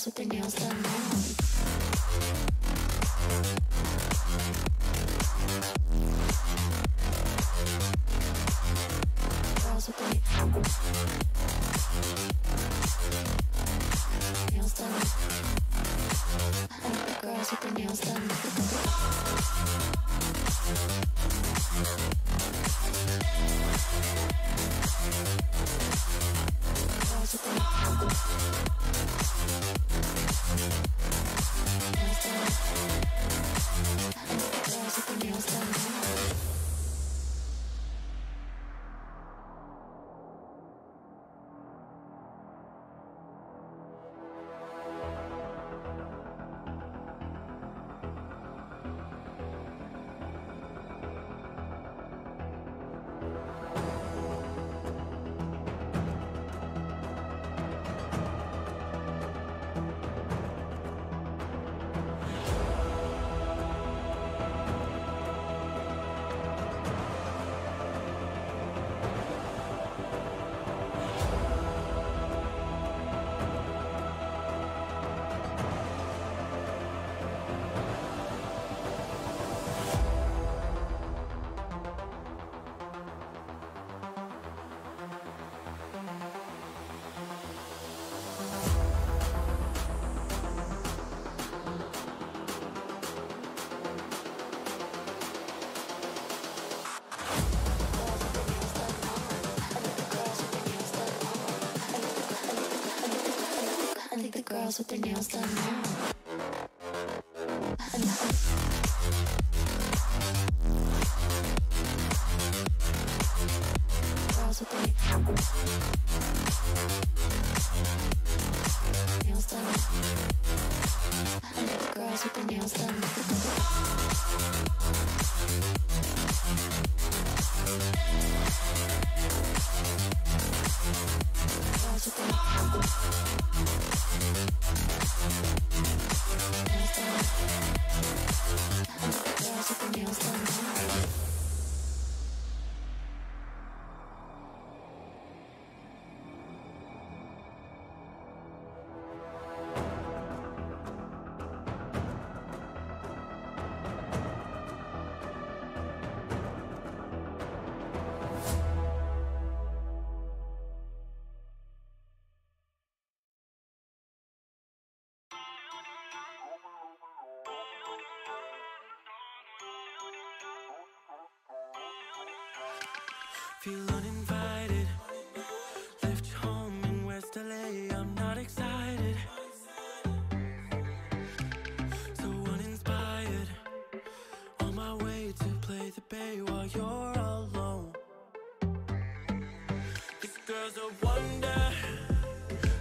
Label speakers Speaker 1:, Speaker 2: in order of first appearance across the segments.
Speaker 1: with their nails done now. Girls with their nails done. I like the girls with their nails done. Girls with their nails done. I like the girls with their nails done. I like the girls with their nails done now. Girls with their nails done. I like the girls with their nails done. Girls with their nails done now.
Speaker 2: Feel uninvited. Left your home in West LA. I'm not excited. So uninspired. On my way to play the bay while you're alone. This girl's a wonder.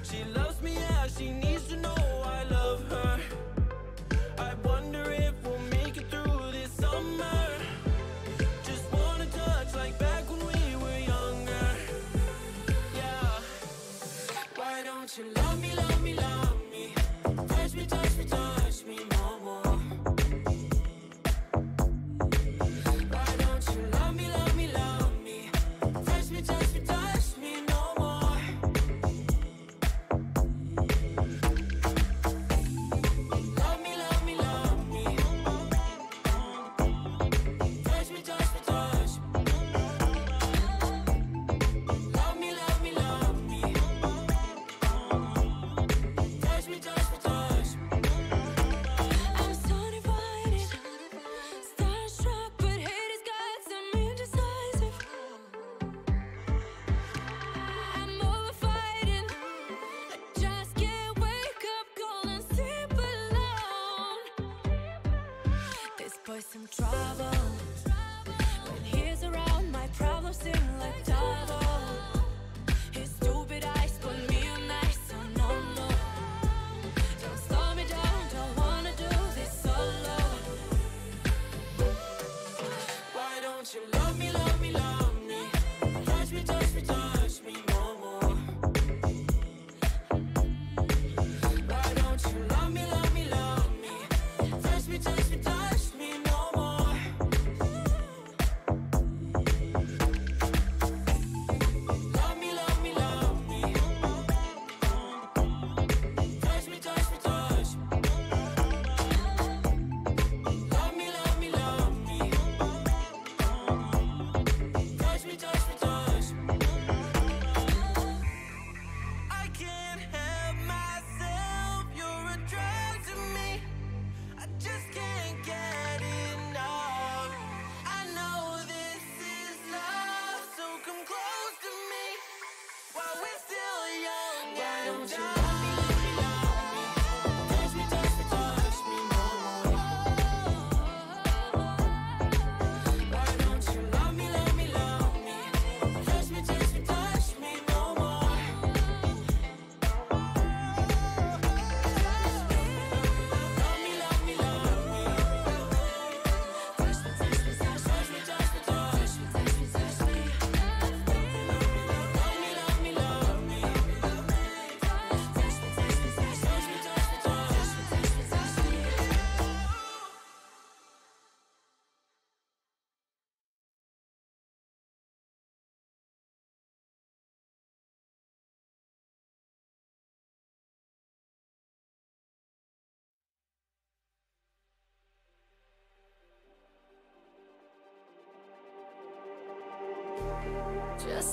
Speaker 2: She loves me, yeah, she needs to know I love her. I wonder if we'll make it through this summer. Just wanna touch like back when we were younger. Yeah. Why don't you love me, love me, love me? Touch me, touch me, touch me no more. Why don't you love me, love me, love me? Touch me, touch me, touch me no more. Love me, love me, love me. Touch me, touch me, touch me. Love me, love me, love me. Touch me, touch me, touch me.
Speaker 3: I'm so divided, starstruck, but haters got some indecisive. I'm over fighting, I just can't wake up cold and sleep alone. This boy's some trouble. When he's around, my problems seem like double. His stupid eyes put me on ice, so no, no. Don't slow me down, don't wanna do this solo.
Speaker 2: Why don't you love me, love me, love me? Touch me, touch me, touch me no more. Why don't you love me, love me, love me? Touch me, touch me, touch me no more.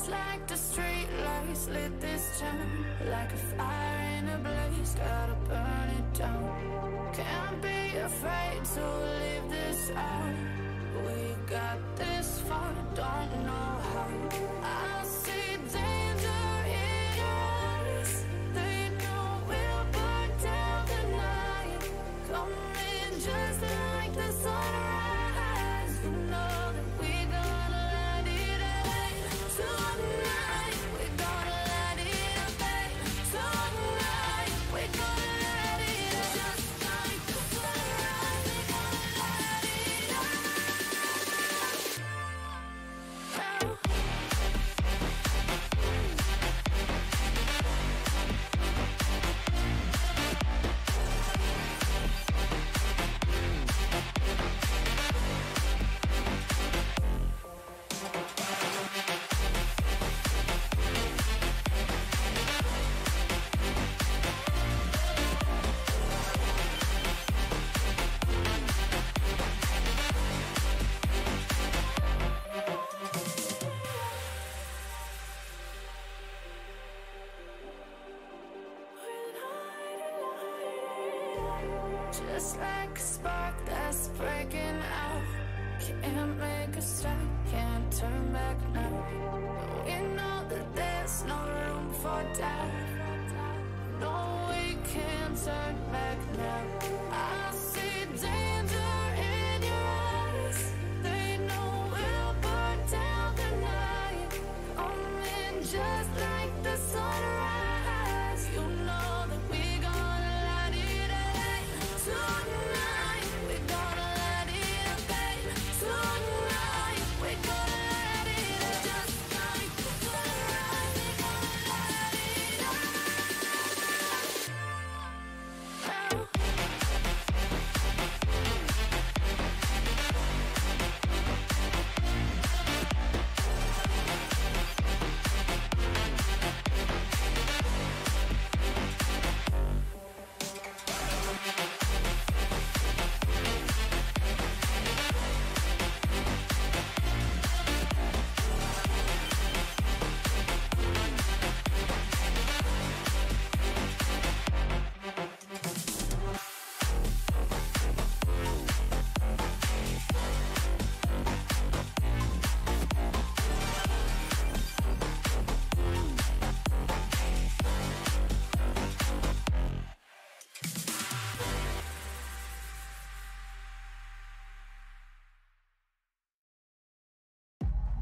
Speaker 1: Just like the street lights lit this town, like a fire in a blaze, gotta burn it down. Can't be afraid to leave this out. We got this far, don't know how. I see danger in your eyes. They know we'll burn down the night. Coming just like the sunrise. You know that we gonna light it up tonight. We gonna light it up tonight. We gonna light it up just like the sunrise. We gonna light it up. Just like a spark that's breaking out. Can't make a stop, can't turn back now. We know that there's no room for doubt. No, we can't turn back now. I see danger in your eyes. They know we'll burn down the night. Coming just like the sunrise. You know that we gonna light it up tonight. We gonna light it up tonight. We gonna light it up just like the sunrise. We gonna light it up.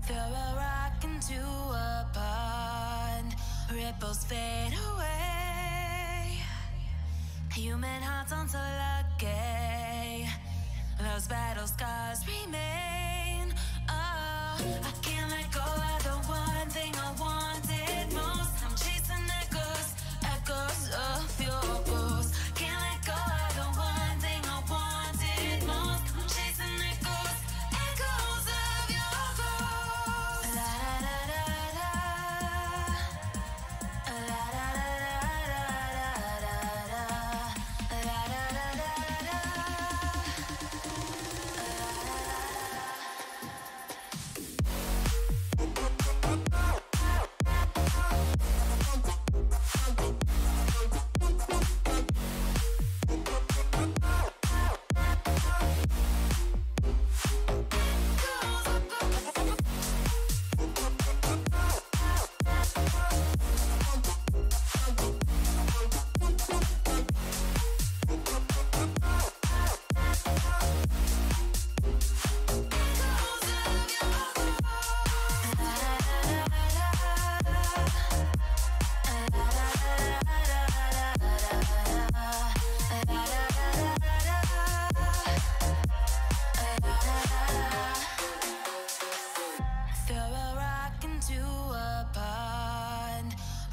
Speaker 3: Throw a rock into a pond, ripples fade away. Human hearts aren't so lucky, those battle scars remain. Oh, I can't let go of the one thing I wanted most. I'm chasing echoes, echoes of your ghost. Can't let go of the one thing I wanted most. I'm chasing echoes, echoes of your ghost. La da da da da, la da da da da da, la da da da da.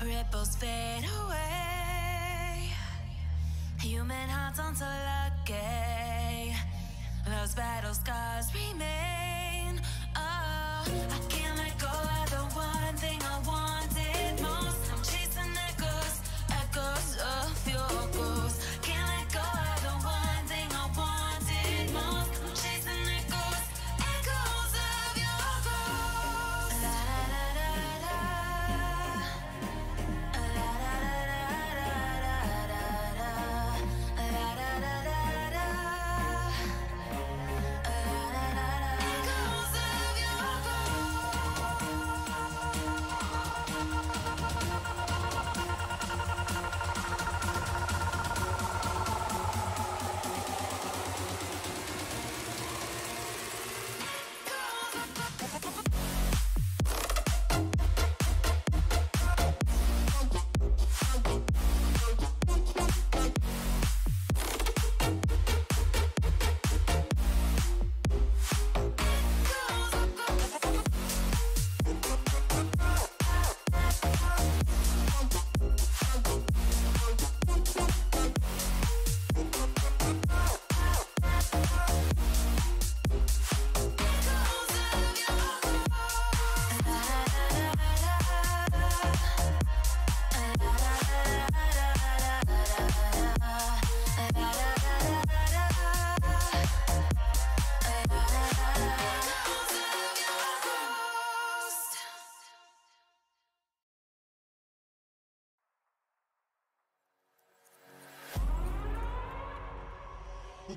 Speaker 3: ripples fade away. Human hearts aren't so lucky. Those battle scars remain. Oh, I can't let go of the one thing I wanted most. I'm chasing echoes, echoes of your ghost. Can't let go of the one thing I wanted most. I'm chasing echoes, echoes of your ghost. La da da da da.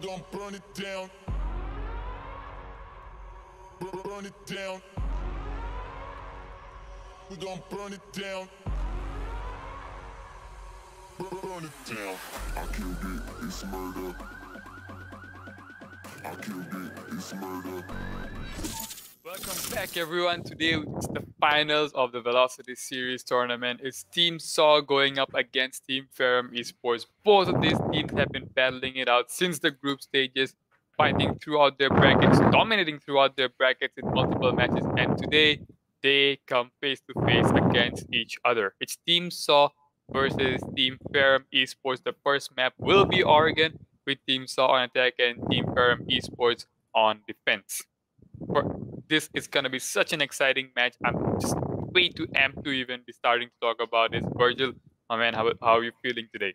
Speaker 4: gon' burn it down. Burn it down. We gon' burn it down. Burn it down. I killed it, it's murder. I killed it, it's murder.
Speaker 5: Welcome back, everyone. Today it's the finals of the Velocity Series tournament. It's Team SAW going up against Team Ferrum Esports. Both of these teams have been battling it out since the group stages, fighting throughout their brackets, dominating throughout their brackets in multiple matches, and today they come face to face against each other. It's Team SAW versus Team Ferrum Esports. The first map will be Oregon, with Team SAW on attack and Team Ferrum Esports on defense. This is going to be such an exciting match. I'm just way too amped to even be starting to talk about this. Virgil, my man, how are you feeling today?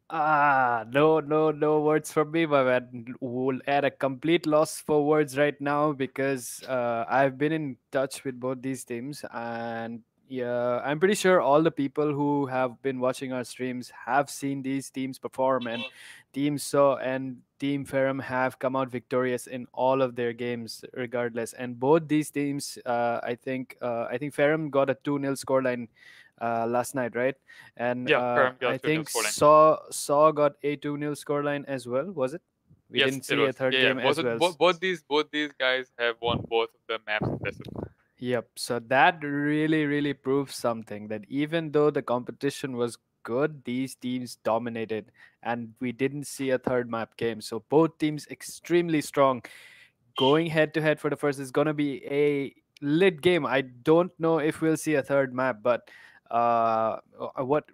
Speaker 6: No words from me, my man. We'll add a complete loss for words right now because I've been in touch with both these teams, and yeah, I'm pretty sure all the people who have been watching our streams have seen these teams perform, and Team So and Team Ferrum have come out victorious in all of their games, regardless. And both these teams, I think Ferrum got a 2-0 scoreline last night, right? And
Speaker 5: Yeah, Ferrum
Speaker 6: I
Speaker 5: got 2-0
Speaker 6: think
Speaker 5: scoreline.
Speaker 6: Saw got a 2-0 scoreline as well, was it? We
Speaker 5: Yes,
Speaker 6: didn't
Speaker 5: it
Speaker 6: see a
Speaker 5: was.
Speaker 6: third
Speaker 5: Yeah,
Speaker 6: game as well.
Speaker 5: both these guys have won both of the maps in best of 2.
Speaker 6: Yep. So that really proves something, that even though the competition was good, these teams dominated and we didn't see a third map game. So both teams extremely strong. Going head to head for the first is going to be a lit game. I don't know if we'll see a third map, but what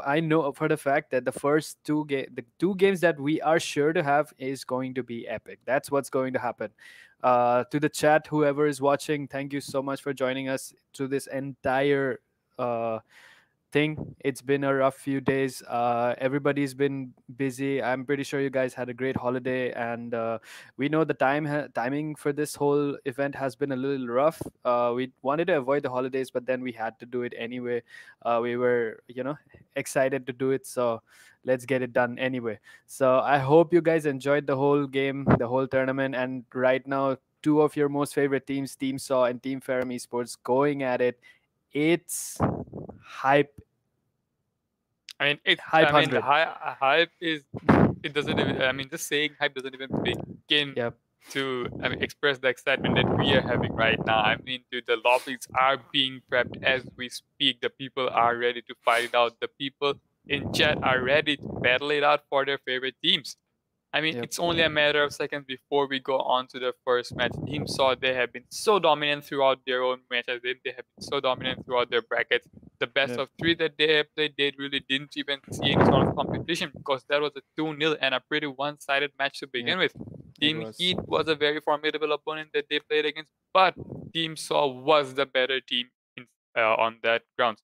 Speaker 6: I know for the fact that the two games that we are sure to have is going to be epic. That's what's going to happen. To the chat, whoever is watching, thank you so much for joining us through this entire uh, thing. It's been a rough few days. Everybody's been busy. I'm pretty sure you guys had a great holiday, and we know the timing for this whole event has been a little rough. We wanted to avoid the holidays, but then we had to do it anyway. We were, excited to do it, so let's get it done anyway. So I hope you guys enjoyed the whole game, the whole tournament, and right now, two of your most favorite teams, Team SAW and Team Ferrum Esports, going at it. It's hype. Hype
Speaker 5: I mean, the
Speaker 6: 100.
Speaker 5: hype is. It doesn't even. I mean, just saying hype doesn't even begin
Speaker 6: Yep.
Speaker 5: to express the excitement that we are having right now. I mean, dude, the lobbies are being prepped as we speak. The people are ready to fight it out. The people in chat are ready to battle it out for their favorite teams. I mean,
Speaker 6: Yep.
Speaker 5: it's only a matter of seconds before we go on to the first match. Team SAW they have been so dominant throughout their own matches. They have been so dominant throughout their brackets. The best
Speaker 6: Yep.
Speaker 5: of 3 that they have played, they really didn't even see any sort of competition because that was a 2-0 and a pretty one-sided match to begin with. Team
Speaker 6: was.
Speaker 5: Heat was a very formidable opponent that they played against, but Team SAW was the better team on that grounds.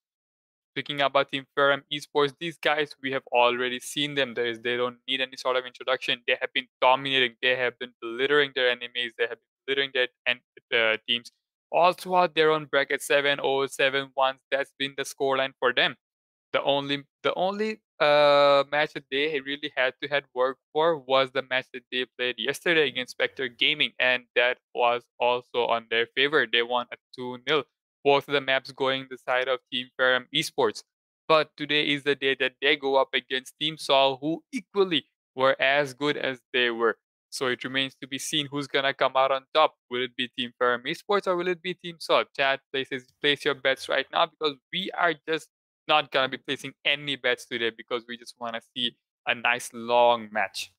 Speaker 5: Speaking about Team Ferrum Esports, these guys, we have already seen them. They don't need any sort of introduction. They have been dominating. They have been belittling their enemies. They have been belittling their teams all throughout their own bracket. 7-0, 7-1. That's been the scoreline for them. The only match that they really had work for was the match that they played yesterday against Spectre Gaming, and that was also on their favor. They won a 2-0. Both of the maps going the side of Team Ferrum Esports. But today is the day that they go up against Team SAW, who equally were as good as they were. So it remains to be seen who's gonna come out on top. Will it be Team Ferrum Esports or will it be Team SAW? Chat, place your bets right now because we are just not gonna be placing any bets today because we just wanna see a nice long match.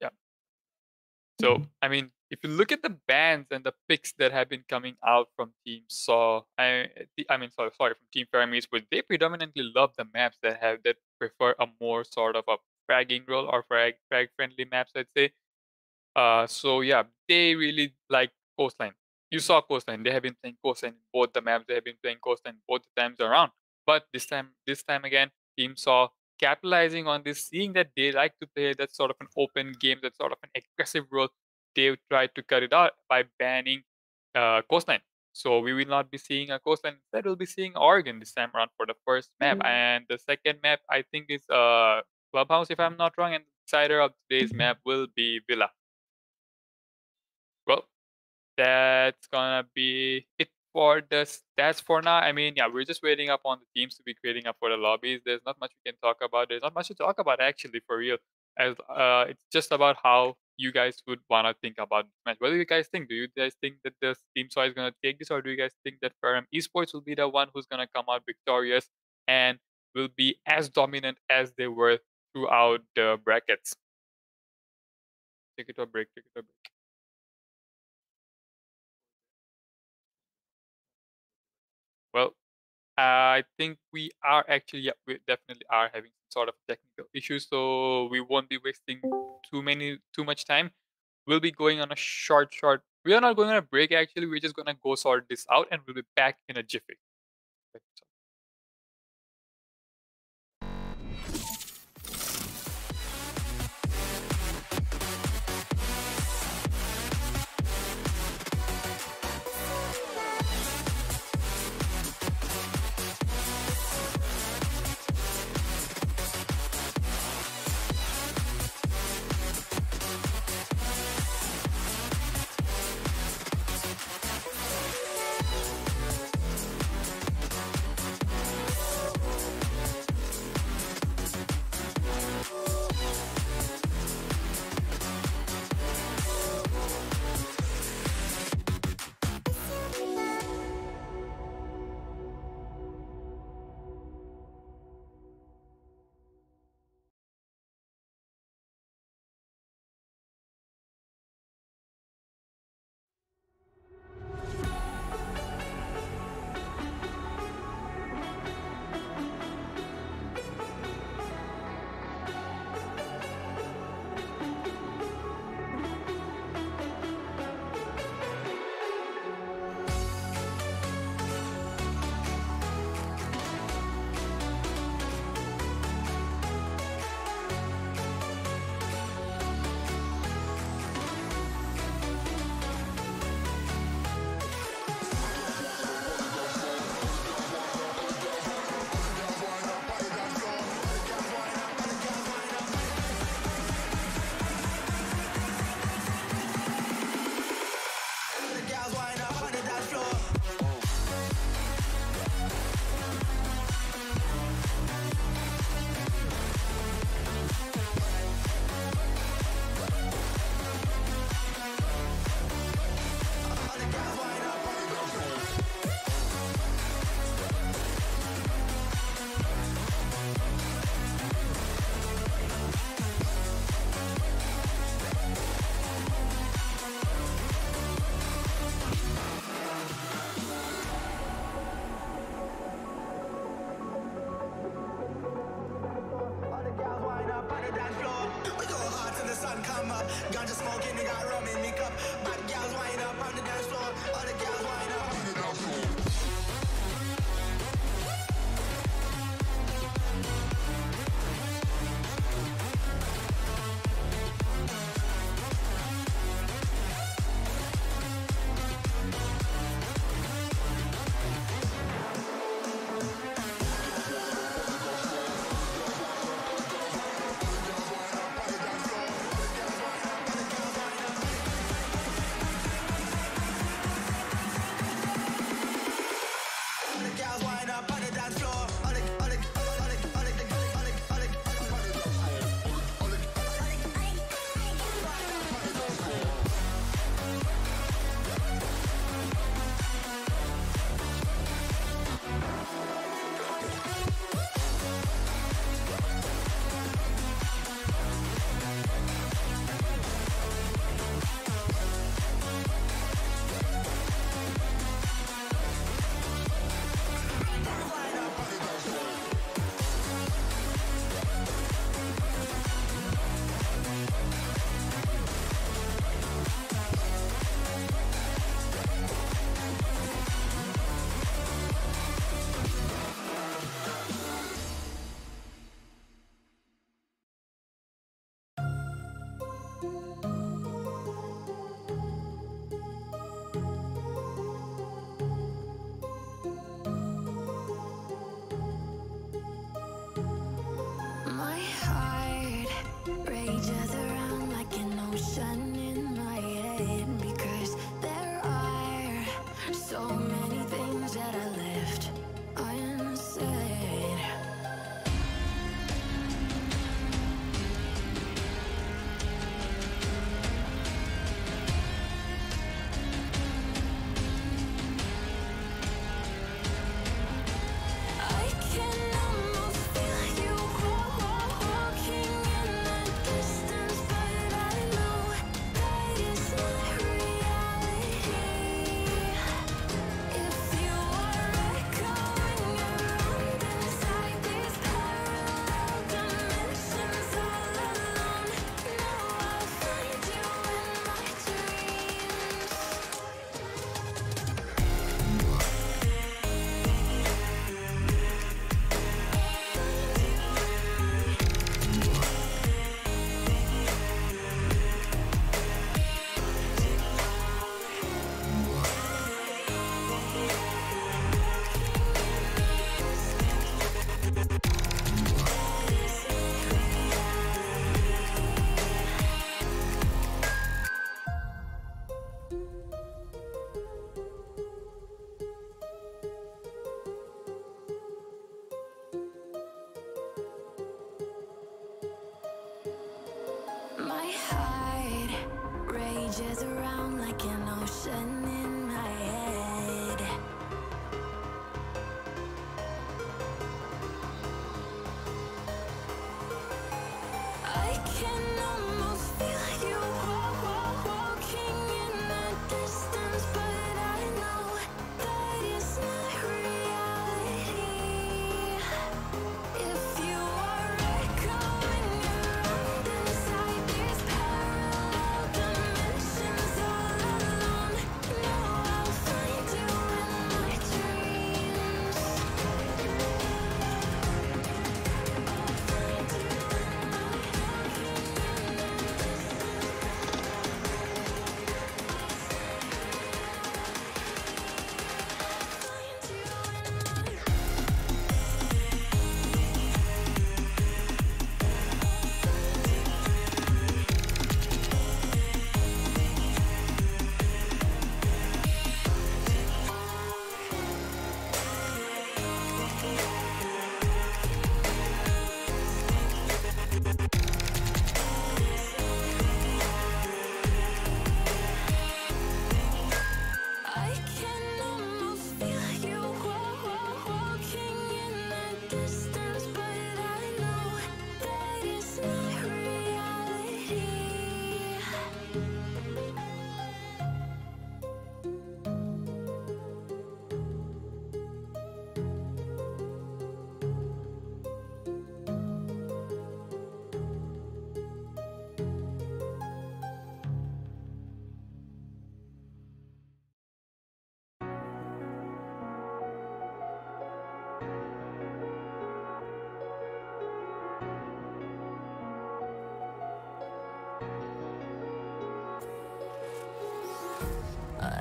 Speaker 5: Yeah. So I mean, if you look at the bans and the picks that have been coming out from Team SAW, sorry, from Team Ferrum Esports, they predominantly love the maps that prefer a more sort of a fragging role or frag friendly maps, I'd say. So yeah, they really like Coastline. You saw Coastline. They have been playing Coastline in both the maps. They have been playing Coastline both the times around. But this time again, Team SAW capitalizing on this, seeing that they like to play that sort of an open game, that sort of an aggressive role. They tried to cut it out by banning Coastline. So we will not be seeing a coastline. Instead, we'll be seeing Oregon this time around for the first map. And the second map, I think, is Clubhouse, if I'm not wrong. And the decider of today's map will be Villa. Well, that's gonna be it for the stats for now. I mean, yeah, we're just waiting up on the teams to be creating up for the lobbies. There's not much we can talk about. There's not much to talk about actually, for real. As it's just about how you guys would wanna think about this match. What do you guys think? Do you guys think that the team SOA is gonna take this, or do you guys think that Ferrum Esports will be the one who's gonna come out victorious and will be as dominant as they were throughout the brackets? Take it to a break. Take it to a break. Well, I think we are actually, yeah, we definitely are having some sort of technical issues, so we won't be wasting too much time. We'll be going on a short. We are not going on a break actually. We're just gonna go sort this out, and we'll be back in a jiffy.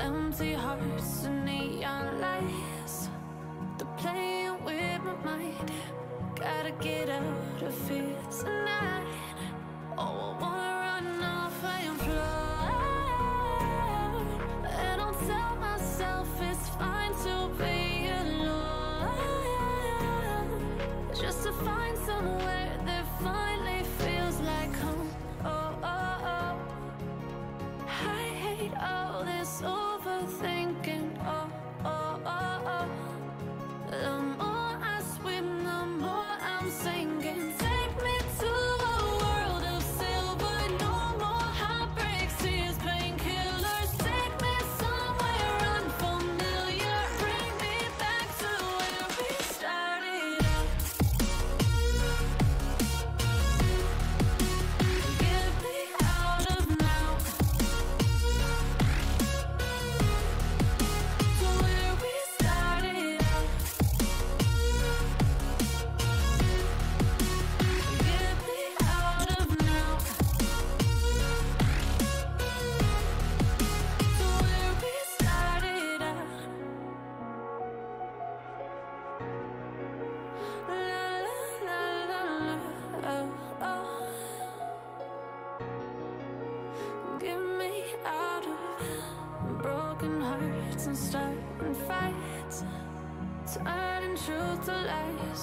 Speaker 1: Empty hearts and neon lights. They're playing with my mind. Gotta get out of here tonight. Oh, I wanna run off and fly. And I'll tell myself it's fine to be alone. Just to find somewhere that finally feels like home. Oh, oh, oh. I hate all this overthinking. Oh, oh, oh, oh. The more I swim, the more I'm sinking. Take me to a world of silver. No more heartbreaks, tears, painkillers. Take me somewhere unfamiliar. Bring me back to where we started out. Get me out of now. To where we started out. Get me out of now. To where we started out. La la la la la. Oh, oh. Get me out of broken hearts and starting fights. Turning truth to lies.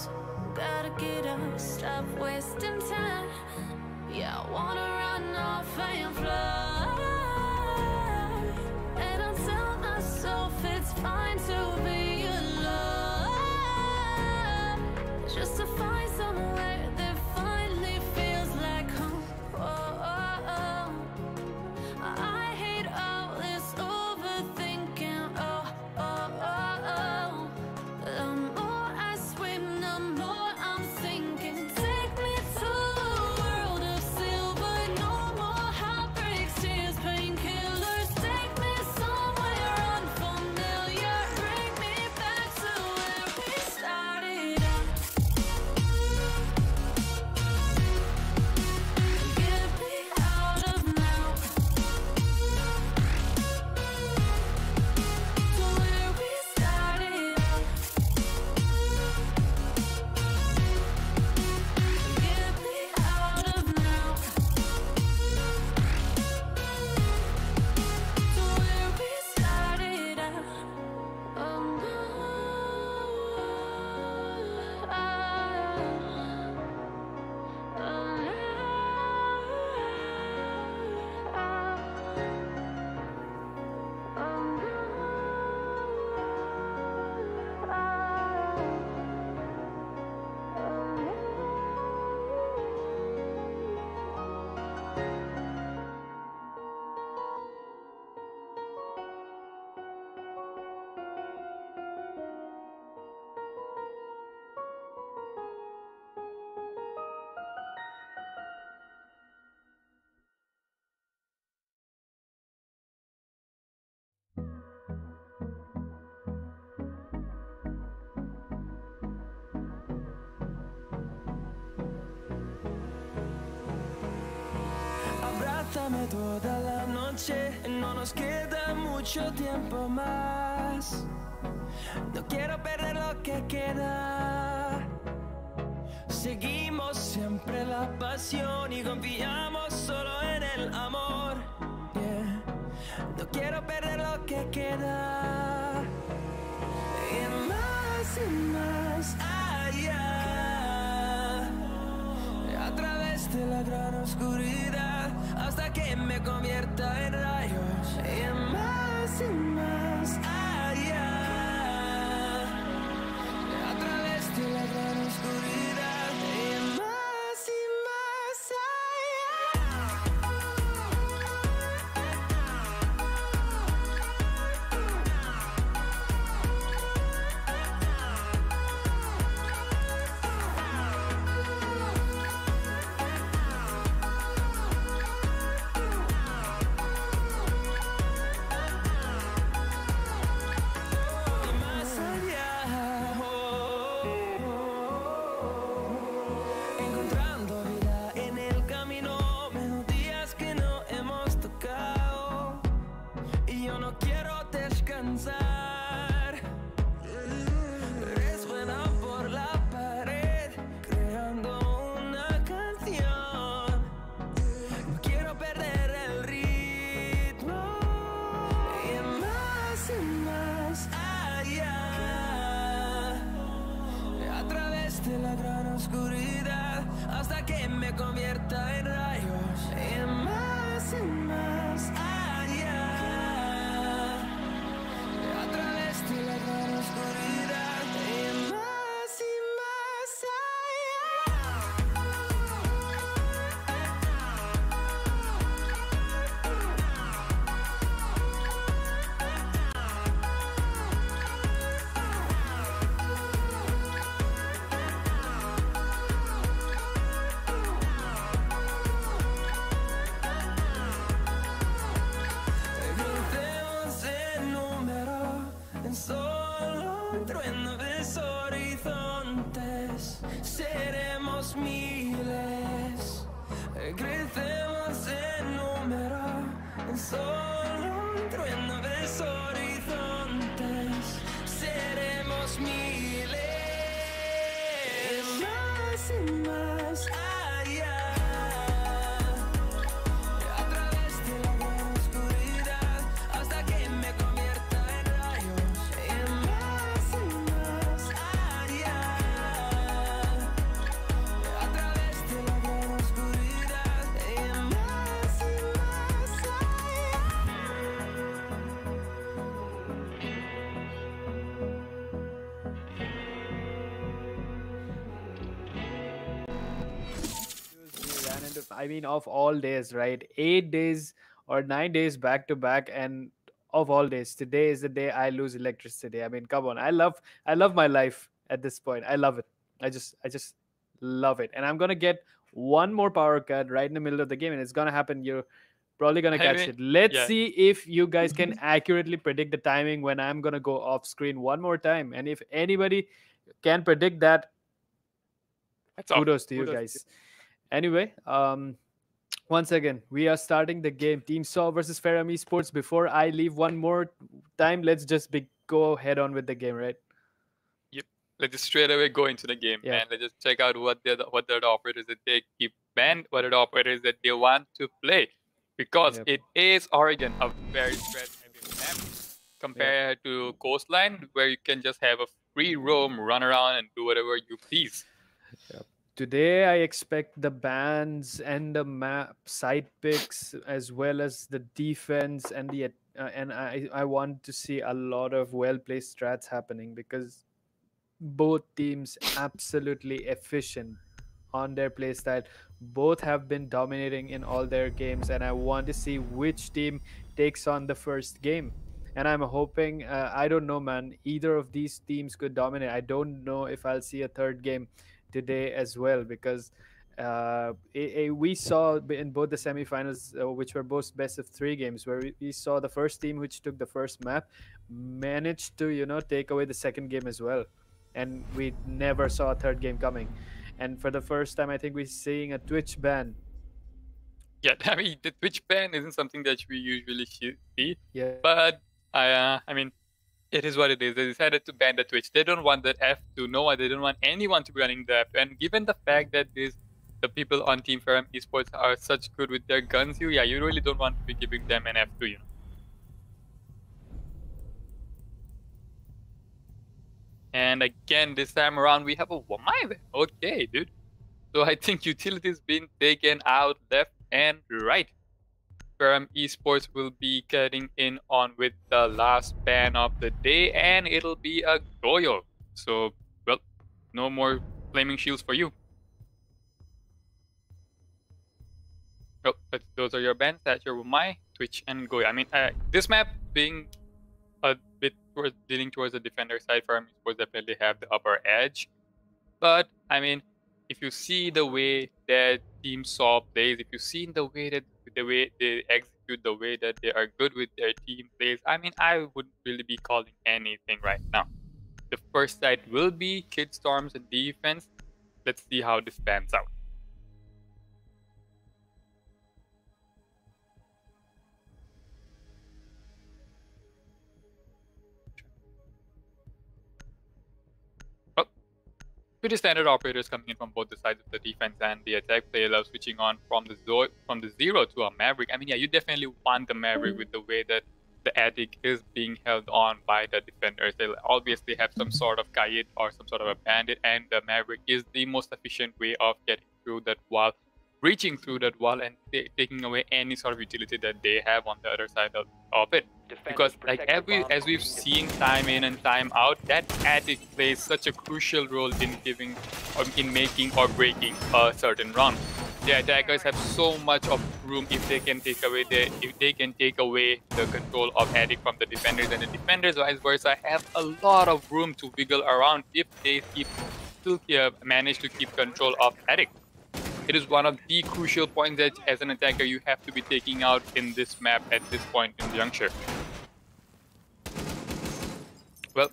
Speaker 1: Gotta get up, stop wasting time. Yeah, I wanna run off and fly. And I'll tell myself it's fine to be alone. Just to find somewhere that finally feels like home. Oh, oh, oh. I hate all this overthinking. Oh, oh, oh, oh. The more I swim, the more I'm sinking. Take me to a world of silver. No more heartbreaks, tears, painkillers. Take me somewhere unfamiliar. Bring me back to where we started out. Get me out of now. To where we started out. Get me out of now. To where we started out. Oh no.
Speaker 2: Abrázame toda la noche, no nos queda mucho tiempo más. No quiero perder lo que queda. Seguimos siempre la pasión y confiamos solo en el amor. Yeah. No quiero perder lo que queda. Y más allá. A través de la gran oscuridad hasta que me convierta en rayos. Y más allá. A través de la gran oscuridad. Y más allá. de la gran oscuridad hasta que me convierta en rayos y más allá. A través de la gran oscuridad y más solo un trueno de horizontes, seremos miles, crecemos en número, solo un trueno de horizontes, seremos miles, más y más allá.
Speaker 6: I mean, of all days, right? 8 days or 9 days back to back, and of all days, today is the day I lose electricity. I mean, come on. I love my life at this point. I love it. I just love it. And I'm gonna get one more power cut right in the middle of the game, and it's gonna happen. You're probably gonna
Speaker 5: I
Speaker 6: catch
Speaker 5: mean,
Speaker 6: it. Let's
Speaker 5: yeah,
Speaker 6: see if you guys can accurately predict the timing when I'm gonna go off screen one more time. And if anybody can predict that,
Speaker 5: that's all.
Speaker 6: kudos to you guys. Anyway, once again, we are starting the game. Team Saw versus Ferrum Esports. Before I leave one more time, let's just go head on with the game, right?
Speaker 5: Yep. Let's just straight away go into the game,
Speaker 6: Yeah.
Speaker 5: man. Let's just check out what the operators that they keep banned, what are the operators that they want to play. Because
Speaker 6: Yep.
Speaker 5: it is Oregon, a very threat-heavy map compared to Coastline, where you can just have a free roam, run around, and do whatever you please.
Speaker 6: Today, I expect the bans and the map side picks, as well as the defense and the and I want to see a lot of well placed strats happening, because both teams absolutely efficient on their playstyle. Both have been dominating in all their games, and I want to see which team takes on the first game. And I'm hoping, I don't know, man, either of these teams could dominate. I don't know if I'll see a third game today as well, because we saw in both the semifinals, which were both best of 3 games, where we saw the first team which took the first map managed to take away the second game as well, and we never saw a third game coming. And for the first time, I think we're seeing a Twitch ban.
Speaker 5: Yeah, I mean, the Twitch ban isn't something that we usually see.
Speaker 6: Yeah.
Speaker 5: But I mean, it is what it is. They decided to ban the Twitch. They don't want that F2. No one. They don't want anyone to be running the F2. And given the fact that the people on Team Ferrum Esports are such good with their guns, you really don't want to be giving them an F2. And again, this time around, we have a Wamai. Okay, dude. So I think utility's been taken out left and right. Ferrum Esports will be getting in on with the last ban of the day, and it'll be a Goyo. So, well, no more flaming shields for you. Oh, but those are your bans. That's your Wamai, Twitch, and Goyo. I mean, this map being a bit leaning towards the defender side, Ferrum Esports definitely have the upper edge. But, I mean, if you see the way that Team Saw plays, if you see the way they execute, the way that they are good with their team plays, I mean, I wouldn't really be calling anything right now. The first side will be Kid Storms and defense. Let's see how this pans out. Pretty standard operators coming in from both the sides of the defense and the attack. Player love switching on from the Zero to a Maverick. I mean, yeah, you definitely want the Maverick with the way that the attic is being held on by the defenders. They'll obviously have some sort of Kaid or some sort of a bandit, and the Maverick is the most efficient way of getting through that wall, breaching through that wall, and taking away any sort of utility that they have on the other side of it. Because like as we've seen time in and time out, that attic plays such a crucial role in giving or in making or breaking a certain round. The attackers have so much of room if they can take away the control of attic from the defenders, and the defenders vice versa have a lot of room to wiggle around if they still manage to keep control of attic. It is one of the crucial points that as an attacker you have to be taking out in this map at this point in the juncture. Well,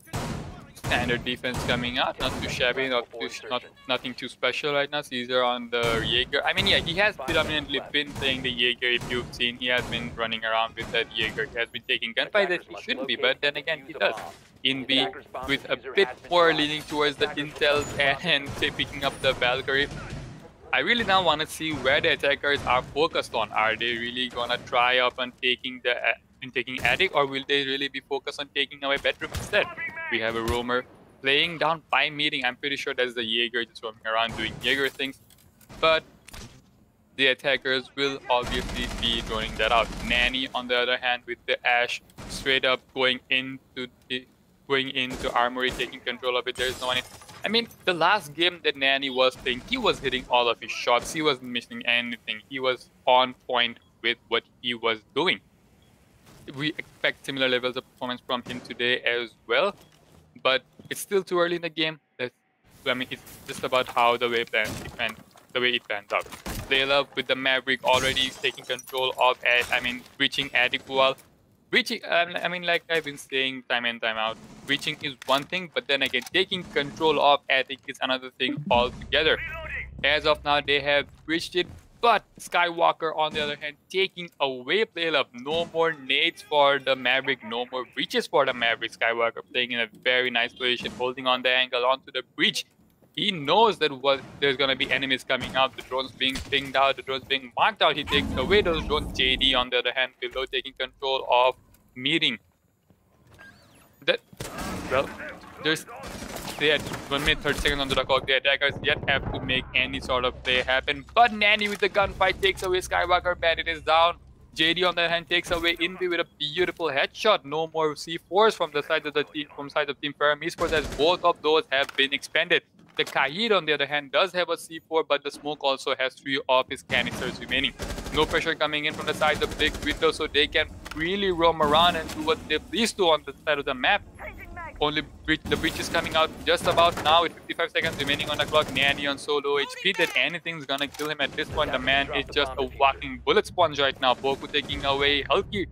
Speaker 5: standard defense coming out, not too shabby, nothing too special right now. Caesar on the Jaeger. I mean, yeah, he has predominantly been playing the Jaeger. If you've seen, he has been running around with that Jaeger. He has been taking gunfights that he shouldn't be, but then again, he does. In B, with a bit more leaning towards the intel and picking up the Valkyrie. I really now want to see where the attackers are focused on. Are they really gonna try up on taking attic, or will they really be focused on taking away bedroom instead? We have a roamer playing down by meeting. I'm pretty sure that's the Jaeger just roaming around doing Jaeger things, but the attackers will obviously be throwing that out. Nanny, on the other hand, with the Ash straight up going into Armory, taking control of it. There's no one in. I mean, the last game that Nanny was playing, he was hitting all of his shots. He wasn't missing anything. He was on point with what he was doing. We expect similar levels of performance from him today as well, but it's still too early in the game. I mean, it's just about how the way it pans out. Layla with the Maverick already taking control of, breaching attic wall. Breaching, I mean, like I've been saying time in, time out, breaching is one thing, but then again, taking control of attic is another thing altogether. As of now, they have breached it, but Skywalker, on the other hand, taking away Playlove. No more nades for the Maverick, no more breaches for the Maverick. Skywalker playing in a very nice position, holding on the angle onto the breach. He knows that there's going to be enemies coming out, the drones being pinged out, the drones being marked out. He takes away those drones. JD, on the other hand, below, taking control of meeting. They had 1 minute 30 seconds on the clock. The attackers yet have to make any sort of play happen. But Nanny with the gunfight takes away Skywalker. Bandit is down. JD, on the other hand, takes away Invi with a beautiful headshot. No more C4s from the side of the team, Team Ferrum Esports, as both of those have been expended. The Kaid, on the other hand, does have a C4, but the smoke also has 3 of his canisters remaining. No pressure coming in from the side of the big window, so they can really roam around and do what they please to on the side of the map. Only the breach is coming out just about now with 55 seconds remaining on the clock. Nanny on so low HP that anything's gonna kill him at this point. The man is just a walking bullet sponge right now. Boku taking away Hulky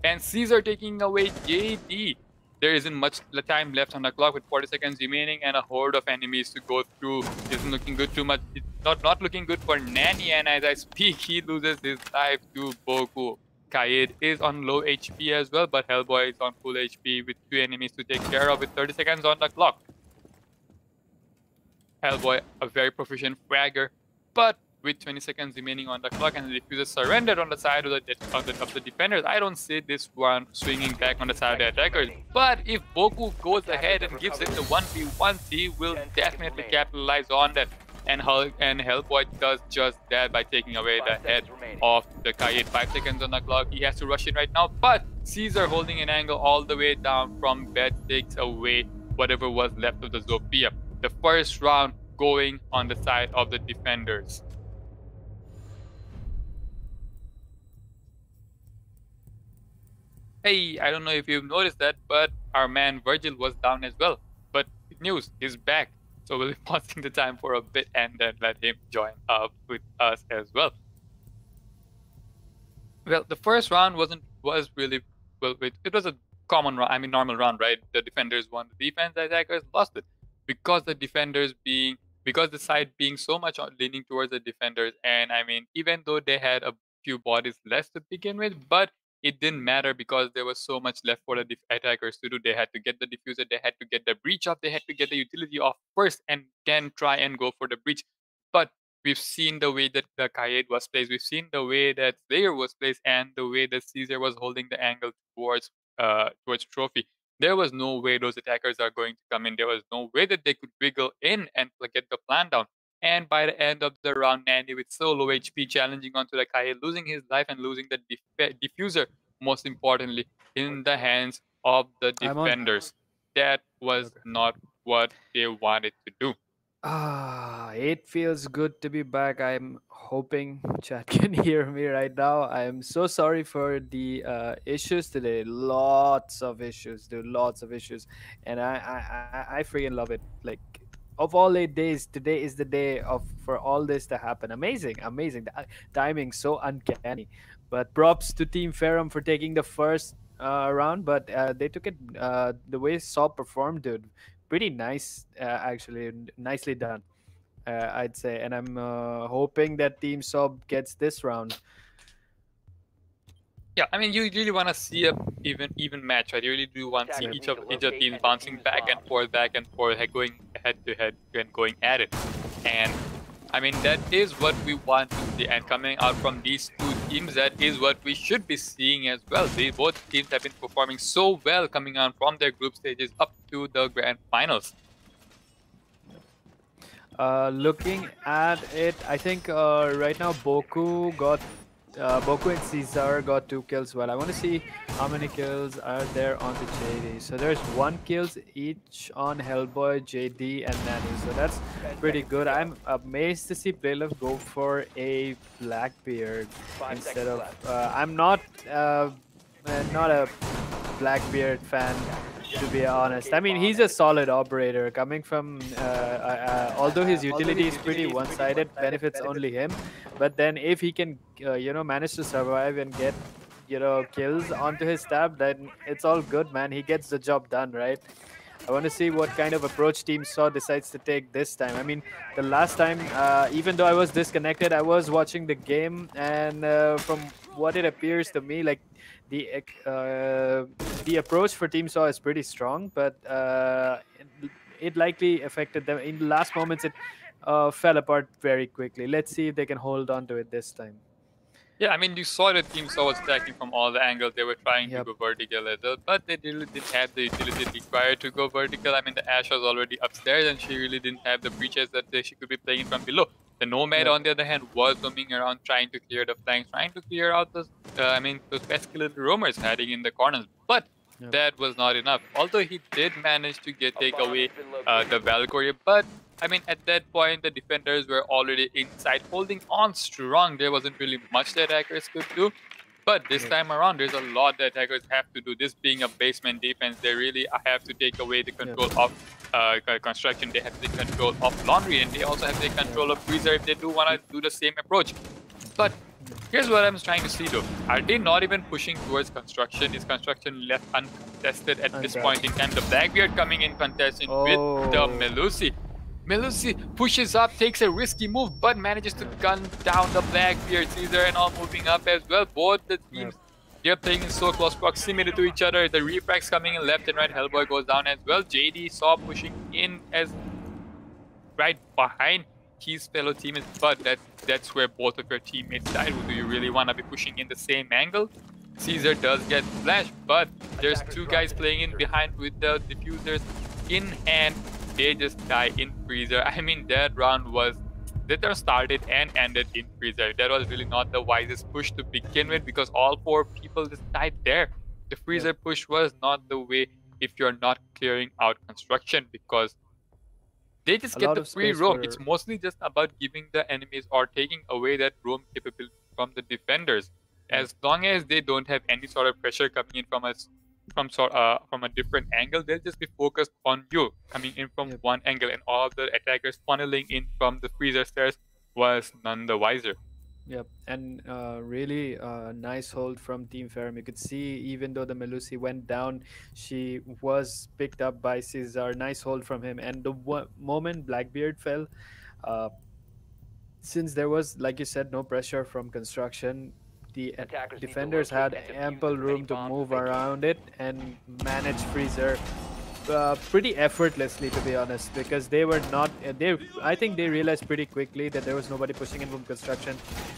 Speaker 5: and Caesar taking away JD. There isn't much time left on the clock with 40 seconds remaining and a horde of enemies to go through. Isn't looking good too much. It's not looking good for Nanny, and as I speak, he loses his life to Boku. Kaid is on low HP as well, but Hellboy is on full HP with 2 enemies to take care of with 30 seconds on the clock. Hellboy, a very proficient fragger, but with 20 seconds remaining on the clock and the diffuser surrendered on the side of the defenders, I don't see this one swinging back on the side of the attackers. But if Boku goes ahead and gives it the 1v1, he will definitely capitalize on that. And Hellboy does just that by taking away the head of the Kaid. 5 seconds on the clock. He has to rush in right now, but Caesar, holding an angle all the way down from bed, takes away whatever was left of the Zofia. The first round going on the side of the defenders. Hey, I don't know if you've noticed that, but our man Virgil was down as well. But good news, he's back. So we'll be pausing the time for a bit and then let him join up with us as well. Well, the first round was really well. It was a common round. I mean, normal round, right? The defenders won. The defense attackers lost it because the side being so much leaning towards the defenders. And I mean, even though they had a few bodies less to begin with, but it didn't matter because there was so much left for the attackers to do. They had to get the diffuser, they had to get the breach off, they had to get the utility off first and then try and go for the breach. But We've seen the way that the Kaid was placed. We've seen the way that Slayer was placed and the way that Caesar was holding the angle towards Trophy. There was no way those attackers are going to come in. There was no way that they could wiggle in and get the plan down. And by the end of the round, Nandy with so low HP challenging onto the Kaid, losing his life and losing the diffuser, most importantly, in the hands of the
Speaker 6: I'm on.
Speaker 5: defenders. That was
Speaker 6: Okay.
Speaker 5: not what they wanted to do.
Speaker 6: It feels good to be back. I'm hoping chat can hear me right now. I am so sorry for the issues today. Lots of issues, dude. Lots of issues, and I freaking love it. Like, of all 8 days, today is the day of for all this to happen. Amazing, amazing. The timing so uncanny. But props to Team Ferrum for taking the first round. But they took it the way Saw performed, dude. Pretty nice, actually, nicely done, I'd say. And I'm hoping that Team Sob gets this round.
Speaker 5: Yeah, I mean, you really want to see a even match, right? You really do want to see each of teams bouncing back and forth, going head to head and going at it. And I mean, that is what we want to see. And coming out from these two teams, that is what we should be seeing as well. Both teams have been performing so well coming on from their group stages up to the grand finals.
Speaker 6: Looking at it, I think right now Boku and Caesar got 2 kills. Well, I want to see how many kills are there on the JD. So there's 1 kills each on Hellboy, JD, and Nanu. So that's pretty good. I'm amazed to see Playlove go for a Blackbeard instead of. I'm not a Blackbeard fan, to be honest. I mean, he's a solid operator coming from, although his utility is pretty one-sided, benefits only him. But then if he can, manage to survive and get, kills onto his tab, then it's all good, man. He gets the job done, right? I want to see what kind of approach Team Saw decides to take this time. I mean, the last time, even though I was disconnected, I was watching the game, and from what it appears to me, like the approach for Team Saw is pretty strong, but it likely affected them in the last moments. It fell apart very quickly. Let's see if they can hold on to it this time.
Speaker 5: Yeah, I mean, you saw the Team Saw was attacking from all the angles. They were trying to go vertical as well, but they really didn't have the utility required to go vertical. I mean, the Ashe was already upstairs, and she really didn't have the breaches that she could be playing from below. The Nomad, on the other hand, was roaming around trying to clear the flanks, trying to clear out those, those pesky roamers hiding in the corners. But that was not enough. Although he did manage to take away the Valkyrie, but I mean, at that point, the defenders were already inside, holding on strong. There wasn't really much the attackers could do. But this time around, there's a lot the attackers have to do. This being a basement defense, they really have to take away the control of construction. They have to take control of laundry, and they also have to take control of freezer if they do want to do the same approach. But here's what I'm trying to see, though. Are they not even pushing towards construction? Is construction left uncontested at this point in time? The Blackbeard coming in contesting with the Melusi. Melusi pushes up, takes a risky move, but manages to gun down the Blackbeard. Caesar and all moving up as well. Both the teams, they're playing in so close proximity to each other. The refracts coming in left and right. Hellboy goes down as well. JD Saw pushing in as right behind his fellow teammates, but that's where both of your teammates died. Do you really want to be pushing in the same angle? Caesar does get flashed, but there's 2 guys playing in behind with the diffusers in hand. They just die in freezer. I mean, that round started and ended in freezer. That was really not the wisest push to begin with, because all 4 people just died there. The freezer push was not the way if you're not clearing out construction, because they just get the free roam. It's mostly just about giving the enemies or taking away that roam capability from the defenders. As long as they don't have any sort of pressure coming in from a different angle, they'll just be focused on you coming in from one angle, and all of the attackers funneling in from the freezer stairs was none the wiser.
Speaker 6: Yep, and really nice hold from Team Ferrum. You could see, even though the Melusi went down, she was picked up by Caesar. Nice hold from him. And the moment Blackbeard fell, since there was, like you said, no pressure from construction, the defenders had ample room to move around it and manage freezer pretty effortlessly, to be honest, because they were not. I think they realized pretty quickly that there was nobody pushing in from construction,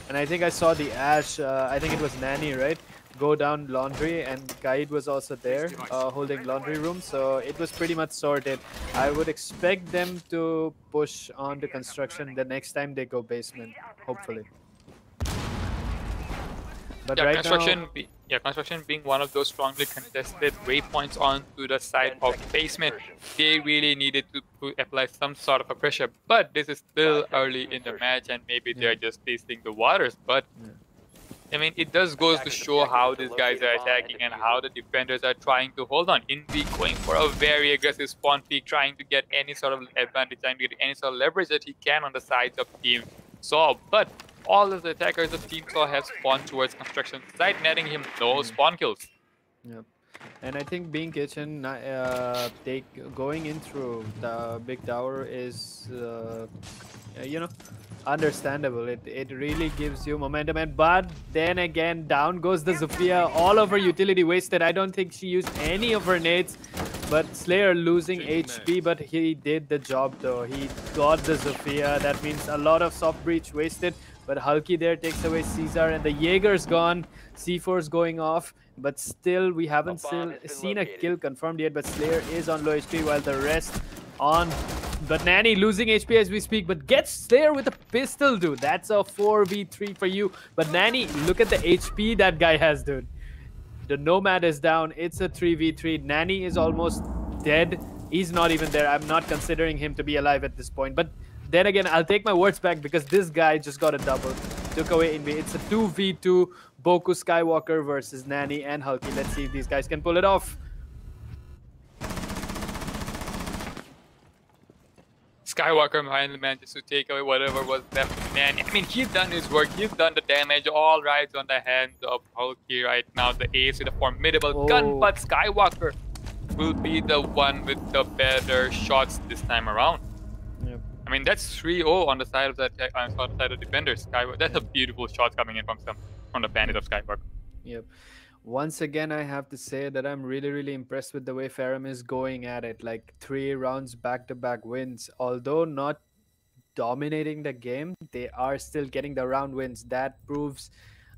Speaker 6: and I think I saw the Ash. I think it was Nanny, right? Go down laundry, and Kaid was also there, holding laundry room. So it was pretty much sorted. I would expect them to push on the construction the next time they go basement, hopefully. But
Speaker 5: Yeah,
Speaker 6: right
Speaker 5: construction.
Speaker 6: now,
Speaker 5: Construction being one of those strongly contested waypoints onto the side of basement, they really needed to apply some sort of a pressure. But this is still early in the match, and maybe they're just tasting the waters. But I mean, it does goes to show how these guys are attacking and how the defenders are trying to hold on. Invi going for a very aggressive spawn peak, trying to get any sort of advantage, trying to get any sort of leverage that he can on the sides of Team Saw. But all of the attackers of Team Saw have spawned towards construction site, netting him no spawn kills.
Speaker 6: yeah. And I think being kitchen, going in through the big tower is, understandable. It really gives you momentum. And but then again, down goes the Zofia. All of her utility wasted. I don't think she used any of her nades. But Slayer losing HP, but he did the job though. He got the Zofia. That means a lot of soft breach wasted. But Hulky there takes away Caesar, and the Jaeger's gone. C4's going off, but still we haven't seen a kill confirmed yet. But Slayer is on low HP while the rest on. But Nanny losing HP as we speak, but gets Slayer with a pistol, dude. That's a 4v3 for you. But Nanny, look at the HP that guy has, dude. The Nomad is down. It's a 3v3. Nanny is almost dead. He's not even there. I'm not considering him to be alive at this point. But then again, I'll take my words back because this guy just got a double. Took away Invi. It's a 2v2. Boku Skywalker versus Nanny and Hulky. Let's see if these guys can pull it off.
Speaker 5: Skywalker finally manages to take away whatever was left of Nanny. I mean, he's done his work. He's done the damage. All rides on the hands of Hulky right now. The ace with a formidable gun, but Skywalker will be the one with the better shots this time around.
Speaker 6: Yep.
Speaker 5: I mean, that's 3-0 on the side of the attack, on the side of the defenders. Skywalker, that's a beautiful shot coming in from the bandit of Skywalker.
Speaker 6: Yep. Once again, I have to say that I'm really, really impressed with the way Ferrum is going at it. Like 3 rounds back-to-back wins. Although not dominating the game, they are still getting the round wins. That proves,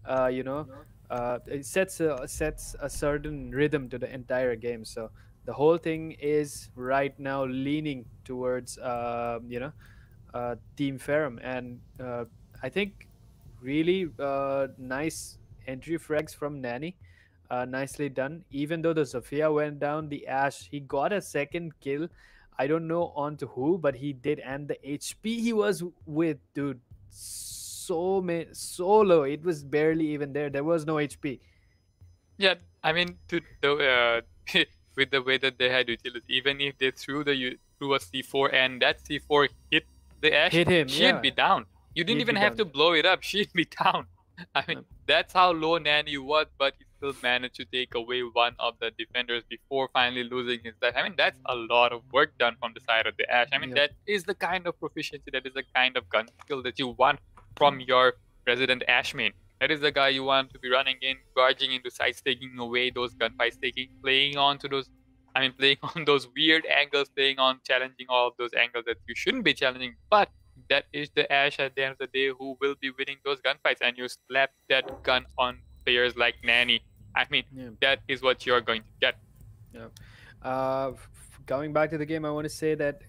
Speaker 6: it sets a certain rhythm to the entire game. So the whole thing is right now leaning towards, Team Ferrum. And I think really nice entry frags from Nanny. Nicely done. Even though the Zofia went down, the Ash, he got a second kill. I don't know onto who, but he did. And the HP he was with, dude, so low. It was barely even there. There was no HP.
Speaker 5: Yeah, I mean, with the way that they had utility, even if they threw a C4 and that C4 hit the Ash,
Speaker 6: Hit him,
Speaker 5: she'd
Speaker 6: yeah.
Speaker 5: be down. You didn't
Speaker 6: He'd
Speaker 5: even
Speaker 6: be
Speaker 5: have
Speaker 6: down.
Speaker 5: to blow it up. She'd be down. I mean, that's how low Nanny was, but he still managed to take away one of the defenders before finally losing his life. I mean, that's a lot of work done from the side of the Ash. I mean,
Speaker 6: Yep.
Speaker 5: that is the kind of proficiency, that is the kind of gun skill that you want from your resident Ash main. That is the guy you want to be running in, barging into sites, taking away those gunfights, playing on those weird angles, challenging all of those angles that you shouldn't be challenging. But that is the Ash at the end of the day who will be winning those gunfights, and you slap that gun on players like Nanny. I mean, that is what you're going to get.
Speaker 6: Yeah. Going back to the game, I want to say that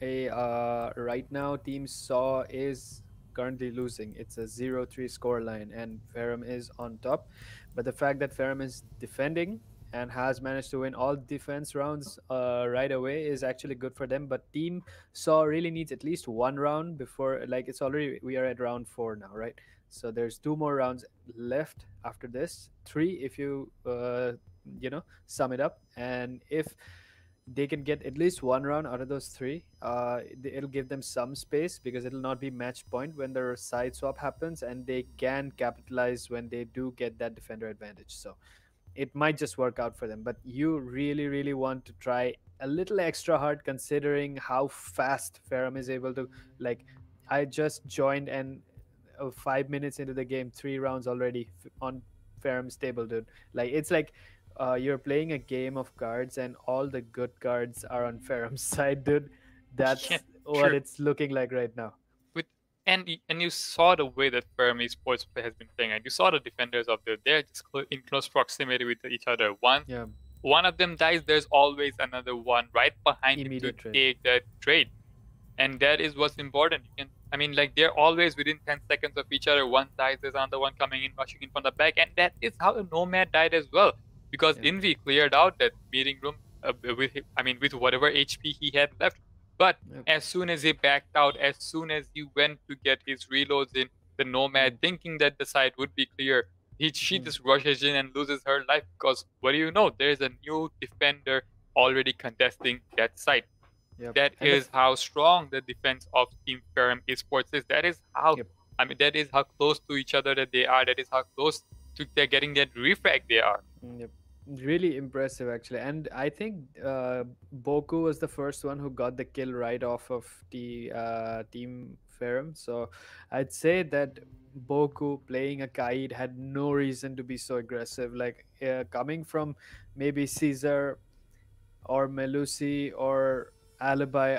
Speaker 6: right now Team Saw is currently losing. It's a 0-3 scoreline, and Ferrum is on top. But the fact that Ferrum is defending and has managed to win all defense rounds right away is actually good for them. But Team Saw really needs at least one round before, like, we are at round 4 now, right? So there's 2 more rounds left after this, 3 if you sum it up. And if they can get at least 1 round out of those 3, it'll give them some space, because it'll not be match point when the side swap happens, and they can capitalize when they do get that defender advantage. So it might just work out for them. But you really, really want to try a little extra hard, considering how fast Ferrum is able to, like, I just joined, and 5 minutes into the game, 3 rounds already on Ferrum's table, dude. Like, it's like you're playing a game of cards and all the good cards are on Ferrum's side, dude.
Speaker 5: Yeah,
Speaker 6: That's what
Speaker 5: true.
Speaker 6: it's looking like right now.
Speaker 5: With and you saw the way that Ferrum Esports has been playing, and you saw the defenders of they're just in close proximity with each other.
Speaker 6: Yeah,
Speaker 5: One of them dies, there's always another one right behind him to
Speaker 6: immediate trade.
Speaker 5: take that trade. And that is what's important. I mean, like they're always within 10 seconds of each other. One dies, there's another one coming in, rushing in from the back, and that is how the Nomad died as well. Because
Speaker 6: Yeah.
Speaker 5: Envy cleared out that meeting room with whatever HP he had left. But
Speaker 6: Yep.
Speaker 5: as soon as he backed out, as soon as he went to get his reloads in, the Nomad, thinking that the side would be clear, she just rushes in and loses her life because what do you know? There's a new defender already contesting that site.
Speaker 6: Yep.
Speaker 5: That
Speaker 6: And the
Speaker 5: is how strong the defense of Team Ferrum Esports is. That is how
Speaker 6: Yep.
Speaker 5: that is how close to each other that they are. That is how close to they're getting that refrag they are.
Speaker 6: Yep. Really impressive, actually. And I think Boku was the first one who got the kill right off of the Team Ferrum. So I'd say that Boku playing a Kaid had no reason to be so aggressive. Like coming from maybe Caesar or Melusi or Alibi,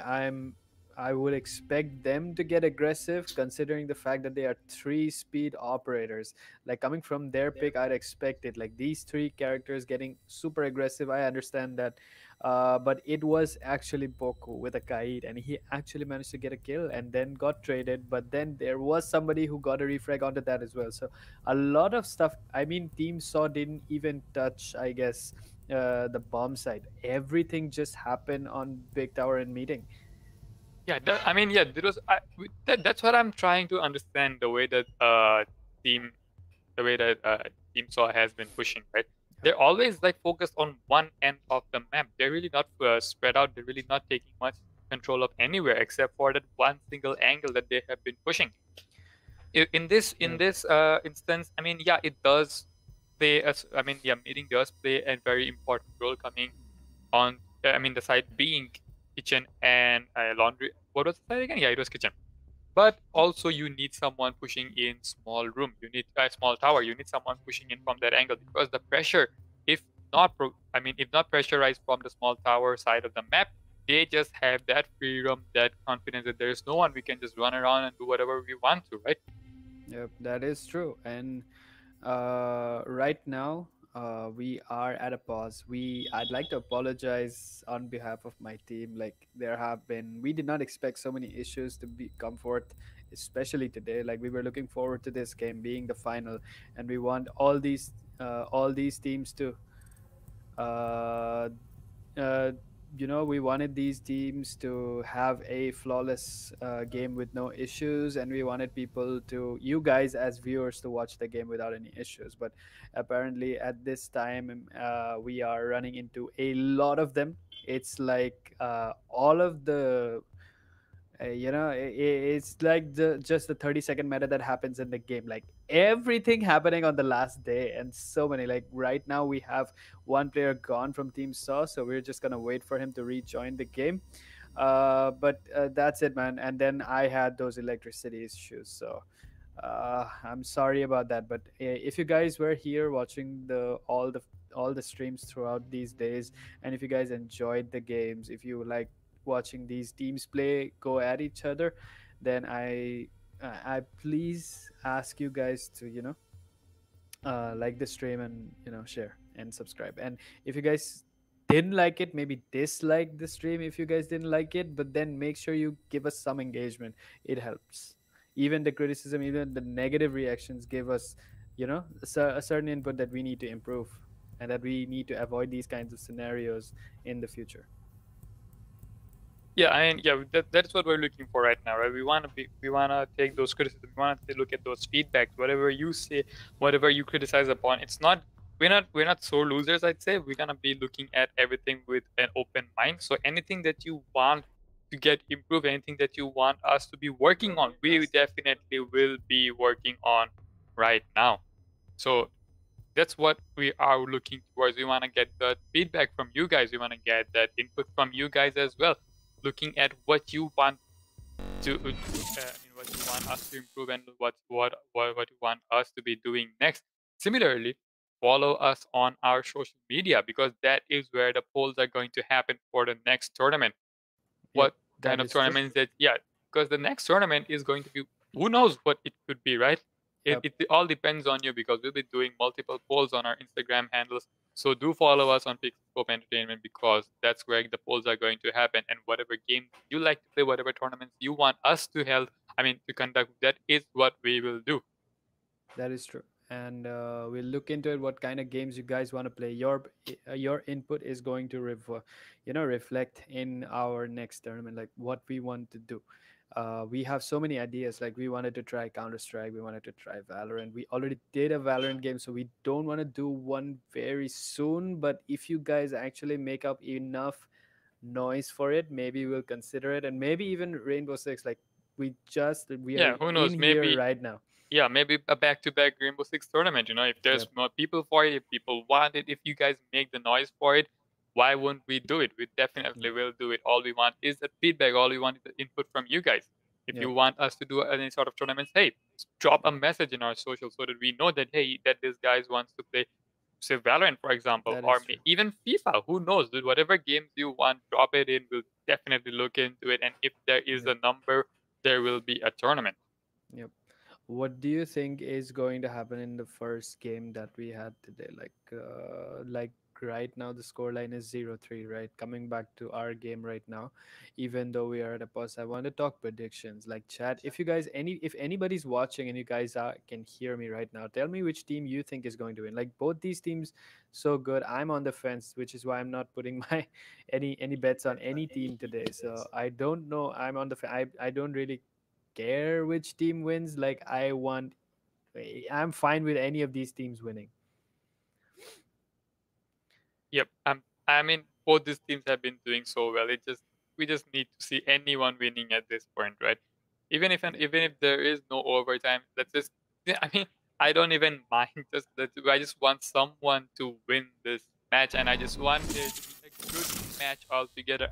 Speaker 6: I would expect them to get aggressive considering the fact that they are three speed operators. Like coming from their pick, I'd expect it. Like these three characters getting super aggressive. I understand that. But it was actually Boku with a Kaid, and he actually managed to get a kill and then got traded. But then there was somebody who got a refrag onto that as well. So a lot of stuff. I mean, Team Saw didn't even touch, I guess, the bomb site. Everything just happened on Big Tower and meeting.
Speaker 5: Yeah, there was. That's what I'm trying to understand. The way that team, Team Saw has been pushing, right? They're always like focused on one end of the map. They're really not spread out. They're really not taking much control of anywhere except for that one single angle that they have been pushing. In this instance, I mean, yeah, it does play. Meeting does play a very important role coming on. The side being kitchen and laundry. What was the side again? Yeah, it was kitchen. But also you need someone pushing in small room. You need a small tower. You need someone pushing in from that angle because the pressure, if not pressurized from the small tower side of the map, they just have that freedom, that confidence that there is no one. We can just run around and do whatever we want to, right?
Speaker 6: Yep, that is true. And right now, we are at a pause. I'd like to apologize on behalf of my team. Like we did not expect so many issues to come forth, especially today. Like we were looking forward to this game being the final, and we want all these teams to uh, uh, we wanted these teams to have a flawless game with no issues, and we wanted you guys as viewers, to watch the game without any issues. But apparently, at this time, we are running into a lot of them. It's like all of the it's like just the 30-second meta that happens in the game, like everything happening on the last day, and so many. Like right now we have one player gone from Team Saw, so we're just gonna wait for him to rejoin the game. But that's it, man. And then I had those electricity issues, so I'm sorry about that. But if you guys were here watching all the streams throughout these days, and if you guys enjoyed the games, if you like watching these teams play, go at each other, then I please ask you guys to like the stream, and share and subscribe. And if you guys didn't like it, maybe dislike the stream if you guys didn't like it, but then make sure you give us some engagement. It helps. Even the criticism, even the negative reactions give us a certain input that we need to improve, and that we need to avoid these kinds of scenarios in the future.
Speaker 5: Yeah, that's what we're looking for right now, right? We wanna take those criticisms, we wanna look at those feedbacks, whatever you say, whatever you criticize upon. We're not sore losers, I'd say. We're gonna be looking at everything with an open mind. So anything that you want to get improved, anything that you want us to be working on, we definitely will be working on right now. So that's what we are looking towards. We want to get the feedback from you guys. We want to get that input from you guys as well. Looking at what you want what you want us to improve, and what you want us to be doing next. Similarly, follow us on our social media, because that is where the polls are going to happen for the next tournament.
Speaker 6: Yep,
Speaker 5: What
Speaker 6: that
Speaker 5: kind of
Speaker 6: is true.
Speaker 5: tournaments that, yeah, because the next tournament is going to be, who knows what it could be, right?
Speaker 6: Yep.
Speaker 5: It all depends on you, because we'll be doing multiple polls on our Instagram handles. So do follow us on PixelScope Entertainment, because that's where the polls are going to happen. And whatever game you like to play, whatever tournaments you want us to to conduct, that is what we will do.
Speaker 6: That is true. And we'll look into it. What kind of games you guys want to play? Your input is going to reflect in our next tournament, like what we want to do. We have so many ideas. Like we wanted to try Counter Strike. We wanted to try Valorant. We already did a Valorant game, so we don't want to do one very soon. But if you guys actually make up enough noise for it, maybe we'll consider it, and maybe even Rainbow Six. Like we are
Speaker 5: Yeah, who
Speaker 6: in
Speaker 5: knows?
Speaker 6: here right now.
Speaker 5: Yeah, maybe a back-to-back Rainbow Six tournament. If there's
Speaker 6: Yep.
Speaker 5: more people for it, if people want it, if you guys make the noise for it, why wouldn't we do it? We definitely will do it. All we want is the feedback. All we want is the input from you guys. If you
Speaker 6: Yep.
Speaker 5: want us to do any sort of tournaments, hey, drop a message in our social so that we know that, hey, that this guy wants to play, say, Valorant, for example,
Speaker 6: That
Speaker 5: or
Speaker 6: is true.
Speaker 5: even FIFA. Who knows? Dude, whatever games you want, drop it in. We'll definitely look into it. And if there is a number, there will be a tournament.
Speaker 6: Yep. What do you think is going to happen in the first game that we had today? Like right now the scoreline is 0-3, right? Coming back to our game right now, even though we are at a pause, I want to talk predictions. Like chat, if anybody's watching and you guys can hear me right now, tell me which team you think is going to win. Like both these teams so good. I'm on the fence, which is why I'm not putting my any bets on any team today. So I don't know. I'm on the I don't really care which team wins. I'm fine with any of these teams winning.
Speaker 5: Yep. Both these teams have been doing so well. We just need to see anyone winning at this point, right? Even if there is no overtime, let's just. Yeah, I don't even mind. I just want someone to win this match, and I just want it to be a good match altogether.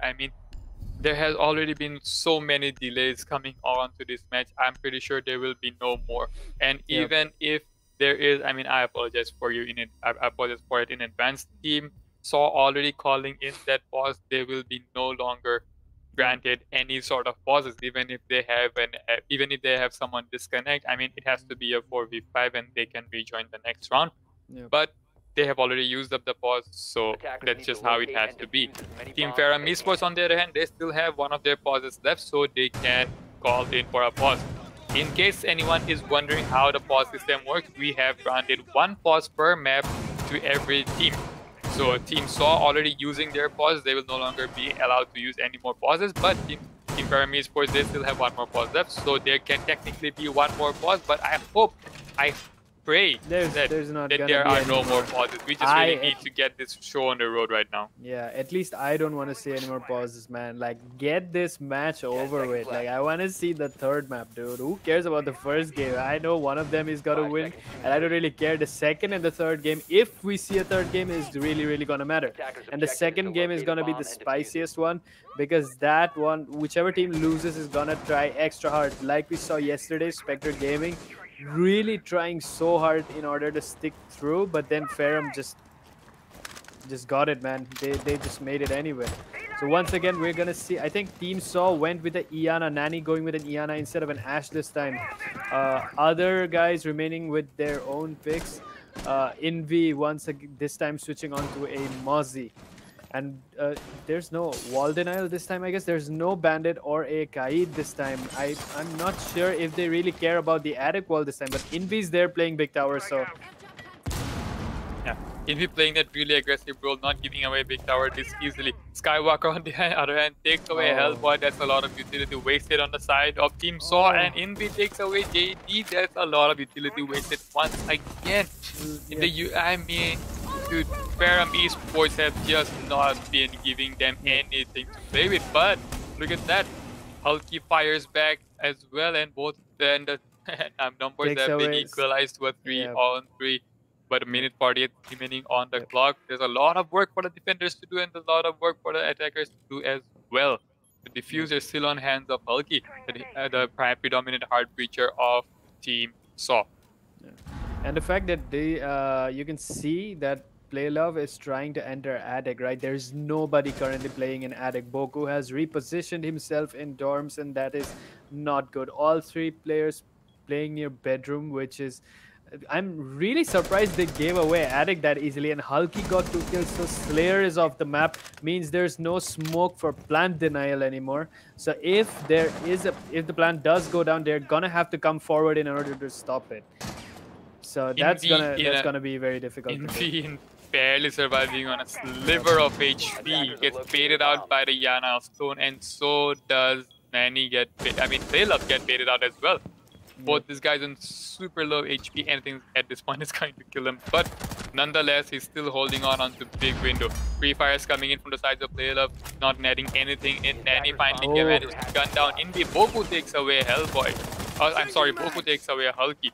Speaker 5: There has already been so many delays coming on to this match. I'm pretty sure there will be no more. And
Speaker 6: Yep.
Speaker 5: even if there is, I apologize for you I apologize for it in advance. Team saw already calling in that pause. They will be no longer granted any sort of pauses, even if they have someone disconnect. It has to be a 4v5 and they can rejoin the next round.
Speaker 6: Yep.
Speaker 5: But they have already used up the pause, so that's just how it has to be. Team Ferrum Esports, on the other hand, they still have one of their pauses left, so they can call in for a pause. In case anyone is wondering how the pause system works, we have granted one pause per map to every team. So Team SAW already using their pause, they will no longer be allowed to use any more pauses, but Team Ferrum Esports, they still have one more pause left, so there can technically be one more pause, but I pray
Speaker 6: There's
Speaker 5: that
Speaker 6: not
Speaker 5: there
Speaker 6: gonna be
Speaker 5: are
Speaker 6: any
Speaker 5: no more
Speaker 6: more.
Speaker 5: pauses. We just really need to get this show on the road right now.
Speaker 6: Yeah, at least I don't want to see any more pauses, man. Like, get this match over with. Like, I want to see the third map, dude. Who cares about the first game? I know one of them is gonna win, and I don't really care. The second and the third game, if we see a third game, is really, really gonna matter. And the second game is gonna be the spiciest one, because that one, whichever team loses, is gonna try extra hard. Like we saw yesterday, Spectre Gaming really trying so hard in order to stick through, but then Ferrum just got it, man. They just made it anyway. So once again, we're gonna see, I think Team SAW went with the Iana, Nani going with an Iana instead of an Ashe this time. Other guys remaining with their own picks. Envy once again, this time switching on to a Mozzie. And there's no wall denial this time, I guess. There's no bandit or a Kaid this time. I'm not sure if they really care about the attic wall this time, but Envy's there playing big tower, so
Speaker 5: yeah, Envy playing that really aggressive role, not giving away big tower this easily. Skywalker on the other hand takes away Hellboy. That's a lot of utility wasted on the side of Team SAW, and Envy takes away JD. That's a lot of utility wasted once again. Dude, Ferrum Esports have just not been giving them anything to play with. But look at that, Hulky fires back as well, and both the numbers
Speaker 6: Takes
Speaker 5: have been
Speaker 6: away
Speaker 5: equalized to a 3-on-3. But a minute 48 remaining on the clock. There's a lot of work for the defenders to do, and a lot of work for the attackers to do as well. The diffuser is still on hands of Hulky, the predominant hard breacher of Team SAW.
Speaker 6: And the fact that you can see that Playlove is trying to enter Attic, right? There's nobody currently playing in Attic. Boku has repositioned himself in dorms, and that is not good. All three players playing near bedroom, which is I'm really surprised they gave away Attic that easily, and Hulky got 2 kills, so Slayer is off the map, means there's no smoke for plant denial anymore. So if if the plant does go down, they're gonna have to come forward in order to stop it. So that's gonna be very difficult.
Speaker 5: Invi barely surviving on a sliver of HP, gets baited out by the Yana stone, and so does Manny get I mean Playlove get baited out as well. Both these guys on super low HP, anything at this point is going to kill him. But nonetheless, he's still holding on onto big window. Free fire is coming in from the sides of Playlove, not netting anything in. Nanny finally manages to gun down Invi. Boku takes away Hellboy. I'm sorry, Boku takes away Hulky.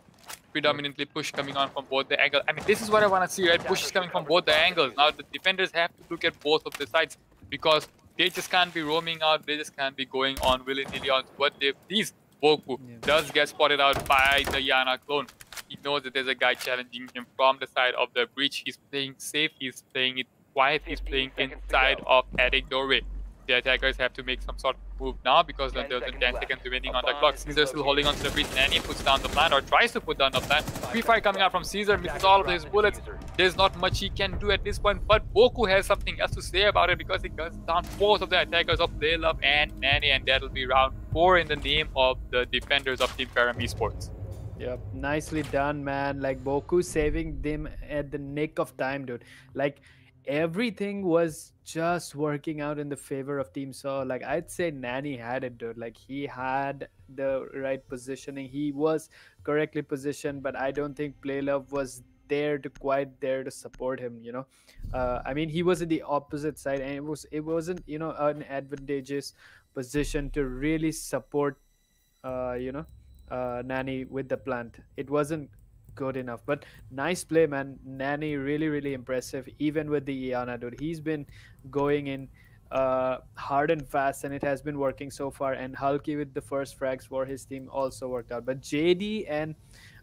Speaker 5: Predominantly push coming on from both the angles. I mean, this is what I want to see, right? Push is coming from both the angles. Now the defenders have to look at both of the sides because they just can't be roaming out. They just can't be going on willy-nilly on what they please. Boku does get spotted out by the Yana clone. He knows that there's a guy challenging him from the side of the breach. He's playing safe. He's playing it quiet. He's playing inside of Attic doorway. The attackers have to make some sort of move now because there's 10 seconds remaining on the clock. Caesar still holding on to the breach. Nanny puts down the plant or tries to put down the plant. Free fire coming out from Caesar, misses all of his bullets. There's not much he can do at this point, but Boku has something else to say about it because he guns down 4 of the attackers of Playlove and Nanny, and that'll be round 4 in the name of the defenders of Team Ferrum Esports.
Speaker 6: Yep, nicely done, man. Like Boku saving them at the nick of time, dude. Like everything was just working out in the favor of Team Saw. Like I'd say Nanny had it, dude. Like he had the right positioning. He was correctly positioned, but I don't think Playlove was quite there to support him, you know. I mean, he was in the opposite side, and it wasn't, you know, an advantageous position to really support Nanny with the plant. It wasn't good enough, but nice play, man. Nanny really impressive, even with the Iana, dude. He's been going in hard and fast, and it has been working so far. And Hulky with the first frags for his team also worked out. But JD and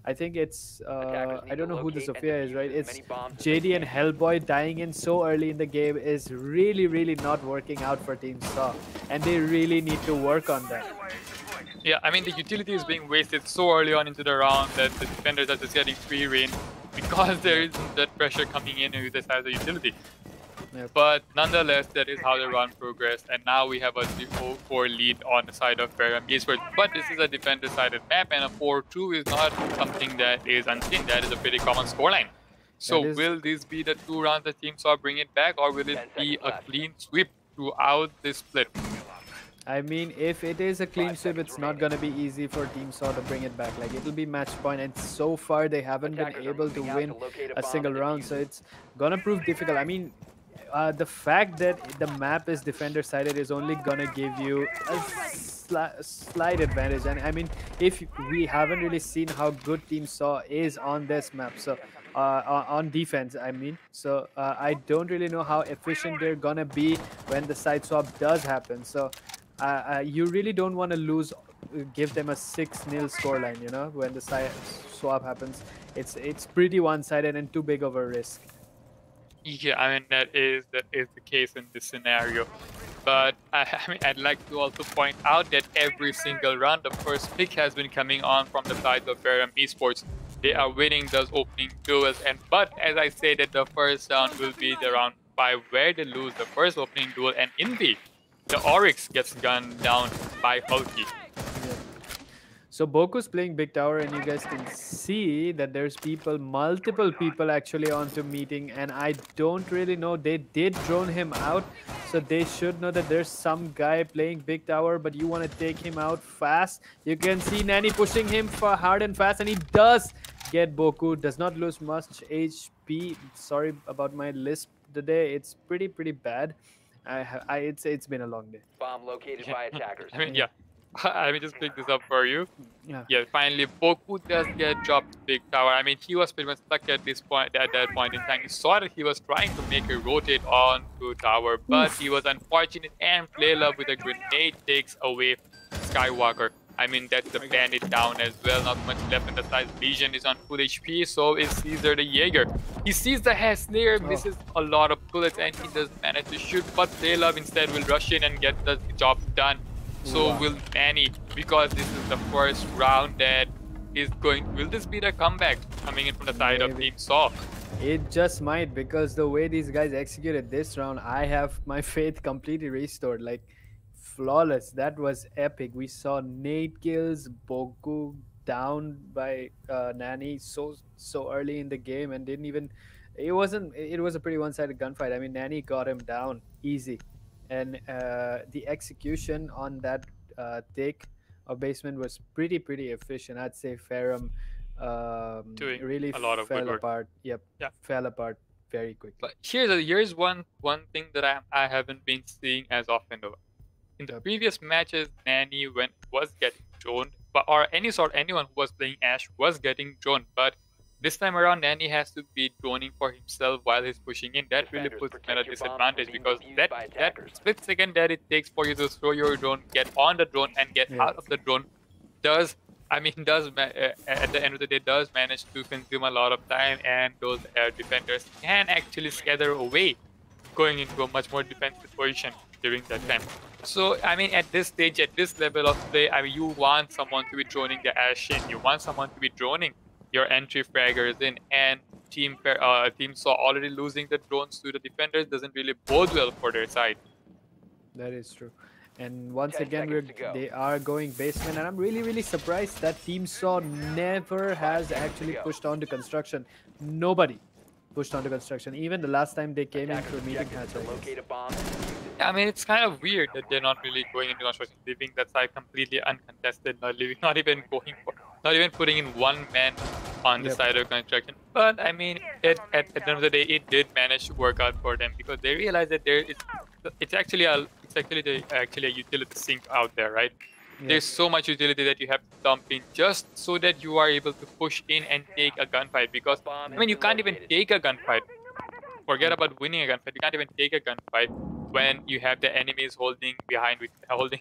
Speaker 6: I think it's I don't know who the Sophia is, right? It's JD and Hellboy dying in so early in the game is really not working out for Team Saw, and they really need to work on that.
Speaker 5: Yeah, I mean, the utility is being wasted so early on into the round that the defenders are just getting free reign because there isn't that pressure coming in with the side of the utility.
Speaker 6: Yep.
Speaker 5: But nonetheless, that is how the round progressed, and now we have a 0-4 lead on the side of Ferrum Esports. But this is a defender-sided map, and a 4-2 is not something that is unseen. That is a pretty common scoreline. So will this be the 2 rounds the Team Saw bring it back, or will it be a clean sweep throughout this split?
Speaker 6: I mean, if it is a clean sweep, it's not going to be easy for Team Saw to bring it back. Like, it'll be match point, and so far they haven't been able to win a single round, so it's going to prove difficult. I mean, the fact that the map is defender-sided is only going to give you a slight advantage. And I mean, if we haven't really seen how good Team Saw is on this map, so on defense, I mean, so I don't really know how efficient they're going to be when the side swap does happen. So you really don't want to give them a 6-0 scoreline, you know, when the side swap happens. It's pretty one-sided and too big of a risk.
Speaker 5: Yeah, I mean, that is the case in this scenario. But I mean, I'd like to also point out that every single round, the first pick has been coming on from the side of Ferrum Esports. They are winning those opening duels, but as I say, that the first round will be the round 5 where they lose the first opening duel, and indeed, the Oryx gets gunned down by Hulky.
Speaker 6: So Boku's playing big tower, and you guys can see that there's multiple people actually onto meeting, and I don't really know. They did drone him out, so they should know that there's some guy playing big tower, but you want to take him out fast. You can see Nanny pushing him for hard and fast, and he does get Boku. Does not lose much HP. Sorry about my lisp today. It's pretty bad. It's been a long day.
Speaker 7: Bomb located by attackers.
Speaker 5: I mean, yeah. Let me just pick this up for you.
Speaker 6: Yeah.
Speaker 5: Finally, Boku does get dropped big tower. I mean, he was pretty much stuck at this point. At that point in time, he saw that he was trying to make a rotate on to tower, but he was unfortunate, and Playlove with a grenade takes away Skywalker. I mean, that's the bandit down as well. Not much left in the side. Legion is on full HP, so is Caesar the Jaeger. He sees the Slayer, misses a lot of bullets, and he does manage to shoot. But Love instead will rush in and get the job done. So will Manny, because this is the first round that is going. Will this be the comeback coming in from the side of Team Saw?
Speaker 6: It just might, because the way these guys executed this round, I have my faith completely restored. Like, flawless. That was epic. We saw Nate kills, Boku down by Nani so early in the game, and didn't even. It was a pretty one-sided gunfight. I mean, Nani got him down easy, and the execution on that take of basement was pretty efficient. I'd say Ferrum really
Speaker 5: a lot of
Speaker 6: fell
Speaker 5: good work.
Speaker 6: apart. Yep.
Speaker 5: Yeah.
Speaker 6: Fell apart very quickly.
Speaker 5: But here's one thing that I haven't been seeing as often though. In the previous matches, Nani was getting droned, or anyone who was playing Ashe was getting droned. But this time around, Nani has to be droning for himself while he's pushing in. That really puts him at a disadvantage, because that split second that it takes for you to throw your drone, get on the drone, and get out of the drone at the end of the day does manage to consume a lot of time, and those air defenders can actually scatter away, going into a much more defensive position during that time. So I mean, at this stage, at this level of play, I mean, you want someone to be droning the Ashe in, you want someone to be droning your entry fraggers in, and Team Saw already losing the drones to the defenders doesn't really bode well for their side.
Speaker 6: That is true. And once again, they are going basement, and I'm really surprised that Team Saw never has actually pushed on to construction. Nobody pushed on to construction. Even the last time they came in for a meeting hatch.
Speaker 5: I mean, it's kind of weird that they're not really going into construction, leaving that side completely uncontested, not even putting in one man on the side of construction. But I mean, at the end of the day, it did manage to work out for them, because they realized that it's actually a utility sink out there, right? There's so much utility that you have to dump in just so that you are able to push in and take a gunfight. Because I mean, you can't even take a gunfight. Forget about winning a gunfight. You can't even take a gunfight when you have the enemies holding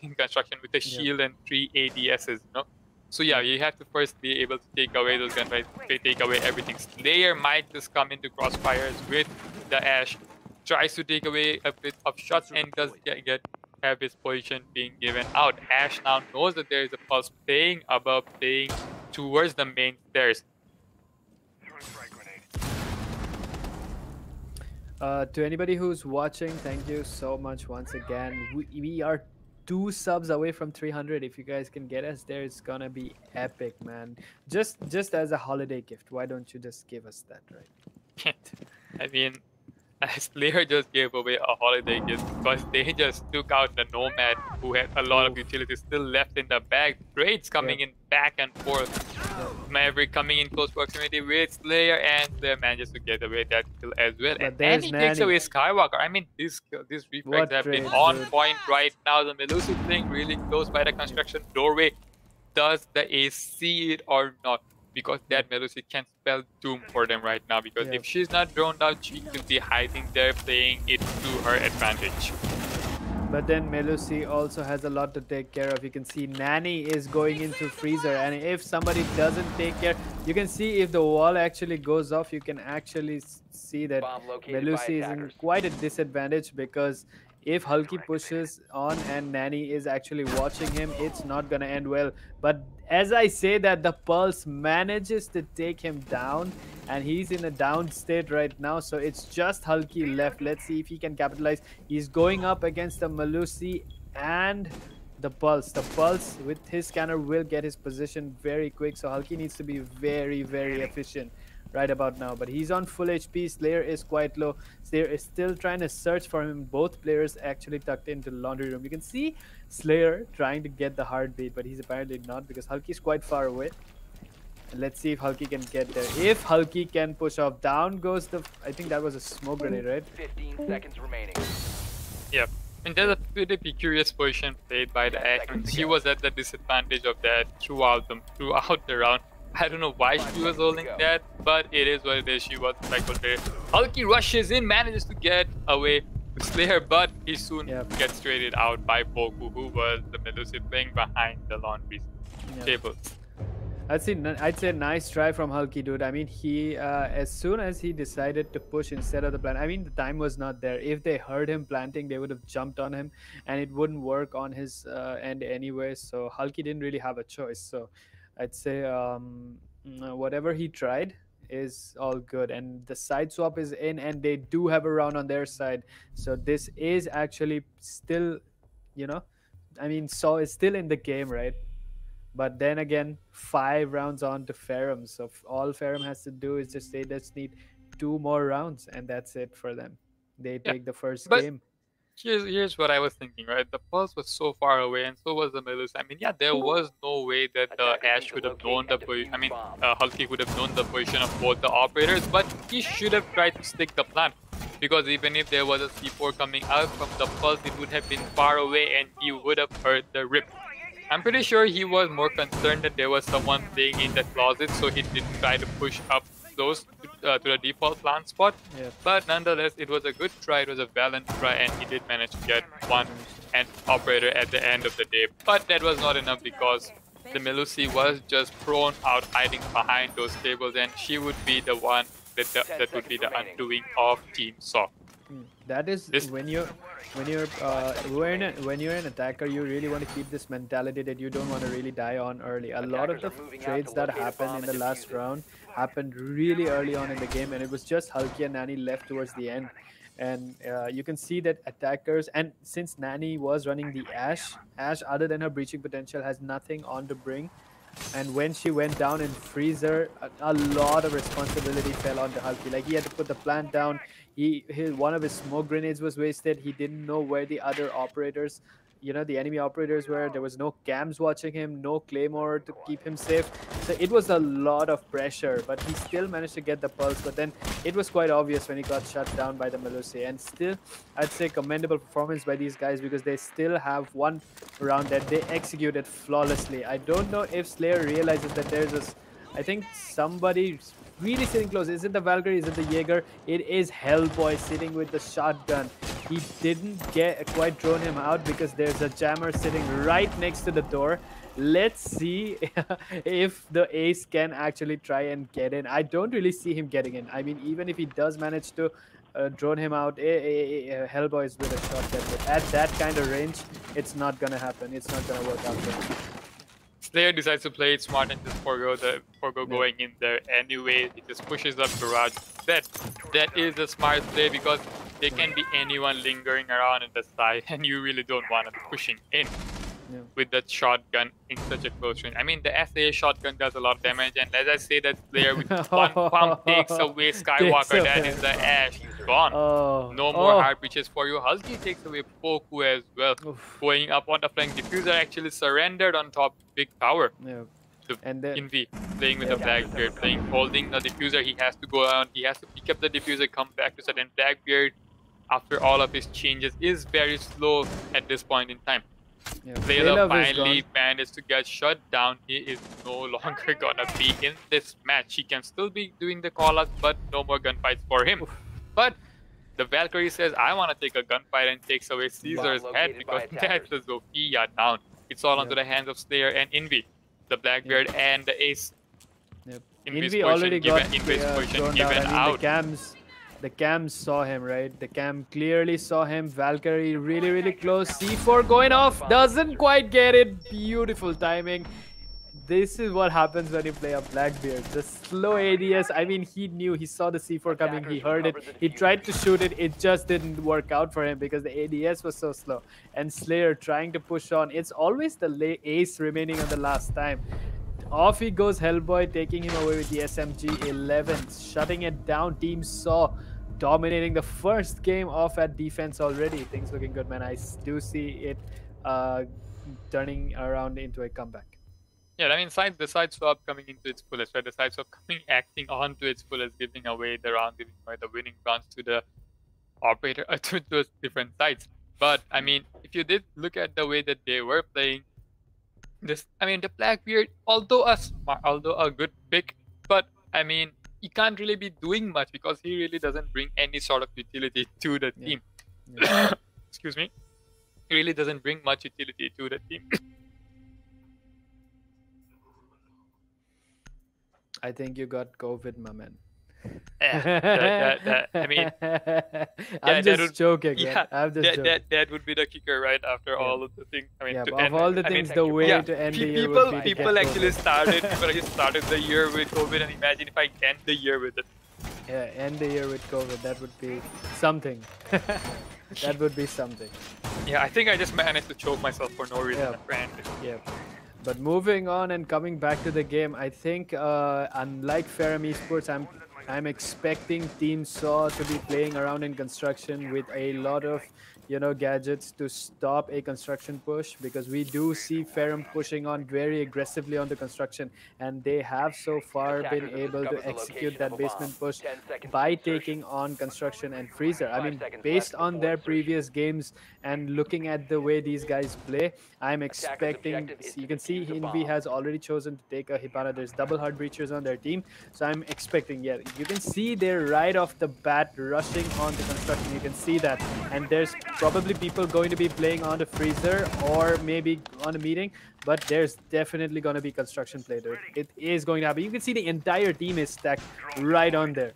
Speaker 5: in construction with a shield and 3 ADSs, you know? So yeah, you have to first be able to take away those gunfights, take away everything. Slayer might just come into crossfires with the Ashe, tries to take away a bit of shots, and does have his position being given out. Ashe now knows that there is a pulse playing above, playing towards the main stairs.
Speaker 6: To anybody who's watching, thank you so much once again. We are 2 subs away from 300. If you guys can get us there, it's gonna be epic, man. Just as a holiday gift, why don't you just give us that, right?
Speaker 5: I mean, Slayer just gave away a holiday gift because they just took out the Nomad, who had a lot of utilities still left in the bag. Trades coming in back and forth. Maverick coming in close proximity with Slayer, and Slayer manages to get away that kill as well. And he takes away Skywalker. I mean, these refrags have been on point right now. The Melusi playing really close by the construction doorway. Does the Ace see it or not? Because that Melusi can spell doom for them right now. Because if she's not droned out, she can be hiding there, playing it to her advantage.
Speaker 6: But then Melusi also has a lot to take care of. You can see Nani is going into freezer, and if somebody doesn't take care, you can see if the wall actually goes off, you can actually see that Melusi is in quite a disadvantage, because if Hulky pushes on and Nani is actually watching him, it's not gonna end well. But as I say that, the Pulse manages to take him down, and he's in a down state right now, so it's just Hulky left. Let's see if he can capitalize. He's going up against the Melusi and the Pulse. The Pulse with his scanner will get his position very quick, so Hulky needs to be very efficient right about now. But he's on full HP. Slayer is quite low. Slayer is still trying to search for him. Both players actually tucked into the laundry room. You can see Slayer trying to get the heartbeat, but he's apparently not, because Hulky is quite far away. And let's see if Hulky can get there. If Hulky can push off, down goes the... I think that was a smoke grenade, right?
Speaker 7: 15 seconds remaining.
Speaker 5: Yeah. And there's a pretty curious position played by the Ashe. She was at the disadvantage of that throughout the round. I don't know why she was holding that, but it is what it is. She was like there. Hulky rushes in, manages to get away with Slayer, but he soon gets traded out by Boku, who was the Melusi playing behind the laundry.
Speaker 6: Yeah.
Speaker 5: tables.
Speaker 6: I'd say nice try from Hulky, dude. I mean, he as soon as he decided to push instead of the plant, I mean, the time was not there. If they heard him planting, they would have jumped on him, and it wouldn't work on his end anyway. So Hulky didn't really have a choice. So I'd say whatever he tried is all good, and the side swap is in, and they do have a round on their side. So this is actually still, you know, I mean, Saw is still in the game, right? But then again, 5 rounds on to Ferrum. So all Ferrum has to do is just they just need 2 more rounds, and that's it for them. They
Speaker 5: Yeah,
Speaker 6: take the first
Speaker 5: but
Speaker 6: game.
Speaker 5: here's what I was thinking, right? The pulse was so far away, and so was the Melus. I mean, yeah, there was no way that Ash would have known the position. I mean, Hulky would have known the position of both the operators, but he should have tried to stick the plan. Because even if there was a C4 coming out from the pulse, it would have been far away and he would have heard the rip. I'm pretty sure he was more concerned that there was someone playing in the closet, so he didn't try to push up close to the default plant spot.
Speaker 6: Yeah.
Speaker 5: But nonetheless, it was a good try, it was a valiant try, and he did manage to get one and operator at the end of the day. But that was not enough because the Melusi was just prone out hiding behind those tables, and she would be the one that would be the undoing of Team Saw.
Speaker 6: That is when you're an attacker, you really want to keep this mentality that you don't want to really die on early. A lot of the trades that happened in the last round happened really early on in the game, and it was just Hulky and Nani left towards the end. And you can see that attackers, and since Nani was running the Ash other than her breaching potential has nothing on to bring. And when she went down in Freezer, a lot of responsibility fell on the Hulky. Like, he had to put the plant down. One of his smoke grenades was wasted. He didn't know where the other operators, the enemy operators were. There was no cams watching him, no claymore to keep him safe. So it was a lot of pressure, but he still managed to get the pulse. But then it was quite obvious when he got shut down by the Melusi. And still, I'd say commendable performance by these guys because they still have one round that they executed flawlessly. I don't know if Slayer realizes that there's this, I think somebody really sitting close. Is it the Valkyrie? Is it the Jaeger? It is Hellboy sitting with the shotgun. He didn't quite drone him out because there's a jammer sitting right next to the door. Let's see if the ace can actually try and get in. I don't really see him getting in. I mean, even if he does manage to drone him out, Hellboy is with a shotgun. But at that kind of range, it's not going to happen. It's not going to work out for him.
Speaker 5: Slayer decides to play it smart and just forgo going in there anyway. He just pushes up garage. That is a smart play because there can be anyone lingering around in the side, and you really don't want them pushing in with that shotgun in such a close range. I mean, the SA shotgun does a lot of damage, and as I say, that Slayer with one pump takes away Skywalker. That is the Ash. He's gone. No more hard breaches for you. Hulky takes away Poku as well. Going up on the flank. Diffuser actually surrendered on top big tower. And then Envy playing with the Blackbeard, holding the diffuser. He has to go around. He has to pick up the diffuser, come back to set. And Blackbeard, after all of his changes, is very slow at this point in time. Layla finally managed to get shut down. He is no longer gonna be in this match. He can still be doing the call-outs, but no more gunfights for him. But the Valkyrie says, I want to take a gunfight, and takes away Caesar's head because that's the Zofia down. It's all onto the hands of Slayer and Envy. The Blackbeard and the Ace.
Speaker 6: Envy already got thrown down. I mean, the cams saw him, right? The cam clearly saw him. Valkyrie really, really close. C4 going off. Doesn't quite get it. Beautiful timing. This is what happens when you play a Blackbeard. The slow ADS. I mean, he saw the C4 coming. He heard it. He tried to shoot it. It just didn't work out for him because the ADS was so slow. And Slayer trying to push on. It's always the ace remaining on the last time. Off he goes, Hellboy, taking him away with the SMG-11, shutting it down. Team Saw dominating the first game off at defense already. Things looking good, man. I do see it turning around into a comeback.
Speaker 5: Yeah, I mean, the side swap coming into its fullest, right? The side swap acting on to its fullest, giving away the round, giving away the winning rounds to the operator, to those different sides. But, I mean, if you did look at the way that they were playing, the Blackbeard, although a good pick, but, I mean, he can't really be doing much because he really doesn't bring any sort of utility to the team. Excuse me. He really doesn't bring much utility to the team.
Speaker 6: I think you got COVID, my man.
Speaker 5: I mean,
Speaker 6: I'm
Speaker 5: that
Speaker 6: just
Speaker 5: would,
Speaker 6: joking,
Speaker 5: yeah,
Speaker 6: man. I'm just joking.
Speaker 5: that would be the kicker, right? After
Speaker 6: Yeah.
Speaker 5: all of the things. I mean,
Speaker 6: Yeah,
Speaker 5: to
Speaker 6: but of
Speaker 5: end,
Speaker 6: all the
Speaker 5: I mean,
Speaker 6: things, the way
Speaker 5: yeah,
Speaker 6: to end the year would be to
Speaker 5: people
Speaker 6: get
Speaker 5: actually
Speaker 6: COVID.
Speaker 5: started the year with COVID, and imagine if I end the year with it.
Speaker 6: Yeah, end the year with COVID. That would be something. That would be something.
Speaker 5: Yeah, I think I just managed to choke myself for no reason.
Speaker 6: Yeah.
Speaker 5: Apparently.
Speaker 6: Yeah. But moving on and coming back to the game, I think unlike Ferrum Esports, I'm expecting Team Saw to be playing around in construction with a lot of gadgets to stop a construction push, because we do see Ferrum pushing on very aggressively on the construction, and they have so far been able to execute that basement push by taking on construction and freezer. I mean, based on their previous games and looking at the way these guys play, I'm expecting, you can see Envy has already chosen to take a Hibana. There's double hard breachers on their team, so I'm expecting, yeah, you can see they're right off the bat rushing on the construction. You can see that, and there's probably people going to be playing on the freezer or maybe on a meeting, but there's definitely going to be construction play there. It is going to happen. You can see the entire team is stacked right on there.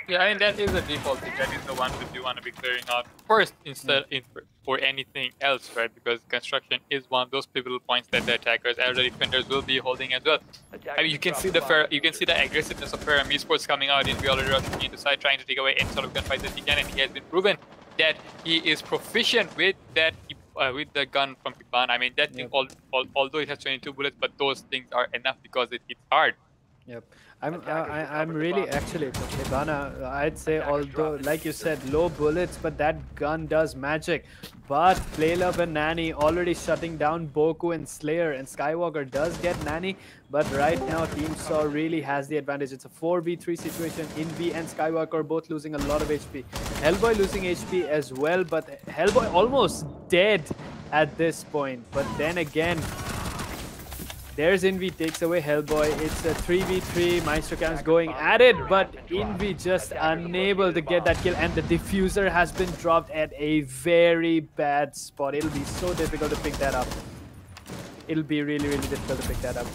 Speaker 5: Yeah, I mean, that is the default thing. That is the one that you want to be clearing out first instead for anything else, right? Because construction is one of those pivotal points that the attackers and the defenders will be holding as well. I mean, you can see the aggressiveness of Ferrum Esports coming out, and we already rushing into side, trying to take away any sort of gunfight that he can, and he has been proven that he is proficient with that with the gun from Hibana. I mean, that thing, although it has 22 bullets, but those things are enough because it hits hard.
Speaker 6: Yep. I'm really actually for Hibana, I'd say, although like you said, low bullets, but that gun does magic. But Playlove and Nani already shutting down Boku and Slayer, and Skywalker does get Nani, but right now Team Saw really has the advantage. It's a 4v3 situation. Envy and Skywalker both losing a lot of HP. Hellboy losing HP as well, but Hellboy almost dead at this point. But then again, there's Envy, takes away Hellboy. It's a 3v3. Maestro Cam's going at it, but Envy just unable to get that kill, and the diffuser has been dropped at a very bad spot. It'll be so difficult to pick that up. It'll be really, really difficult to pick that up.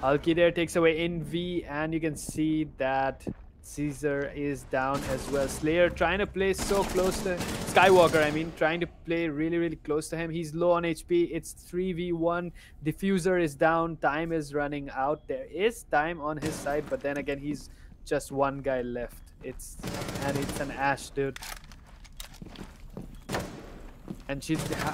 Speaker 6: Alki there takes away Envy, and you can see that Caesar is down as well. Slayer trying to play so close to Skywalker, I mean, trying to play really, really close to him. He's low on HP. It's 3v1. Diffuser is down. Time is running out. There is time on his side, but then again, he's just one guy left. It's an Ashe, dude. And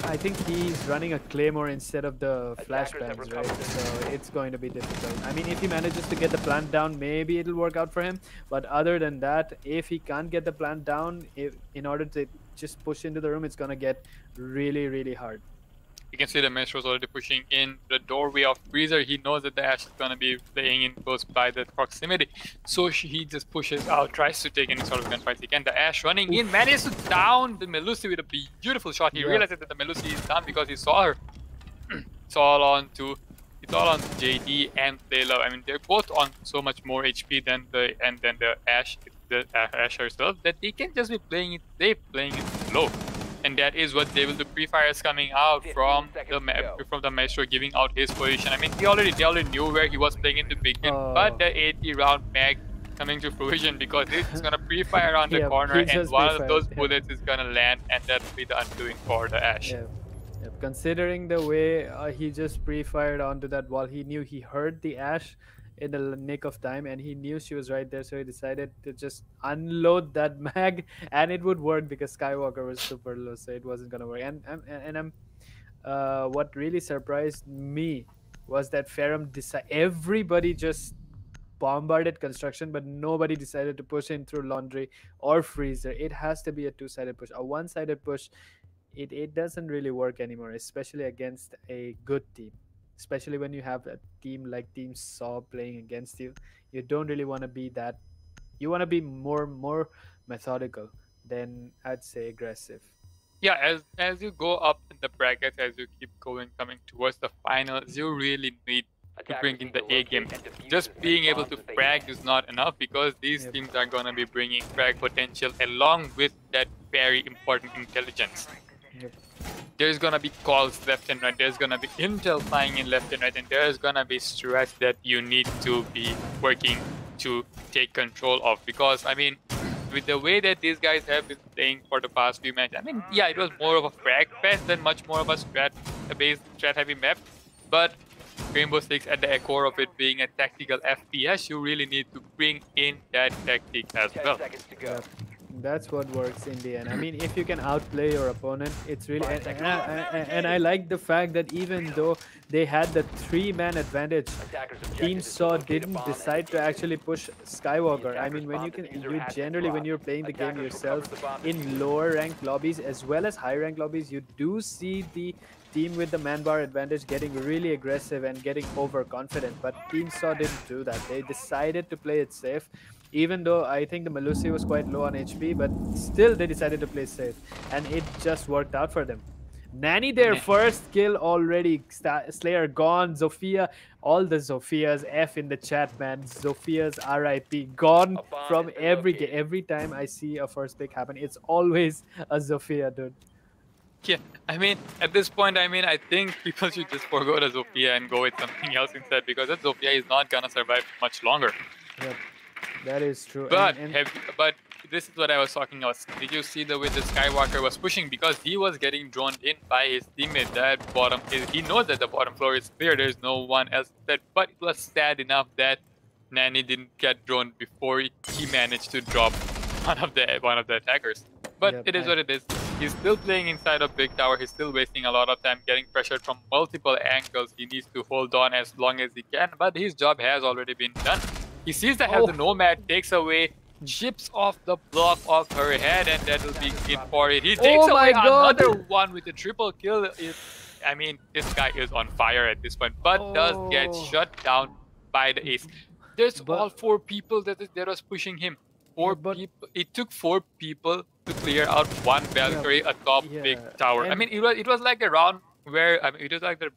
Speaker 6: I think he's running a Claymore instead of the flashbangs, right? So it's going to be difficult. I mean, if he manages to get the plant down, maybe it'll work out for him. But other than that, if he can't get the plant down, in order to just push into the room, it's going to get really, really hard.
Speaker 5: You can see the Maestro's already pushing in the doorway of Freezer. He knows that the Ashe is going to be playing in close by the proximity. So he just pushes out, tries to take any sort of gunfight he can. The Ashe running in, manages to down the Melusi with a beautiful shot. He realized that the Melusi is down because he saw her. It's all on JD and Playlove. I mean, they're both on so much more HP than the Ashe herself, that they can just be playing it safe, playing it low. And that is what they will do. Pre-fires coming out from the Maestro, giving out his position. I mean, they already knew where he was playing in the begin, but the 80-round mag coming to fruition, because it's gonna pre-fire around the corner, and one of those bullets is gonna land, and that'll be the undoing for the Ashe.
Speaker 6: Considering the way he just pre-fired onto that wall, he knew he heard the Ashe in the nick of time, and he knew she was right there, so he decided to just unload that mag, and it would work because Skywalker was super low, so it wasn't gonna work. And what really surprised me was that Ferrum everybody just bombarded construction, but nobody decided to push in through laundry or freezer. It has to be a two-sided push. A one-sided push, it doesn't really work anymore, especially against a good team. Especially when you have a team like Team Saw playing against you, you don't really want to be that. You want to be more methodical than, I'd say, aggressive.
Speaker 5: Yeah, as you go up in the brackets, as you keep coming towards the finals, you really need to bring in the A game. Just being able to frag is not enough, because these teams are going to be bringing frag potential along with that very important intelligence. there's gonna be calls left and right. There's gonna be intel flying in left and right, and there's gonna be stress that you need to be working to take control of. Because I mean, with the way that these guys have been playing for the past few matches, I mean, yeah, it was more of a frag fest than much more of a strat-based, strat-heavy map. But Rainbow Six, at the core of it being a tactical FPS, you really need to bring in that tactic as well.
Speaker 6: Yep. That's what works in the end. I mean, if you can outplay your opponent, it's really... And I like the fact that even though they had the 3-man advantage, Team Saw didn't decide to actually push Skywalker. I mean, when when you're playing the game yourself in lower ranked lobbies as well as high ranked lobbies, you do see the team with the man-bar advantage getting really aggressive and getting overconfident. But Team Saw didn't do that. They decided to play it safe. Even though I think the Melusi was quite low on HP, but still they decided to play safe. And it just worked out for them. Nanny, their first kill already. Slayer gone. Zofia, all the Zofias, F in the chat, man. Zofia's RIP, gone from every game. Every time I see a first pick happen, it's always a Zofia, dude.
Speaker 5: Yeah, I mean, at this point, I mean, I think people should just forgo the Zofia and go with something else instead, because that Zofia is not gonna survive much longer.
Speaker 6: Yep. That is true.
Speaker 5: But but this is what I was talking about. Did you see the way the Skywalker was pushing? Because he was getting drawn in by his teammate. That bottom he knows that the bottom floor is clear. There's no one else there. But it was sad enough that Nanny didn't get drawn before he managed to drop one of the attackers. But it is what it is. He's still playing inside of big tower. He's still wasting a lot of time, getting pressured from multiple angles. He needs to hold on as long as he can. But his job has already been done. He sees that as the Nomad takes away, chips off the block of her head, and that will be it for it. He takes away another one with a triple kill. I mean, this guy is on fire at this point, but does get shut down by the ace. There's all 4 people that was pushing him. 4 people. It took 4 people to clear out 1 Valkyrie atop big tower. I mean, it was like a round where it was like the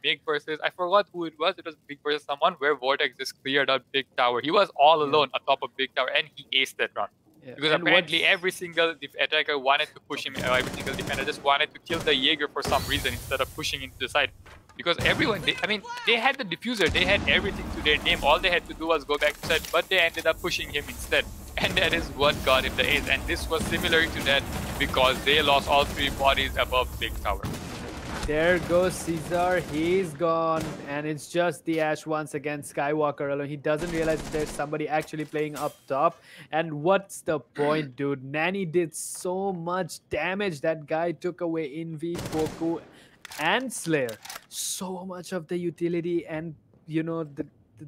Speaker 5: Big versus, I forgot who it was. It was Big versus someone where Vortex just cleared out big tower. He was all alone atop of big tower, and he aced that round. Because apparently every single attacker wanted to push him. Every single defender just wanted to kill the Jaeger for some reason instead of pushing into the side. Because everyone, they had the diffuser. They had everything to their name. All they had to do was go back to side, but they ended up pushing him instead. And that is what got him the ace. And this was similar to that because they lost all 3 bodies above big tower.
Speaker 6: There goes Caesar, he's gone, and it's just the Ash once again, Skywalker alone. He doesn't realize that there's somebody actually playing up top. And what's the point, dude? Nanny did so much damage. That guy took away Invi, Poku, and Slayer. So much of the utility and, you know,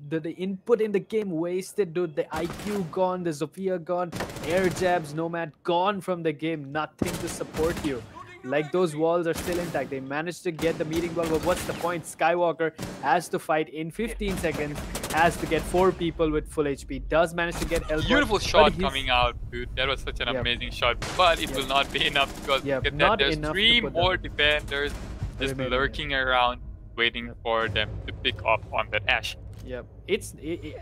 Speaker 6: the input in the game wasted, dude. The IQ gone, the Zofia gone, air jabs, Nomad gone from the game. Nothing to support you. Like, those walls are still intact. They managed to get the meeting ball, but what's the point? Skywalker has to fight in 15 seconds, has to get 4 people with full HP, does manage to get elbow.
Speaker 5: Beautiful shot coming out, dude. That was such an amazing shot, but it will not be enough because look at that. There's 3 more defenders just lurking around, waiting for them to pick up on that Ash.
Speaker 6: Yep.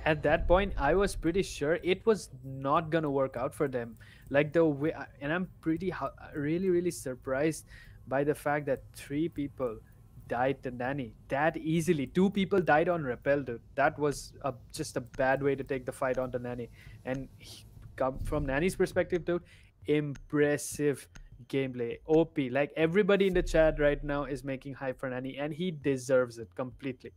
Speaker 6: At that point, I was pretty sure it was not gonna work out for them. Like the way, and I'm really surprised by the fact that 3 people died to Nanny that easily. 2 people died on Repel, dude. That was just a bad way to take the fight on to Nanny. And from Nanny's perspective, dude, impressive gameplay. OP. Like, everybody in the chat right now is making hype for Nanny, and he deserves it completely.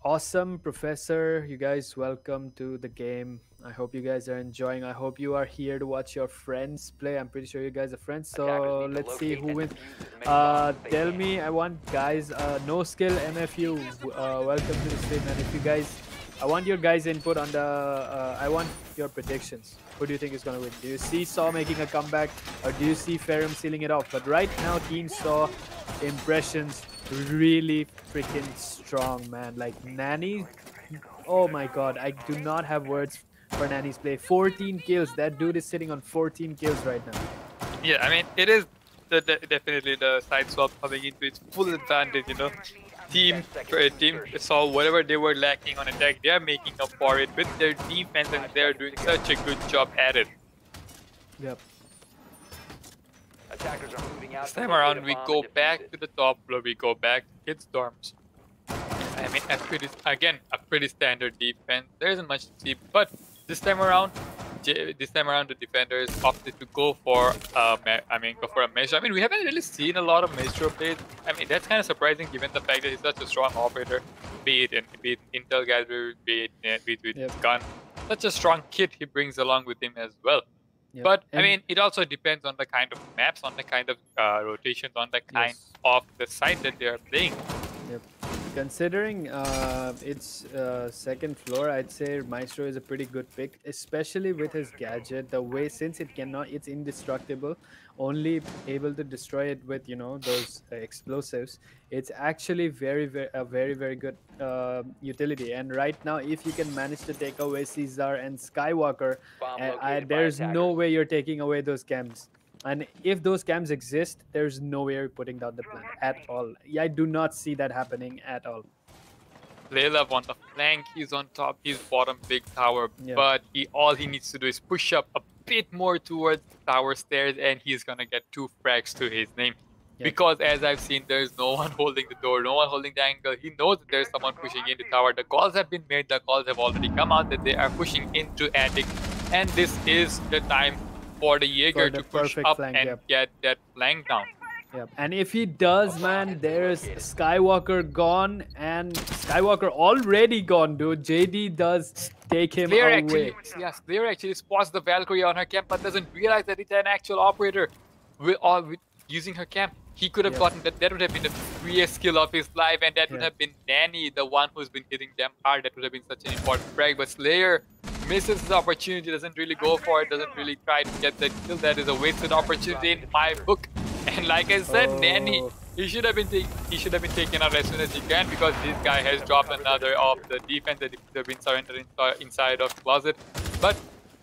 Speaker 6: Awesome, Professor. You guys, welcome to the game. I hope you guys are enjoying. I hope you are here to watch your friends play. I'm pretty sure you guys are friends. So let's see who wins. Tell me, I want guys, no skill MFU. Welcome to the stream, and if you guys, I want your guys' input on the. I want your predictions. Who do you think is gonna win? Do you see Saw making a comeback, or do you see Ferrum sealing it off? But right now, Team Saw impressions really freaking strong, man. Like, Nanny, oh my god, I do not have words for Nanny's play. 14 kills. That dude is sitting on 14 kills right now.
Speaker 5: Yeah, I mean, it is definitely the side swap coming into its full advantage, you know. team saw whatever they were lacking on attack, they are making up for it with their defense, and they are doing such a good job at it.
Speaker 6: Yep.
Speaker 7: Attackers are moving out.
Speaker 5: This time around, we go back to the top floor, we go back to kids' dorms. I mean, a pretty standard defense. There isn't much to see, but this time around, the defenders opted to go for a measure. I mean, we haven't really seen a lot of Maestro plays. I mean, that's kind of surprising given the fact that he's such a strong operator, be it Intel Gathering, be it with gun. Such a strong kit he brings along with him as well.
Speaker 6: Yep.
Speaker 5: But I mean, it also depends on the kind of maps, on the kind of rotations, on the kind of the site that they are playing.
Speaker 6: Yep. Considering its second floor, I'd say Maestro is a pretty good pick, especially with his gadget. The way, since it's indestructible, only able to destroy it with those explosives. It's actually very good utility. And right now, if you can manage to take away Caesar and Skywalker, there's no way you're taking away those cams. And if those cams exist, there's no way you're putting down the plant at all. I do not see that happening at all.
Speaker 5: Playlove on the flank, he's on top, he's bottom big tower, but all he needs to do is push up a bit more towards the tower stairs, and he's gonna get 2 frags to his name. Because as I've seen, there's no one holding the door, no one holding the angle. He knows that there's someone pushing into tower. The calls have been made, the calls have already come out that they are pushing into attic, and this is the time for the Jaeger to push up flank, and get that flank down.
Speaker 6: Yep. And if he does, man, there's Skywalker gone, and Skywalker already gone, dude. JD does take him away.
Speaker 5: Slayer actually spots the Valkyrie on her camp, but doesn't realize that it's an actual operator. Using her camp, he could have gotten that. That would have been the freest skill of his life, and that would have been Nanny, the one who's been hitting them hard. That would have been such an important frag, but Slayer misses the opportunity, doesn't really go for it, doesn't really try to get that kill. That is a wasted opportunity in my book. And like I said, Nanny, he should have been taken out as soon as he can, because this guy has dropped another of the defense that have been surrendered inside of closet, but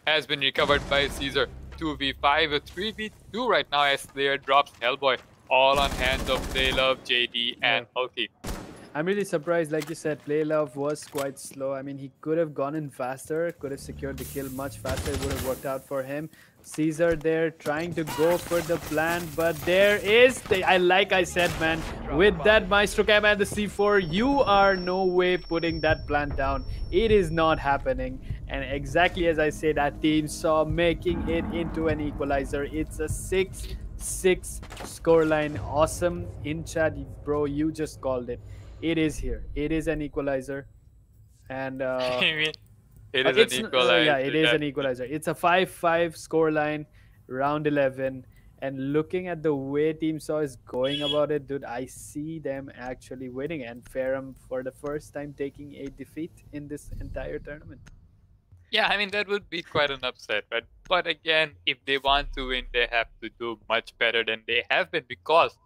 Speaker 5: has been recovered by Caesar. 2v5, a 3v2 right now as Slayer drops Hellboy, all on hands of Playlove, JD, and Hulky.
Speaker 6: I'm really surprised, like you said, Playlove was quite slow. I mean, he could have gone in faster, could have secured the kill much faster. It would have worked out for him. Caesar there trying to go for the plan, but there is like I said, man, with that Maestro Cam and the C4, you are no way putting that plan down. It is not happening. And exactly as I say, that team saw making it into an equalizer. It's a 6-6 scoreline. Awesome. In chat, bro, you just called it. It is here. It is an equalizer. And
Speaker 5: it is an equalizer.
Speaker 6: Yeah, it is an equalizer. It's a 5-5 scoreline, round 11. And looking at the way Team Saw is going about it, dude, I see them actually winning. And Ferrum, for the first time, taking a defeat in this entire tournament.
Speaker 5: Yeah, I mean, that would be quite an upset, right? But again, if they want to win, they have to do much better than they have been, because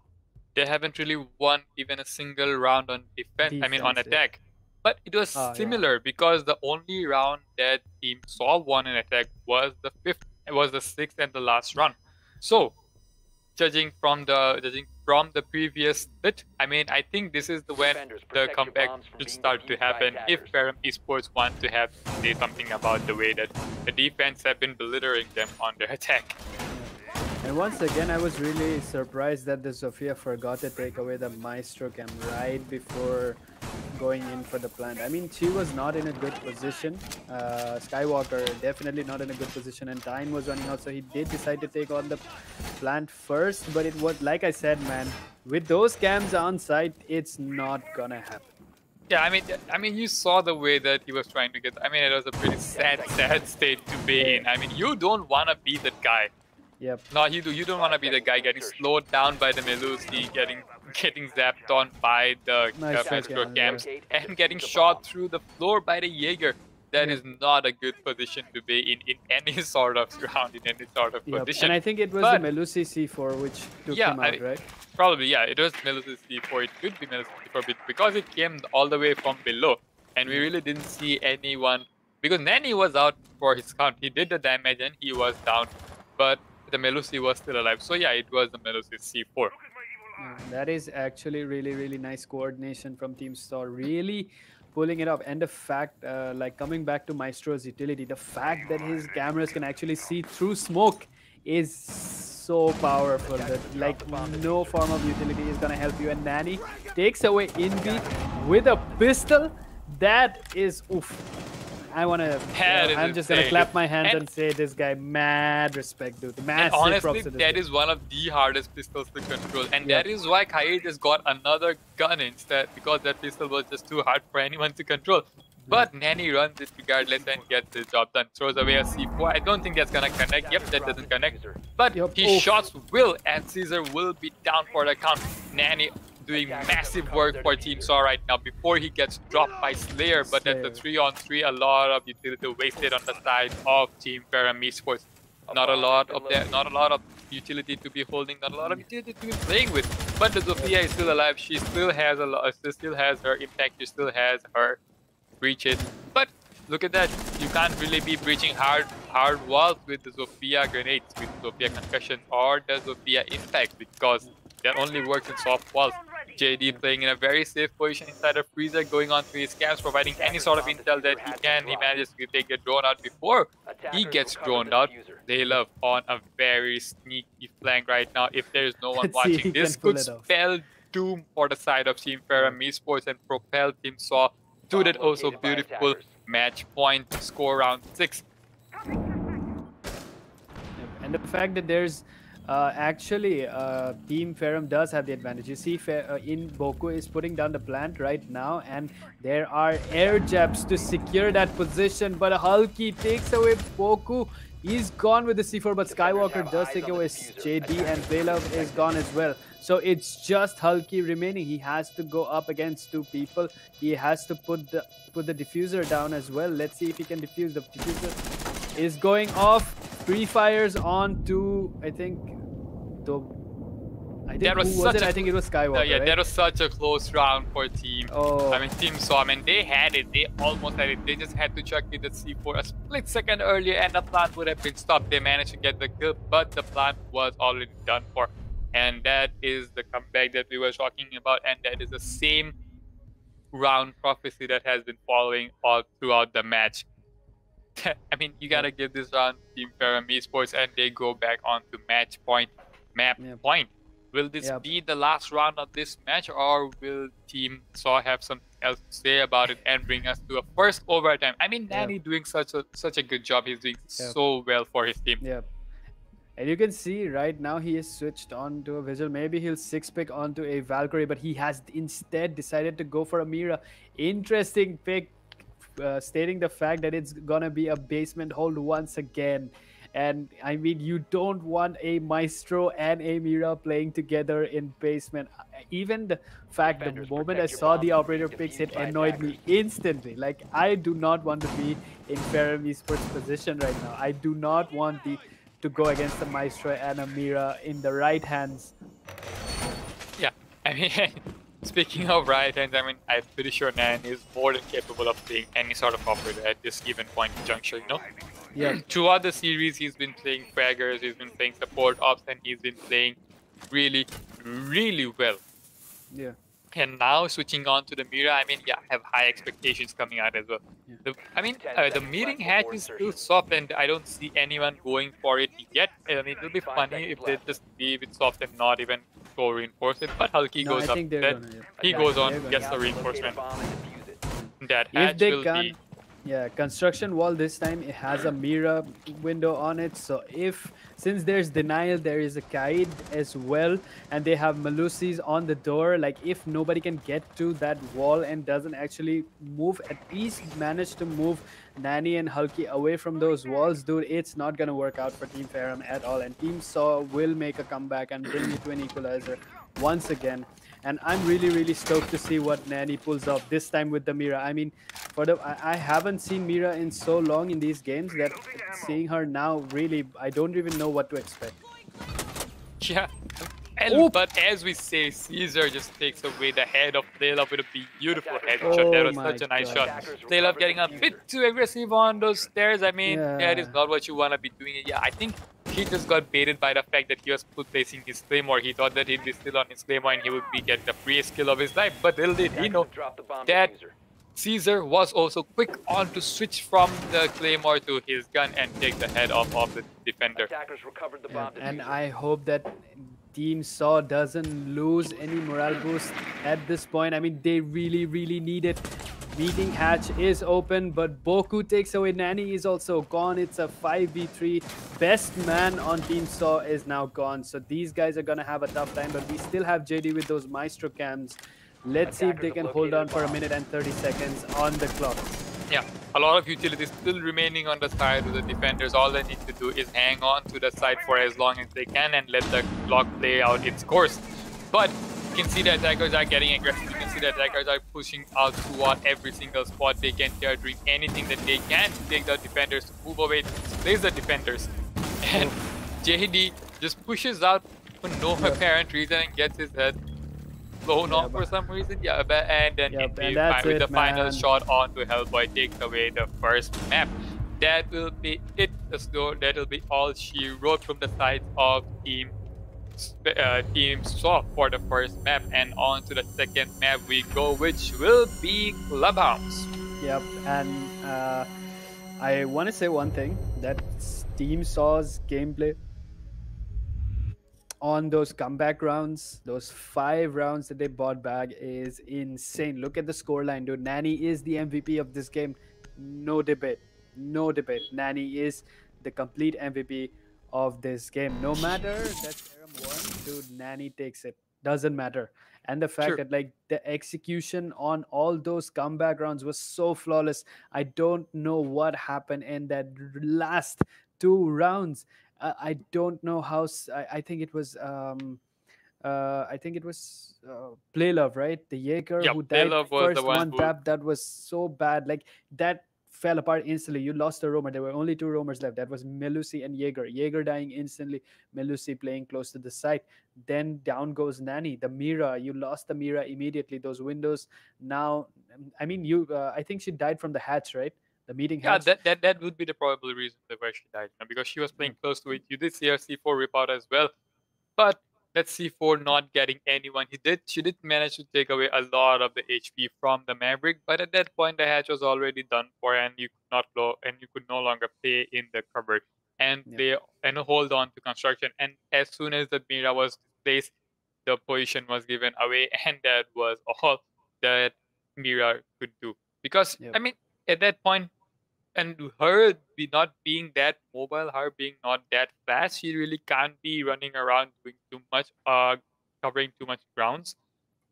Speaker 5: they haven't really won even a single round on defense, I mean on attack. But it was similar, because the only round that Team Saw won in attack was the 6th and the last round. So, judging from the previous split, I mean, I think this is when the comeback should start to happen if Ferrum Esports want to say something about the way that the defense have been belittling them on their attack.
Speaker 6: And once again, I was really surprised that the Zofia forgot to take away the Maestro Cam right before going in for the plant. I mean, she was not in a good position. Skywalker definitely not in a good position, and time was running out, so he did decide to take on the plant first. But it was, like I said, man, with those cams on site, it's not gonna happen.
Speaker 5: Yeah, I mean, you saw the way that he was trying to get. I mean, it was a pretty sad state to be in. I mean, you don't want to be that guy.
Speaker 6: Yep.
Speaker 5: No, you don't want to be the guy getting slowed down by the Melusi, getting zapped on by the Maestro Cams, and getting shot through the floor by the Jaeger. That is not a good position to be in any sort of round, in any sort of position.
Speaker 6: And I think it was the Melusi C4 which took him out, right?
Speaker 5: Probably, yeah. It was Melusi C4. It could be Melusi C4 because it came all the way from below. And we really didn't see anyone, because Nanny was out for his count. He did the damage and he was down. But the Melusi was still alive. So yeah, it was the Melusi C4.
Speaker 6: That is actually really nice coordination from Team Store. Really pulling it off. And the fact, like coming back to Maestro's utility, the fact that his cameras can actually see through smoke is so powerful that like no form of utility is gonna help you. And Nani takes away Invi with a pistol. That is oof. I'm just gonna clap my hands and say this guy mad respect, dude.
Speaker 5: And honestly, that is one of the hardest pistols to control, and that is why Kai just got another gun instead, because that pistol was just too hard for anyone to control. But Nani runs it regardless and gets the job done. Throws away a C4. I don't think that's gonna connect. Yep, that doesn't connect. But his shots will, and Caesar will be down for the count. Nani doing massive work for Team Saw right now before he gets dropped by Slayer. But at the 3-on-3, a lot of utility wasted on the side of Team Ferrum Esports. Not a lot of utility to be holding, not a lot of utility to be playing with. But the Zofia is still alive. She still has still has her impact. She still has her breaches. But look at that. You can't really be breaching hard walls with the Zofia grenades, with Zofia concussion or the Zofia impact, because that only works in soft walls. JD playing in a very safe position inside a freezer, going on to his camps, providing any sort of intel that he can. He manages to take a drone out before he gets droned out. They love on a very sneaky flank right now. If there's no one watching, this could spell doom for the side of Team Ferrum Esports and propel Team Saw to that also beautiful match point score round 6.
Speaker 6: And the fact that there's actually Team Ferrum does have the advantage. You see in Boku is putting down the plant right now, and there are air jabs to secure that position, but Hulky takes away Boku. He's gone with the C4, but Skywalker does take away JD, and Playlove is gone as well. So it's just Hulky remaining. He has to go up against two people. He has to put the diffuser down as well. Let's see if he can defuse. The diffuser is going off. Free fires on to, I think
Speaker 5: that was
Speaker 6: who was it? I think it was Skywalker.
Speaker 5: Yeah,
Speaker 6: right?
Speaker 5: that was such a close round for Team.
Speaker 6: Oh.
Speaker 5: I mean, Team Saw. I mean, they had it. They almost had it. They just had to chuck in the C4 a split second earlier, and the plant would have been stopped. They managed to get the kill, but the plant was already done for. And that is the comeback that we were talking about, and that is the same round prophecy that has been following all throughout the match. I mean, you gotta give this round Team Ferrum Esports, and they go back on to match point, map point. Will this be the last round of this match, or will Team Saw have something else to say about it and bring us to a first overtime? I mean, Nani doing such a good job. He's doing so well for his team.
Speaker 6: Yeah. And you can see right now he is switched on to a Vigil. Maybe he'll 6-pick onto a Valkyrie, but he has instead decided to go for a Mira. Interesting pick, stating the fact that it's gonna be a basement hold once again. And I mean, you don't want a Maestro and a Mira playing together in basement. Even the fact, the moment I saw the operator picks, it annoyed me instantly. Like, I do not want to be in Ferrum Esports position right now. I do not want to go against the Maestro and a Mira in the right hands.
Speaker 5: Yeah, I mean, speaking of right hands, I mean, I'm pretty sure Nan is more than capable of playing any sort of operator at this given point in juncture, you know?
Speaker 6: Yeah.
Speaker 5: Throughout the series, he's been playing fraggers, he's been playing support ops, and he's been playing really, really well.
Speaker 6: Yeah.
Speaker 5: And now switching on to the Mira, I mean, yeah, I have high expectations coming out as well. Yeah. The meeting hatch is still soft, and I don't see anyone going for it yet. I mean, it'll be funny if they just leave it soft and not even go reinforce it. But Hulky goes up there. He goes on, gets the reinforcement. That hatch will be...
Speaker 6: Yeah, construction wall this time, it has a Mira window on it. So since there's denial, there is a Kaid as well, and they have Malusis on the door. Like, if nobody can get to that wall and doesn't actually move, at least manage to move Nani and Hulky away from those walls, dude, it's not gonna work out for Team Ferrum at all. And Team Saw will make a comeback and bring it to an equalizer once again. And I'm really, really stoked to see what Nani pulls off this time with the Mira. I mean, I haven't seen Mira in so long in these games that seeing her now, really, I don't even know what to expect.
Speaker 5: Yeah. But as we say, Caesar just takes away the head of Playlove with a beautiful headshot. That was such a nice shot. Playlove getting a bit too aggressive on those stairs. I mean, that is not what you want to be doing. Yeah, I think he just got baited by the fact that he was placing his claymore. He thought that he'd be still on his claymore and he would be getting the freest kill of his life. But little did he know that Caesar was also quick on to switch from the claymore to his gun and take the head off of the defender.
Speaker 6: And I hope that Team Saw doesn't lose any morale boost at this point. I mean, they really need it. Meeting hatch is open, but Boku takes away. Nanny is also gone. It's a 5v3. Best man on Team Saw is now gone. So these guys are gonna have a tough time, but we still have JD with those Maestro cams. Let's see if they can hold on for a minute and 30 seconds on the clock.
Speaker 5: Yeah, a lot of utilities still remaining on the side of the defenders. All they need to do is hang on to the side for as long as they can and let the clock play out its course. But you can see the attackers are getting aggressive. You can see the attackers are pushing out toward every single spot they can. They are doing anything that they can to take the defenders, to move away, to displace the defenders. And JD just pushes out for no apparent reason and gets his head blown off for some reason. Yeah, and then with the final shot on to Hellboy takes away the first map. That will be it. That will be all she wrote from the side of Team Saw for the first map, and on to the second map we go, which will be Clubhouse.
Speaker 6: Yep, and I want to say one thing, that Team Saw's gameplay on those comeback rounds, those 5 rounds that they bought back, is insane. Look at the scoreline, dude. Nanny is the MVP of this game. No debate. No debate. Nanny is the complete MVP of this game. No matter that Ferrum won, dude, Nanny takes it. Doesn't matter. And the fact that like the execution on all those comeback rounds was so flawless. I don't know what happened in that last 2 rounds. I don't know how. I think it was Playlove, right? The Jaeger who died first one tap. That was so bad. Like that fell apart instantly. You lost a roamer. There were only 2 roamers left. That was Melusi and Jaeger. Jaeger dying instantly. Melusi playing close to the site. Then down goes Nanny. The Mira. You lost the Mira immediately. Those windows. Now, I mean, I think she died from the hatch, right? The meeting hatch.
Speaker 5: Yeah, that would be the probable reason why she died. Because she was playing close to it. You did see her C4 rip out as well. But let's C4 not getting anyone. She did manage to take away a lot of the HP from the Maverick, but at that point the hatch was already done for, and you could no longer play in the cover and hold on to construction. And as soon as the Mira was displaced, the position was given away, and that was all that Mira could do. Because I mean, at that point, and her not being that mobile, her being not that fast, she really can't be running around doing too much, covering too much grounds.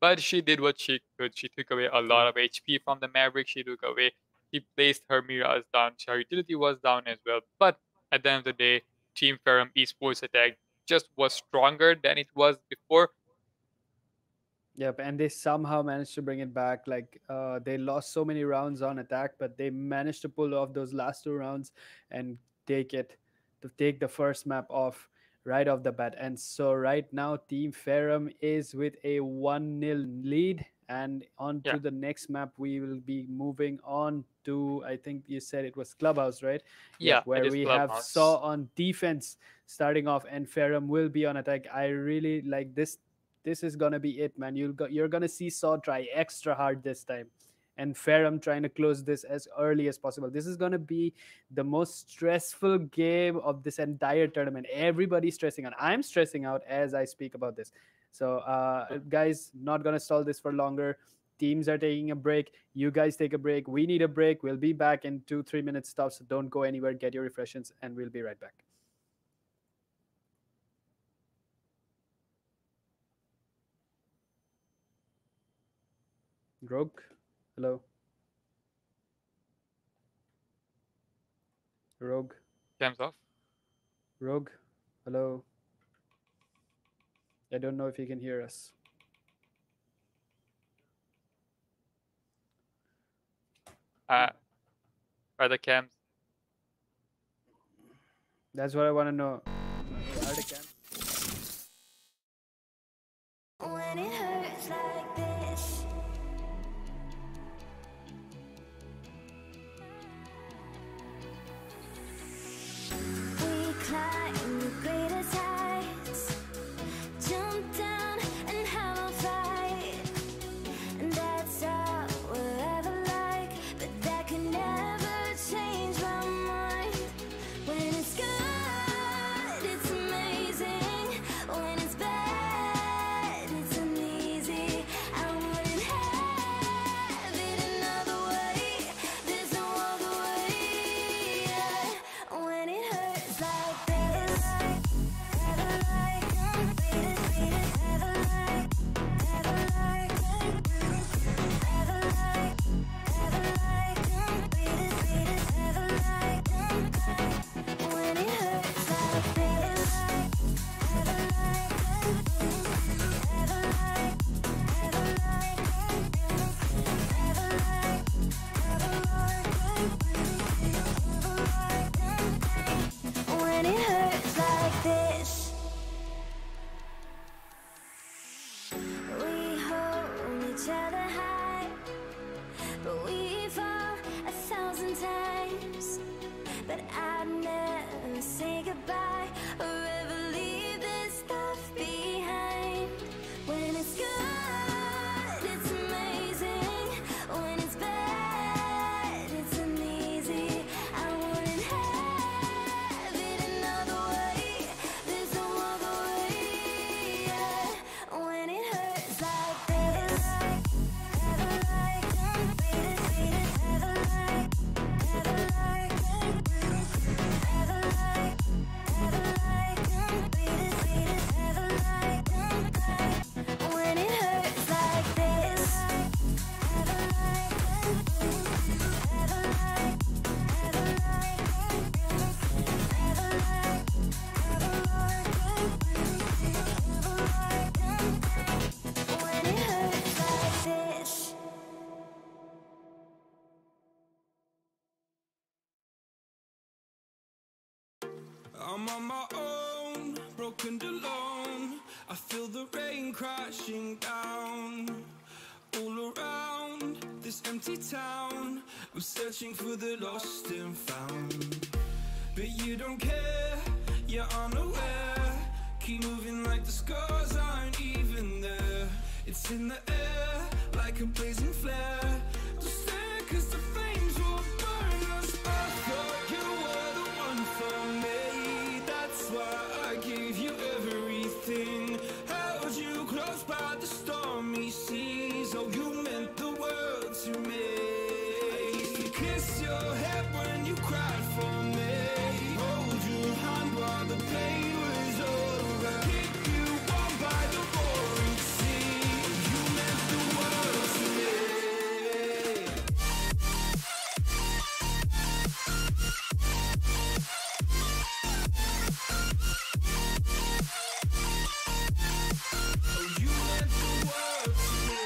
Speaker 5: But she did what she could. She took away a lot of HP from the Maverick. She placed her Miras down. Her utility was down as well. But at the end of the day, Team Ferrum Esports attack just was stronger than it was before.
Speaker 6: Yep, and they somehow managed to bring it back. Like they lost so many rounds on attack, but they managed to pull off those last 2 rounds and take the first map off right off the bat. And so right now, Team Ferrum is with a 1-0 lead. And on to the next map, we will be moving on to, I think you said it was Clubhouse, right?
Speaker 5: Yeah,
Speaker 6: where we have Saw on defense starting off, and Ferrum will be on attack. I really like this. This is gonna be it, man. You're gonna see Saw try extra hard this time, and Ferrum trying to close this as early as possible. This is gonna be the most stressful game of this entire tournament. Everybody's stressing out. I'm stressing out as I speak about this. So, guys, not gonna stall this for longer. Teams are taking a break. You guys take a break. We need a break. We'll be back in 2-3 minutes stuff. So don't go anywhere. Get your refreshments, and we'll be right back. Rogue, hello. Rogue.
Speaker 5: Cams off.
Speaker 6: Rogue, hello. I don't know if you can hear us.
Speaker 5: Are the cams?
Speaker 6: That's what I want to know. Are the cams?
Speaker 3: When it hurts like this, we climb the
Speaker 2: I'm on my own, broken alone. I feel the rain crashing down all around this empty town. I'm searching for the lost and found, but you don't care, you're unaware. Keep moving like the scars aren't even there. It's in the air like a blazing flare. Don't stare 'cause the flames will burn us. I thought you were the one for me. That's why I gave you everything. Held you close by the stormy seas. Oh, you meant the world to me. I used to kiss your head when you cried for me. Hold your hand while the pain was over. Keep you warm by the roaring sea. You meant the world to me. Oh, you meant the world to me.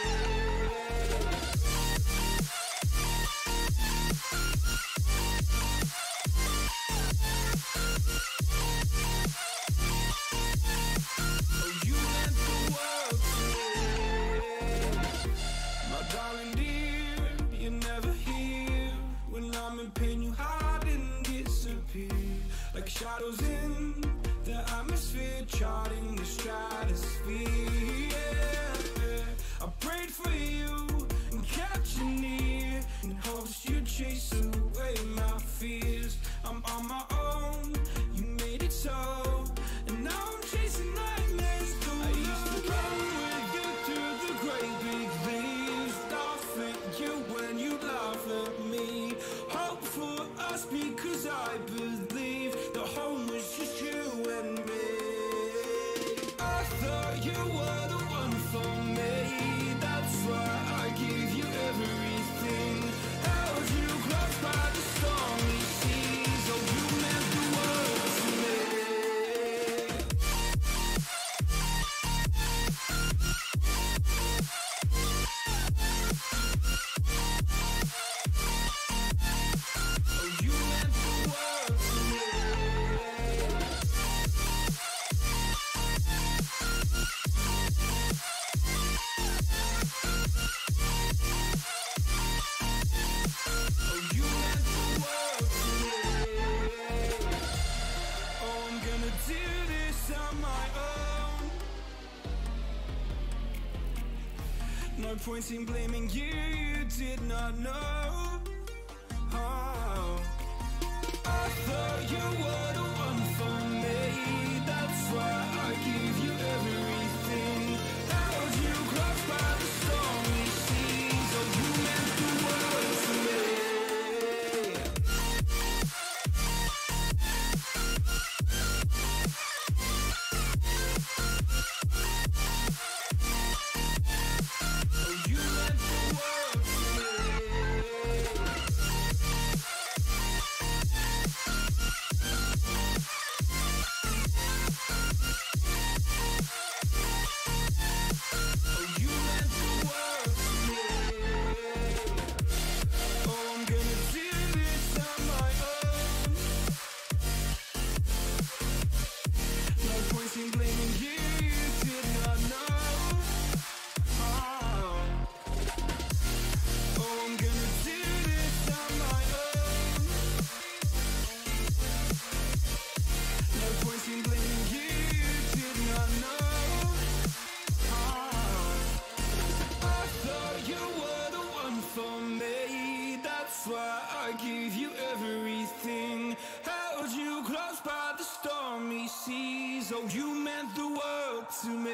Speaker 2: Oh, you meant the world to me. My darling dear, you're never here. When I'm in pain, you hide and disappear. Like shadows in the atmosphere, charting the stratosphere. Yeah. I prayed for you and kept you near, in hopes you'd chase away my fears. I'm on my own, you made it so, and now I'm chasing nightmares too. I used to run with you through the great big leaves, laugh at you when you laugh at me. Hope for us because I believe the home was just you and me. I thought you were the one for me. That's why I gave you everything. Held you close by the stormy seas. Oh, you meant the world to me. Oh, you meant the world to me. Oh, you meant the world to me. Oh, I'm gonna do this on my own. No point in blaming you, you did not know. Oh, I thought you were the one for me. That's why I gave you everything. Held you close by the stormy seas. Oh, you meant the world to me. Oh, you meant the world to me. Oh, you meant the world to me. Oh, I'm gonna do this on my own. No point in blaming you, you did not know. Oh, I'm gonna do this on my own. No point in blaming you, you did not know. I thought you were the one for me. That's why I gave you everything. Held you close by the stormy seas. Oh, you meant the world to me.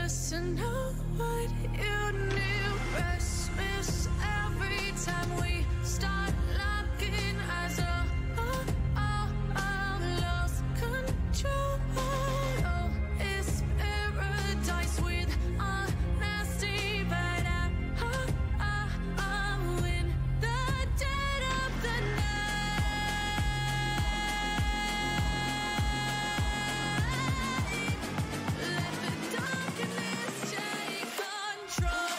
Speaker 1: just to know what you knew. Restless every time we start locking eyes. Lost control. Oh, it's paradise with honesty, but I'm in the dead of the night. Let the darkness take control.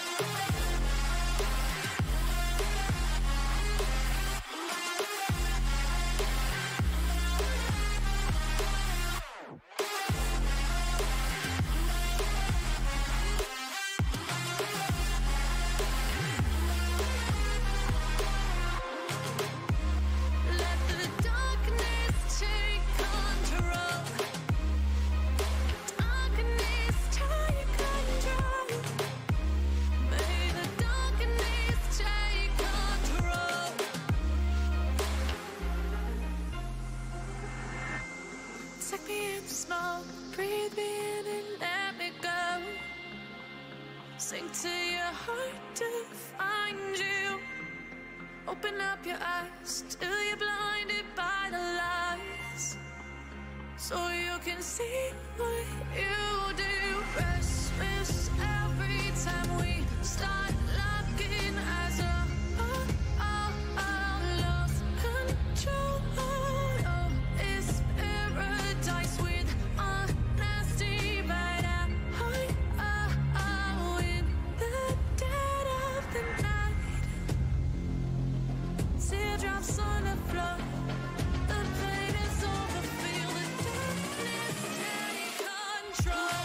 Speaker 1: Let the darkness take control. Darkness take control. May the darkness take control. Take me in the smoke, breathe me in and let me go. Sink to your heart to find you. Open up your eyes till you're blinded by the lies, so you can see what you do. Restless every time we start locking eyes. Lost control. Oh, it's paradise with honesty, but I'm in the dead of the night. Teardrops on the floor. The pain is over. Feel the darkness take control.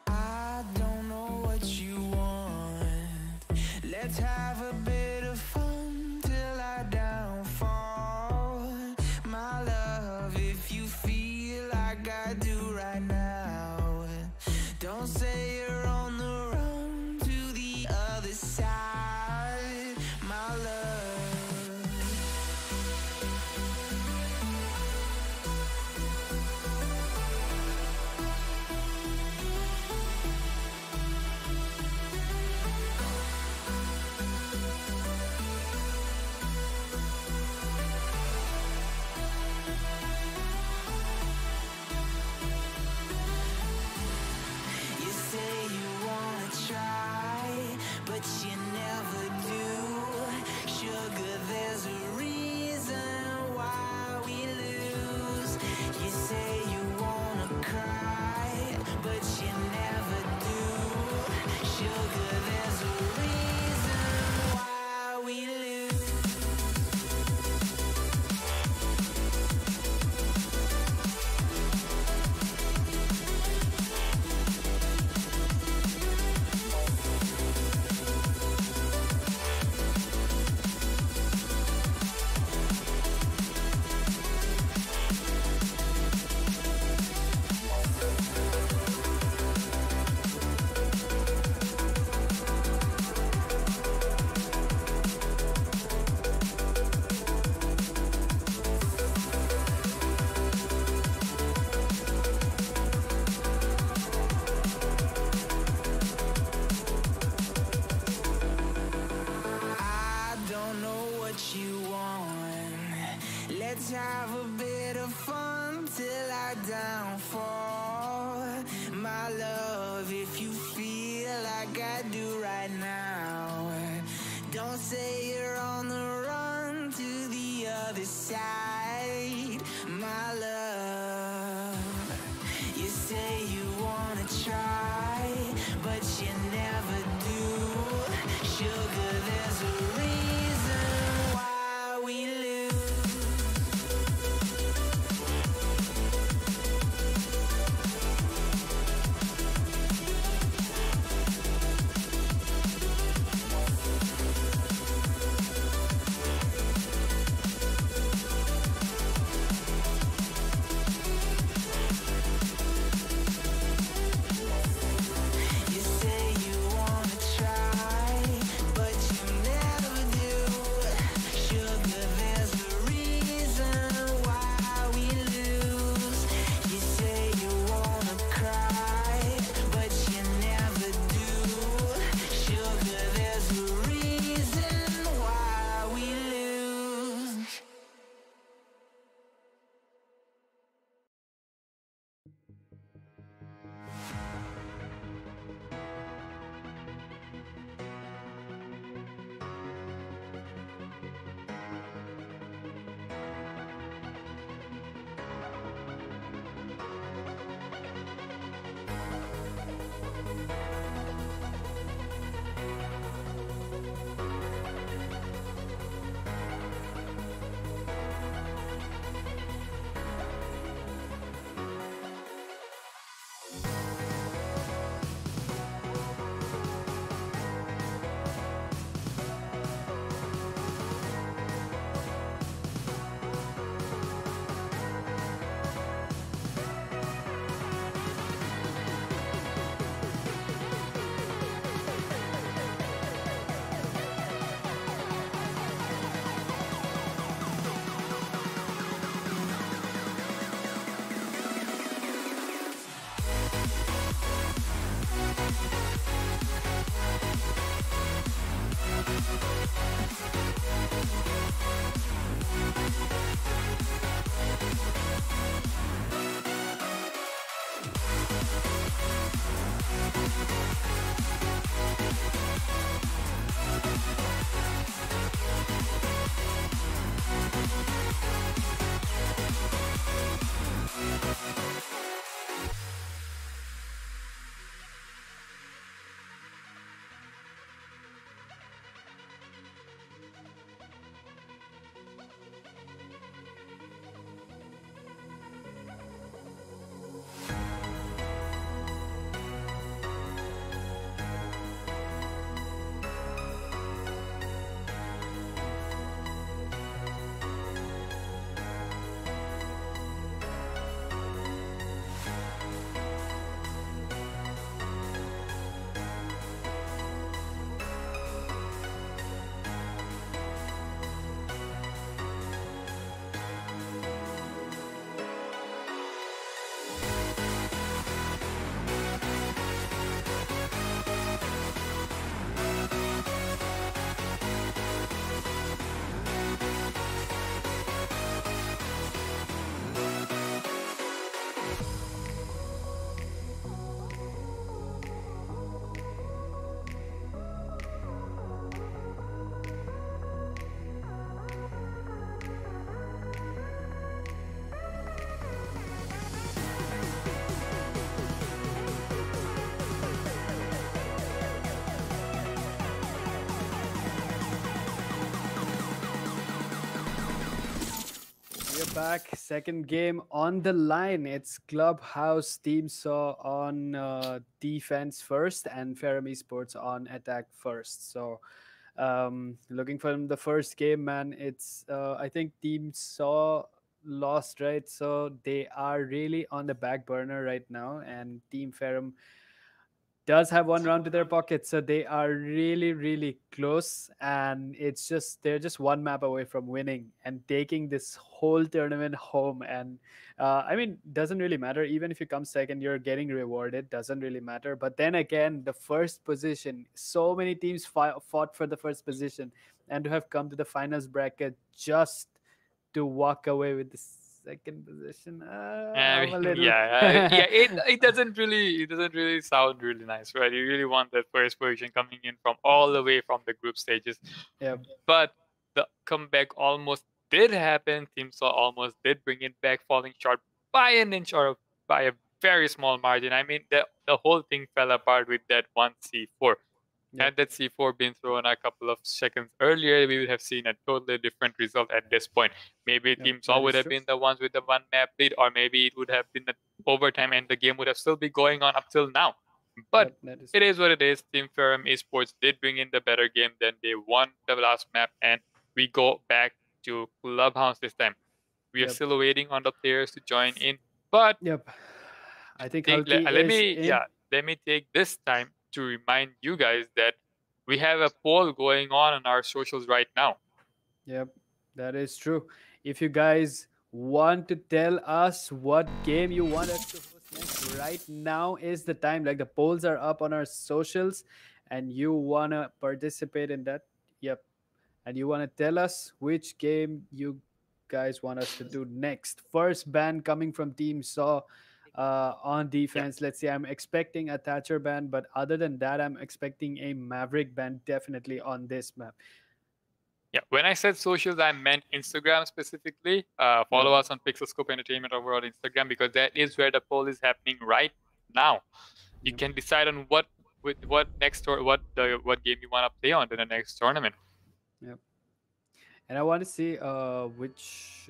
Speaker 2: I don't know what you want. Let's have a bit of fun till I downfall. My love, if you feel like I do right now, don't say you're on the run to the other side, my love. You say you wanna try, but you never do. Sugar, there's a reason why we lose. You say you wanna cry, but you never do. Sugar, there's a reason why we lose.
Speaker 6: We're back. Second game on the line. It's Clubhouse Team Saw on defense first and Ferrum Esports on attack first. So, looking from the first game, man, it's I think Team Saw lost, right? So they are really on the back burner right now, and Team Ferrum does have one round to their pocket, so they are really really close, and it's just they're just one map away from winning and taking this whole tournament home. And I mean, doesn't really matter, even if you come second, you're getting rewarded, doesn't really matter. But then again, the first position, so many teams fought for the first position, and to have come to the finals bracket just to walk away with the second position,
Speaker 5: I
Speaker 6: I'm a
Speaker 5: mean,
Speaker 6: little
Speaker 5: yeah. It doesn't really sound really nice, right? You really want that first position coming in from all the way from the group stages,
Speaker 6: yeah.
Speaker 5: but the comeback almost did happen. Team Saw almost did bring it back, falling short by an inch or by a very small margin. I mean, the whole thing fell apart with that one C4.
Speaker 6: Yep.
Speaker 5: Had that C4 been thrown a couple of seconds earlier, we would have seen a totally different result at this point. Maybe
Speaker 6: Yep,
Speaker 5: Team Saw
Speaker 6: that
Speaker 5: would
Speaker 6: is
Speaker 5: have
Speaker 6: true.
Speaker 5: been the ones with the one map lead, or maybe it would have been an overtime and the game would have still be going on up till now. But
Speaker 6: Yep, that is
Speaker 5: it is what it is. Team Ferrum Esports did bring in the better game, then they won the last map, and we go back to Clubhouse this time. We are
Speaker 6: Yep.
Speaker 5: still waiting on the players to join in, but
Speaker 6: Yep. I think
Speaker 5: take,
Speaker 6: Hulky
Speaker 5: let
Speaker 6: is
Speaker 5: me
Speaker 6: in.
Speaker 5: let me take this time to remind you guys that we have a poll going on our socials right now.
Speaker 6: Yep, that is true. If you guys want to tell us what game you want us to host next, right now is the time. Like, the polls are up on our socials, and you want to participate in that. Yep. And you want to tell us which game you guys want us to do next. First ban coming from Team Saw on defense. Let's say I'm expecting a Thatcher ban, but other than that, I'm expecting a Maverick ban definitely on this map.
Speaker 5: Yeah, when I said socials, I meant Instagram specifically. Follow us on PixelScope Entertainment over on Instagram, because that is where the poll is happening right now. You can decide on what next or what game you want to play on in the next tournament.
Speaker 6: Yep. And I want to see which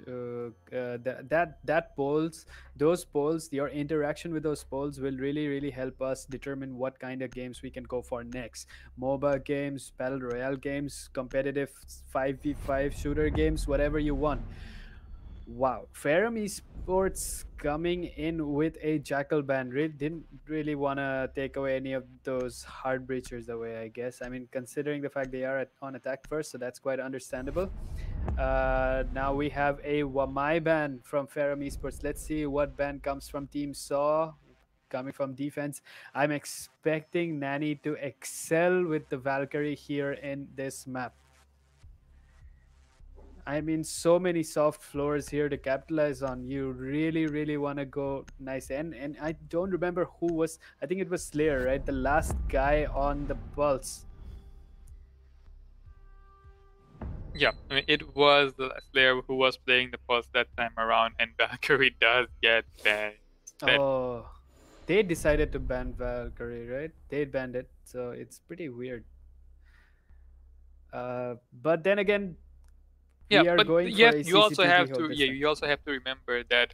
Speaker 6: that polls, those polls, your interaction with those polls will really really help us determine what kind of games we can go for next. MOBA games, battle royale games, competitive 5v5 shooter games, whatever you want. Wow, Ferrum Esports coming in with a Jackal ban. Didn't really want to take away any of those hard breachers away, I guess. I mean, considering the fact they are on attack first, so that's quite understandable. Now we have a Wamai ban from Ferrum Esports. Let's see what ban comes from Team Saw. Coming from defense, I'm expecting Nani to excel with the Valkyrie here in this map. I mean, so many soft floors here to capitalize on. You really, really want to go nice. And I don't remember who was. I think it was Slayer, right? The last guy on the Pulse.
Speaker 5: Yeah, I mean, it was the Slayer who was playing the Pulse that time around, and Valkyrie does get banned. That
Speaker 6: Oh, they decided to ban Valkyrie, right? They banned it, so it's pretty weird. But then again,
Speaker 5: Yeah,
Speaker 6: we are
Speaker 5: but
Speaker 6: going for
Speaker 5: yes,
Speaker 6: a
Speaker 5: you also
Speaker 6: CCTV
Speaker 5: have
Speaker 6: hold
Speaker 5: to
Speaker 6: this
Speaker 5: yeah,
Speaker 6: time.
Speaker 5: you also have to remember that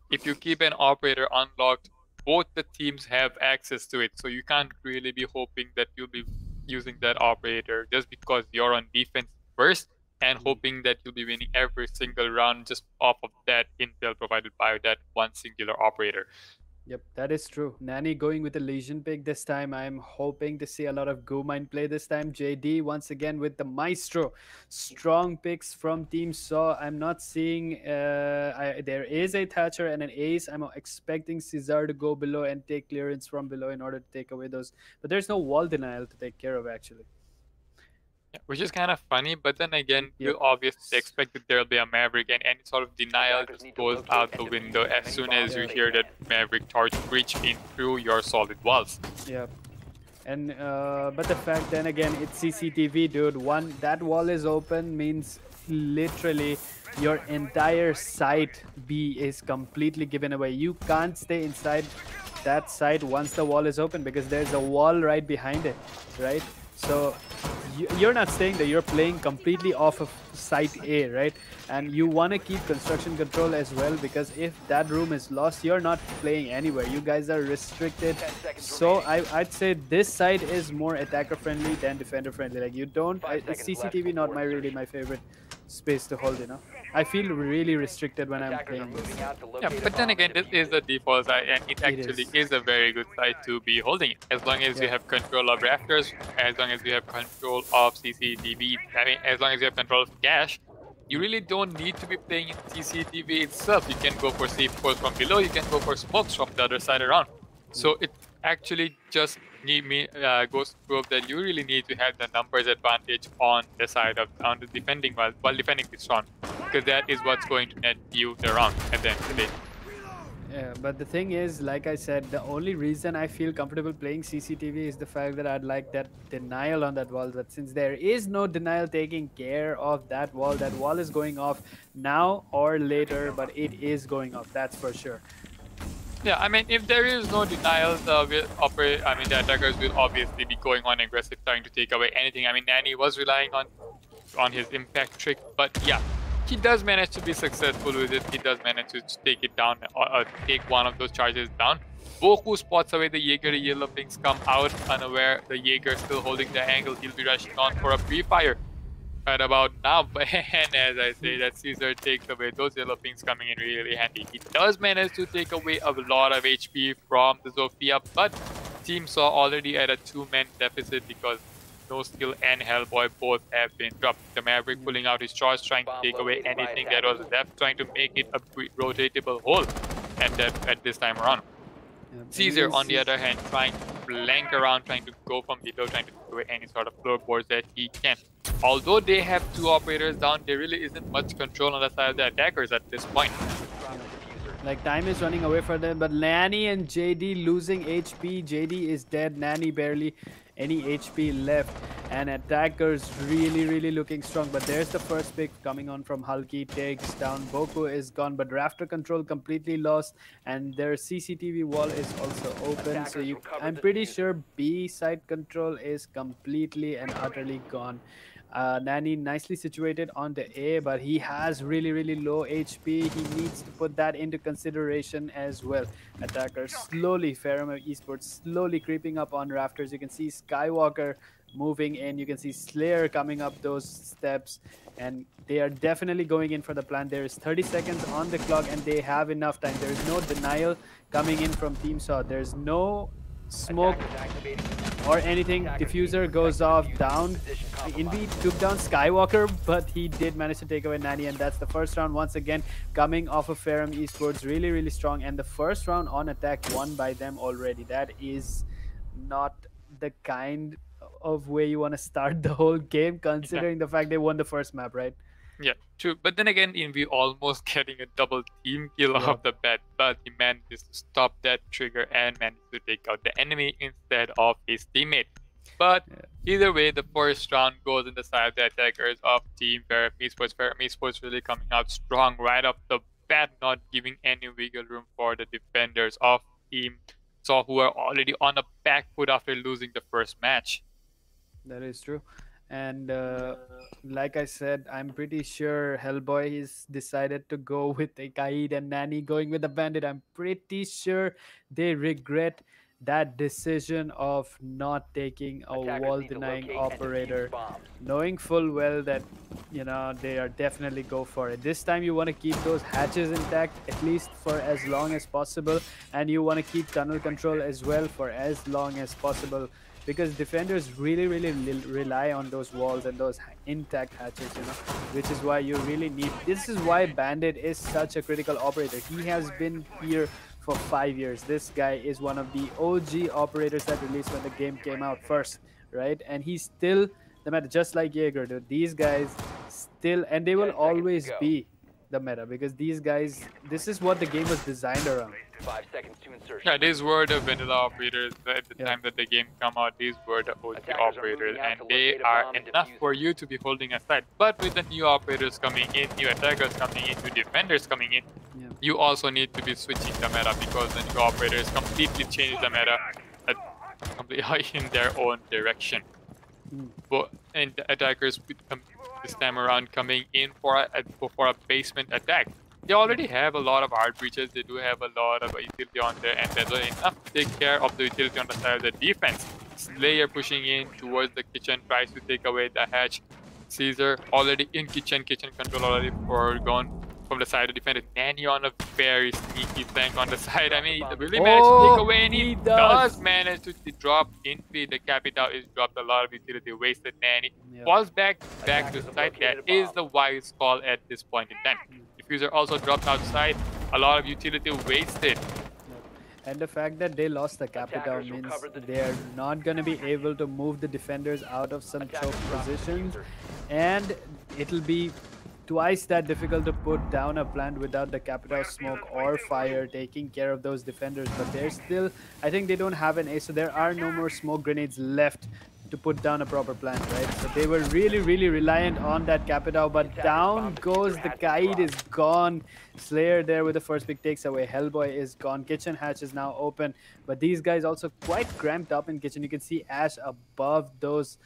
Speaker 5: if you keep an operator unlocked, both the teams have access to it. So you can't really be hoping that you'll be using that operator just because you're on defense first and hoping that you'll be winning every single round just off of that intel provided by that one singular operator.
Speaker 6: Yep, that is true. Nani going with the Legion pick this time. I'm hoping to see a lot of Go Mine play this time. JD once again with the Maestro. Strong picks from Team Saw. I'm not seeing. There is a Thatcher and an Ace. I'm expecting Caesar to go below and take clearance from below in order to take away those. But there's no wall denial to take care of actually.
Speaker 5: Yeah, which is kind of funny, but then again,
Speaker 6: Yep.
Speaker 5: you obviously expect that there'll be a Maverick, and any sort of denial just goes out the window as soon as you hear that Maverick torch breach in through your solid walls.
Speaker 6: Yep. And but the fact then again it's CCTV, dude. One that wall is open means literally your entire site B is completely given away. You can't stay inside that site once the wall is open because there's a wall right behind it, right? So you're not staying there, you're playing completely off of site A, right? And you want to keep construction control as well because if that room is lost, you're not playing anywhere. You guys are restricted. So I'd say this side is more attacker friendly than defender friendly. Like you don't, CCTV not really my favorite space to hold, you know. I feel really restricted when I'm playing this.
Speaker 5: Yeah, but then again, this is the default side, and it actually is a very good side to be holding. As long as you have control of rafters, as long as you have control of CCTV, I mean, as long as you have control of cache, you really don't need to be playing in CCTV itself. You can go for C4 from below, you can go for smokes from the other side around. So it actually just goes to prove that you really need to have the numbers advantage on the side of on the defending while defending this round, because that is what's going to net you the round at the end of the day.
Speaker 6: Yeah, but the thing is, like I said, the only reason I feel comfortable playing CCTV is the fact that I'd like that denial on that wall. But since there is no denial taking care of that wall is going off now or later, but it is going off, that's for sure.
Speaker 5: Yeah, I mean, if there is no denial, the attackers will obviously be going on aggressive, trying to take away anything. I mean, Nani was relying on his impact trick, but yeah, he does manage to be successful with it. He does manage to take it down, or take one of those charges down. Boku spots away the Jaeger. The yellow pings come out unaware. The Jaeger still holding the angle. He'll be rushing on for a pre-fire right about now. And as I say, that Caesar takes away those yellow pings coming in really handy. He does manage to take away a lot of HP from the Zofia, but Team Saw already at a 2-man deficit because No Skill and Hellboy both have been dropped. The Maverick pulling out his charge, trying to take away anything that was left, trying to make it a rotatable hole at this time around. Caesar, on the other hand, trying to flank around, trying to go from below, trying to take away any sort of floorboards that he can. Although they have 2 operators down, there really isn't much control on the side of the attackers at this point.
Speaker 6: Like, time is running away for them, but Nani and JD losing HP. JD is dead, Nani barely any HP left, and attackers really looking strong. But there's the first pick coming on from Hulky, takes down Boku, is gone, but Rafter control completely lost, and their CCTV wall is also open. So I'm pretty sure B side control is completely and utterly gone. Nani nicely situated on the A, but he has really low HP. He needs to put that into consideration as well. Attackers slowly, Ferrum Esports slowly creeping up on rafters. You can see Skywalker moving in. You can see Slayer coming up those steps, and they are definitely going in for the plan. There is 30 seconds on the clock, and they have enough time. There is no denial coming in from Team Saw. There's no smoke or anything. Diffuser goes off down. Invi took down Skywalker, but he did manage to take away Nani, and that's the first round once again coming off of Ferrum Esports. Really strong, and the first round on attack won by them already. That is not the kind of way you want to start the whole game, considering the fact they won the first map, right?
Speaker 5: Yeah, true. But then again, in we almost getting a double team kill
Speaker 6: Yeah.
Speaker 5: off the bat, but he managed to stop that trigger and managed to take out the enemy instead of his teammate. But either way, the first round goes in the side of the attackers of Team Ferrum Esports. Ferrum Esports really coming out strong right off the bat, not giving any wiggle room for the defenders of Team Saw, who are already on a back foot after losing the first match.
Speaker 6: That is true. And like I said, I'm pretty sure Hellboy is decided to go with Ekaid and Nani going with the Bandit. I'm pretty sure they regret that decision of not taking a wall denying operator, knowing full well that they are definitely go for it. This time you want to keep those hatches intact at least for as long as possible, and you want to keep tunnel control as well for as long as possible, because defenders really rely on those walls and those intact hatches, which is why you really need. This is why Bandit is such a critical operator. He has been here for 5 years. This guy is one of the OG operators that released when the game came out first, right? And he's still the meta, just like Jaeger, dude. These guys still, and they will always be the meta, because these guys, this is what the game was designed around.
Speaker 7: 5 seconds to insertion.
Speaker 5: Yeah, these were the vanilla operators at the time that the game come out. These were the OG operators, and they are enough for you to be holding aside. But with the new operators coming in, new attackers coming in, new defenders coming in, you also need to be switching the meta, because the new operators completely change the meta completely in their own direction. And the attackers this time around coming in for a basement attack. They already have a lot of art breaches. They do have a lot of utility on there, and there's enough to take care of the utility on the side of the defense. Slayer pushing in towards the kitchen, tries to take away the hatch. Caesar already in kitchen control already gone from the side of the defender. Nani on a very sneaky flank on the side. I mean, he really managed to take away, and he does manage to drop in feed. The capital is dropped a lot of utility, wasted. Nani falls back to the side. That is the wise call at this point in time. Diffuser also dropped outside, a lot of utility wasted.
Speaker 6: And the fact that they lost the capital means they are not going to be able to move the defenders out of some choke positions, and it'll be twice that difficult to put down a plant without the capital smoke or fire taking care of those defenders. But they're still, I think they don't have an ace, so there are no more smoke grenades left to put down a proper plant, right? So they were really reliant on that capital, but down goes the Kaid, is gone. Slayer there with the first pick takes away. Hellboy is gone. Kitchen hatch is now open, but these guys also quite cramped up in kitchen. You can see Ash above those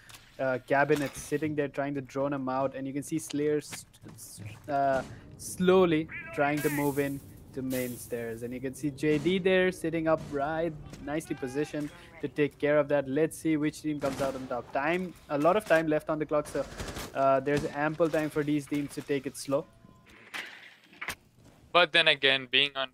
Speaker 6: cabinets sitting there trying to drone him out, and you can see Slayer slowly trying to move in to main stairs, and you can see JD there sitting up right, nicely positioned to take care of that. Let's see which team comes out on top. A lot of time left on the clock, so there's ample time for these teams to take it slow.
Speaker 5: But then again, being on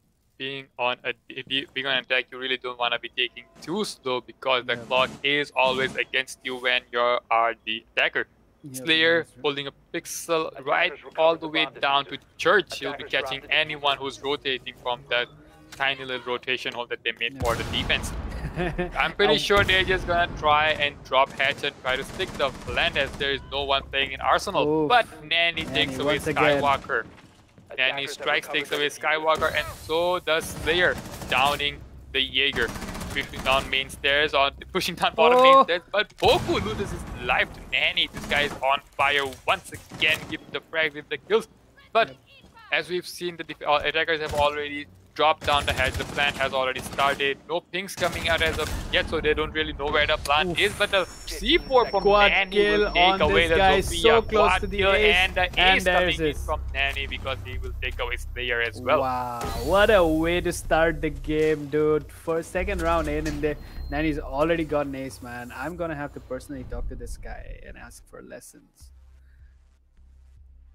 Speaker 5: attack, you really don't want to be taking too slow, because the clock is always against you when you are the attacker. Slayer holding a pixel right all the way down to church. He'll be catching anyone who's rotating from that tiny little rotation hole that they made for the defense. I'm pretty sure they're just gonna try and drop hatch and try to stick the plant, as there is no one playing in Arsenal. But Nani takes away Skywalker. Nani strikes, takes away Skywalker, and so does Slayer, downing the Jaeger. Pushing down main stairs, pushing down bottom main stairs, but Boku loses his life to Nani. This guy is on fire once again, giving the frag with the kills. But as we've seen, the attackers have already dropped down the hatch. The plant has already started. No pings coming out as of yet, so they don't really know where the plant is. But the C4 from Nani will take away the Sophia.
Speaker 6: So close to the ace,
Speaker 5: and the ace coming in from Nani, because he will take away Slayer as well.
Speaker 6: Wow, what a way to start the game, dude. For second round in, and Nani's already got an ace, man. I'm gonna have to personally talk to this guy and ask for lessons.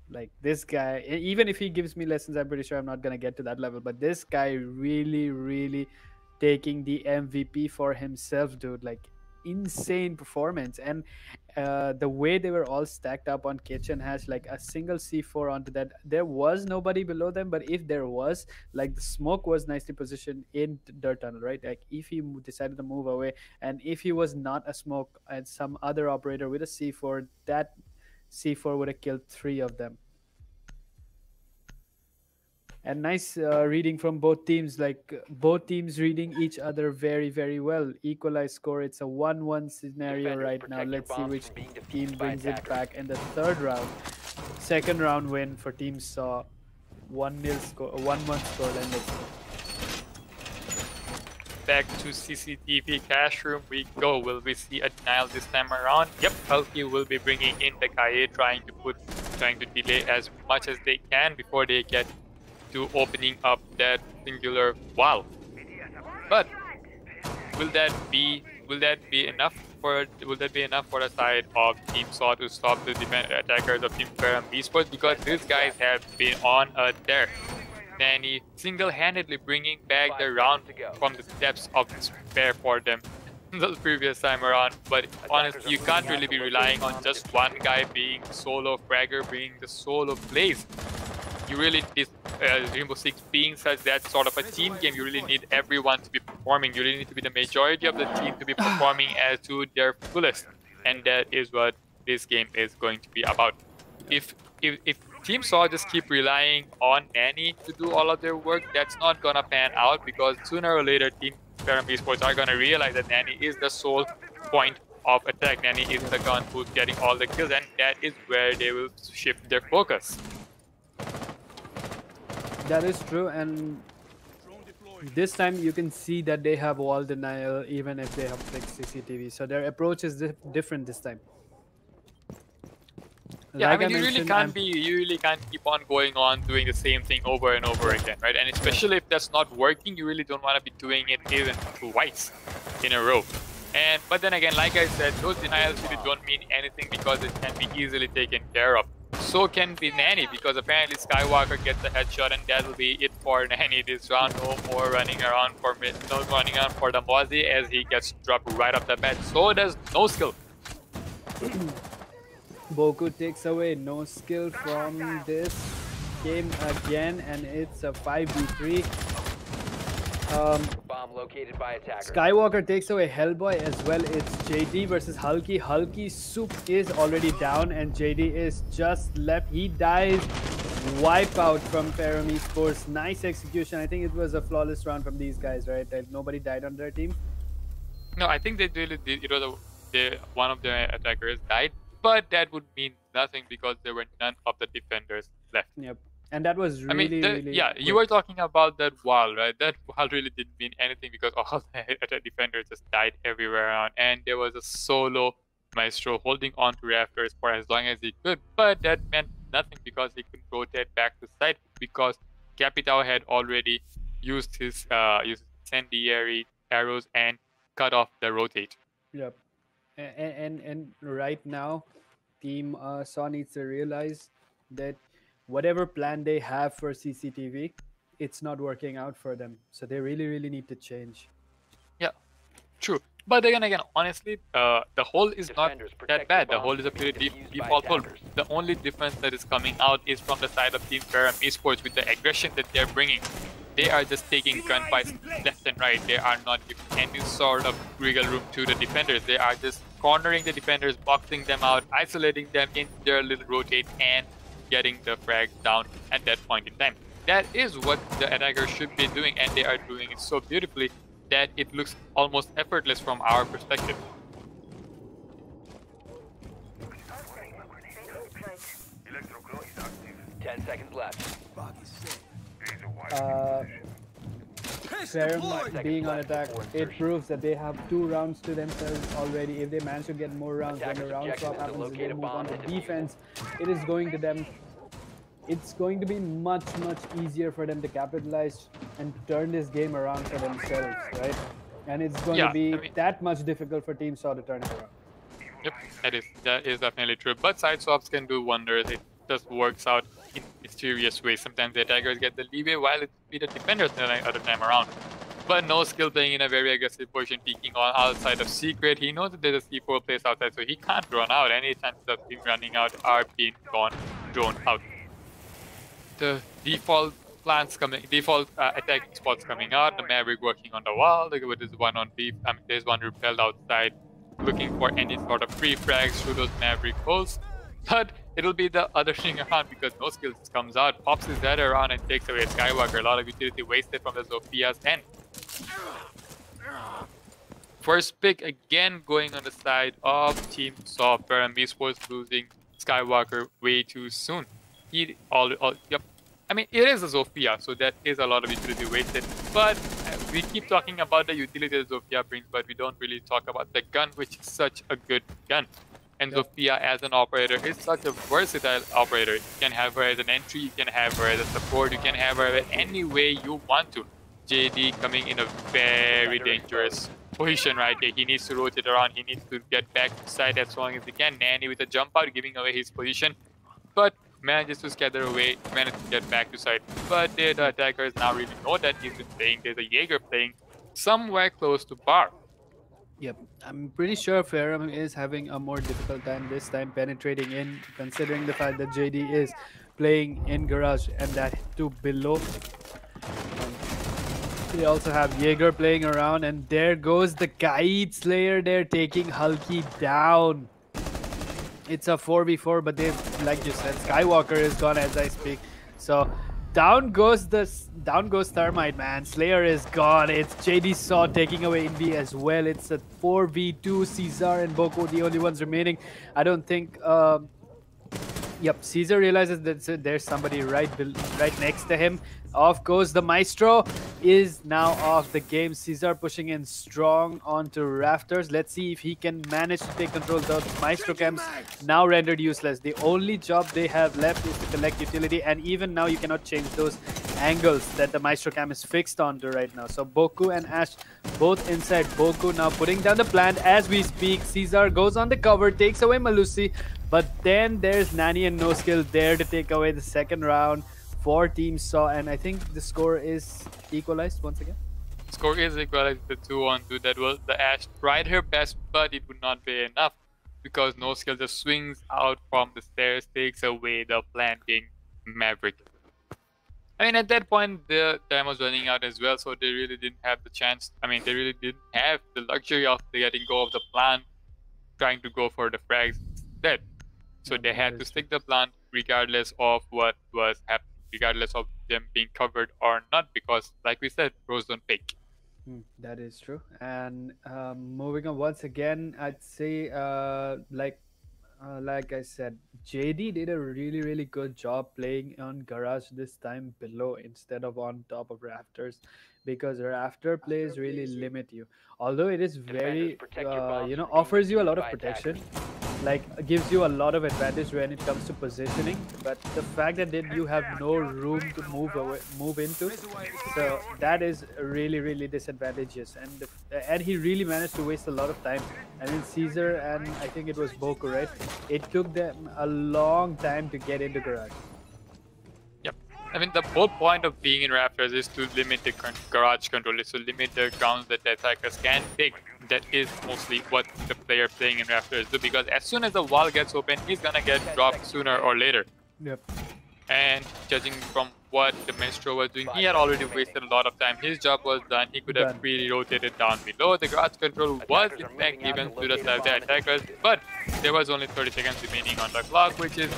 Speaker 6: Like, this guy, even if he gives me lessons, I'm pretty sure I'm not gonna get to that level. But this guy really taking the MVP for himself, dude. Like, insane performance. And the way they were all stacked up on kitchen hatch, like a single C4 onto that, there was nobody below them. But if there was, like, the smoke was nicely positioned in dirt tunnel, right? Like, if he decided to move away, and if he was not a smoke and some other operator with a C4, that C4 would have killed 3 of them. And nice reading from both teams. Like both teams reading each other very, very well. Equalized score. It's a 1-1 scenario
Speaker 7: Defenders,
Speaker 6: right now.
Speaker 7: protect your
Speaker 6: Let's see
Speaker 7: bombs
Speaker 6: which
Speaker 7: from being defused
Speaker 6: team
Speaker 7: by
Speaker 6: brings it
Speaker 7: attackers.
Speaker 6: back in the third round. Second round win for Team Saw. 1-0 score, 1-1 score. Then let's see.
Speaker 5: Back to CCTV cash room we go. Will we see a denial this time around? Yep, Hulky will be bringing in the Kaye, trying to delay as much as they can before they get to opening up that singular wall. But will that be enough for the side of Team Saw to stop the attackers of Team Ferrum Esports? Because these guys have been on a tear. Nanny single-handedly bringing back the round from the depths of despair for them the previous time around. But honestly, you can't really be relying on just one guy being solo fragger, being the solo plays. You really need Rainbow Six being such that sort of a team game. You really need everyone to be performing. You really need to be the majority of the team to be performing as to their fullest, and that is what this game is going to be about. If Team Saw just keep relying on Nanny to do all of their work, that's not gonna pan out, because sooner or later Team Ferrum Esports are gonna realize that Nanny is the sole point of attack. Nanny is the gun who's getting all the kills, and that is where they will shift their focus.
Speaker 6: That is true, and this time you can see that they have wall denial even if they have fixed CCTV. So their approach is different this time.
Speaker 5: Yeah,
Speaker 6: Like
Speaker 5: I mean, you really can't keep on going on doing the same thing over and over again, right? And especially if that's not working, you really don't want to be doing it even twice in a row. But then again, like I said, those denials really don't mean anything because it can be easily taken care of. So can be Nanny, because apparently Skywalker gets a headshot, and that will be it for Nanny this round. No more running around for the Mozzie as he gets dropped right off the bat. So does No Skill.
Speaker 6: Boku takes away No Skill from this game again, and it's a 5v3.
Speaker 7: Bomb located by attacker.
Speaker 6: Skywalker takes away Hellboy as well. It's JD versus Hulky. Hulky Soup is already down, and JD is just left. He dies. Wipeout from Ferrum Esports. Nice execution. I think it was a flawless round from these guys, right? Like nobody died on their team.
Speaker 5: No, I think they really did. It was one of the attackers died, but that would mean nothing because there were none of the defenders left.
Speaker 6: Yep. And that was really,
Speaker 5: yeah,
Speaker 6: quick.
Speaker 5: you were talking about that wall, right? That wall really didn't mean anything because all the defenders just died everywhere around, and there was a solo Maestro holding on to rafters for as long as he could, but that meant nothing because he couldn't rotate back to site because Capitao had already used his incendiary arrows and cut off the rotate.
Speaker 6: Yep. And right now, Team Saw needs to realize that whatever plan they have for CCTV, it's not working out for them. So they really need to change.
Speaker 5: Yeah, true. But again, honestly, the hole is not that bad. The hole is a pretty default hole. The only difference that is coming out is from the side of Team Ferrum Esports with the aggression that they're bringing. They are just taking gunfights left and right. They are not giving any sort of wiggle room to the defenders. They are just cornering the defenders, boxing them out, isolating them in their little rotate, and getting the frag down at that point in time. That is what the attackers should be doing, and they are doing it so beautifully that it looks almost effortless from our perspective.
Speaker 7: Ten seconds left.
Speaker 6: Ferrum being on attack, it proves that they have 2 rounds to themselves already. If they manage to get more rounds, when the round swap happens, if they move on to defense, it is going to them. It's going to be much easier for them to capitalize and turn this game around for themselves, right? And it's going to be that much difficult for Team Saw to turn it around.
Speaker 5: Yep, that is definitely true. But side swaps can do wonders. It just works out in mysterious ways. Sometimes the attackers get the leeway while it be the defenders the other time around. But No Skill playing in a very aggressive position, peeking on outside of Secret. He knows that there's a C4 place outside, so he can't run out. Any chances of him running out are being drawn out. The default attacking spots coming out. The Maverick working on the wall. There's one on B. There's one repelled outside, looking for any sort of free frags through those Maverick holes. But it'll be the other thing around because no skill just comes out, pops his head around and takes away Skywalker. A lot of utility wasted from the Zophia's end. First pick again going on the side of Team Saw. Ferrum Esports losing Skywalker way too soon. Yep. I mean, it is a Zofia, so that is a lot of utility wasted. But we keep talking about the utility that Zofia brings, but we don't really talk about the gun, which is such a good gun. And Zofia as an operator is such a versatile operator. You can have her as an entry, you can have her as a support, you can have her any way you want to. JD coming in a very dangerous position right here. He needs to rotate around, he needs to get back to side as long as he can. Nanny with a jump out, giving away his position, but manages to scatter away, manages to get back to side. But the attackers now really know that he's been playing. There's a Jaeger playing somewhere close to bar.
Speaker 6: Yep, I'm pretty sure Ferrum is having a more difficult time this time penetrating in, considering the fact that JD is playing in garage and that too below. They also have Jaeger playing around, and there goes the Kaid Slayer there taking Hulky down. It's a 4v4, but they, like you said, Skywalker is gone as I speak. So down goes Thermite, man. Slayer is gone. It's JD Saw taking away Invi as well. It's a 4v2. Caesar and Boko the only ones remaining. I don't think. Yep, Caesar realizes that there's somebody right next to him. Off goes the Maestro, is now off the game. Caesar pushing in strong onto Rafters. Let's see if he can manage to take control. The Maestro camps now rendered useless. The only job they have left is to collect utility, and even now you cannot change those angles that the Maestro cam is fixed onto right now. So Boku and Ash both inside. Boku now putting down the plant as we speak. Caesar goes on the cover, takes away Malusi, but then there's Nani and No Skill there to take away the second round for Team Saw, and I think the score is equalized once again.
Speaker 5: Score is equalized with the 2-on-2. That was the Ash tried her best, but it would not be enough because No Skill just swings out from the stairs, takes away the planting Maverick. I mean, at that point, the time was running out as well, so they really didn't have the chance. I mean, they really didn't have the luxury of letting go of the plant, trying to go for the frags instead. So they had to stick the plant regardless of what was happening, regardless of them being covered or not, because like we said, pros don't fake.
Speaker 6: That is true. And moving on once again, I'd say like I said, JD did a really good job playing on garage this time below instead of on top of rafters, because rafter plays really limit you, although it is very offers you a lot of protection, like gives you a lot of advantage when it comes to positioning, but the fact that then you have no room to move into, so that is really disadvantageous. And he really managed to waste a lot of time. I mean, Caesar and I think it was Boku, right? It took them a long time to get into garage.
Speaker 5: Yep. I mean, the whole point of being in rafters is to limit the garage control, is to limit the grounds that the attackers can take. That is mostly what the player playing in rafters do, because as soon as the wall gets open, he's gonna get dropped sooner or later.
Speaker 6: Yep.
Speaker 5: And judging from what the Maestro was doing, he had already wasted a lot of time. His job was done. He could have freely rotated down below. The garage control was in fact given to the attackers, but there was only 30 seconds remaining on the clock, which is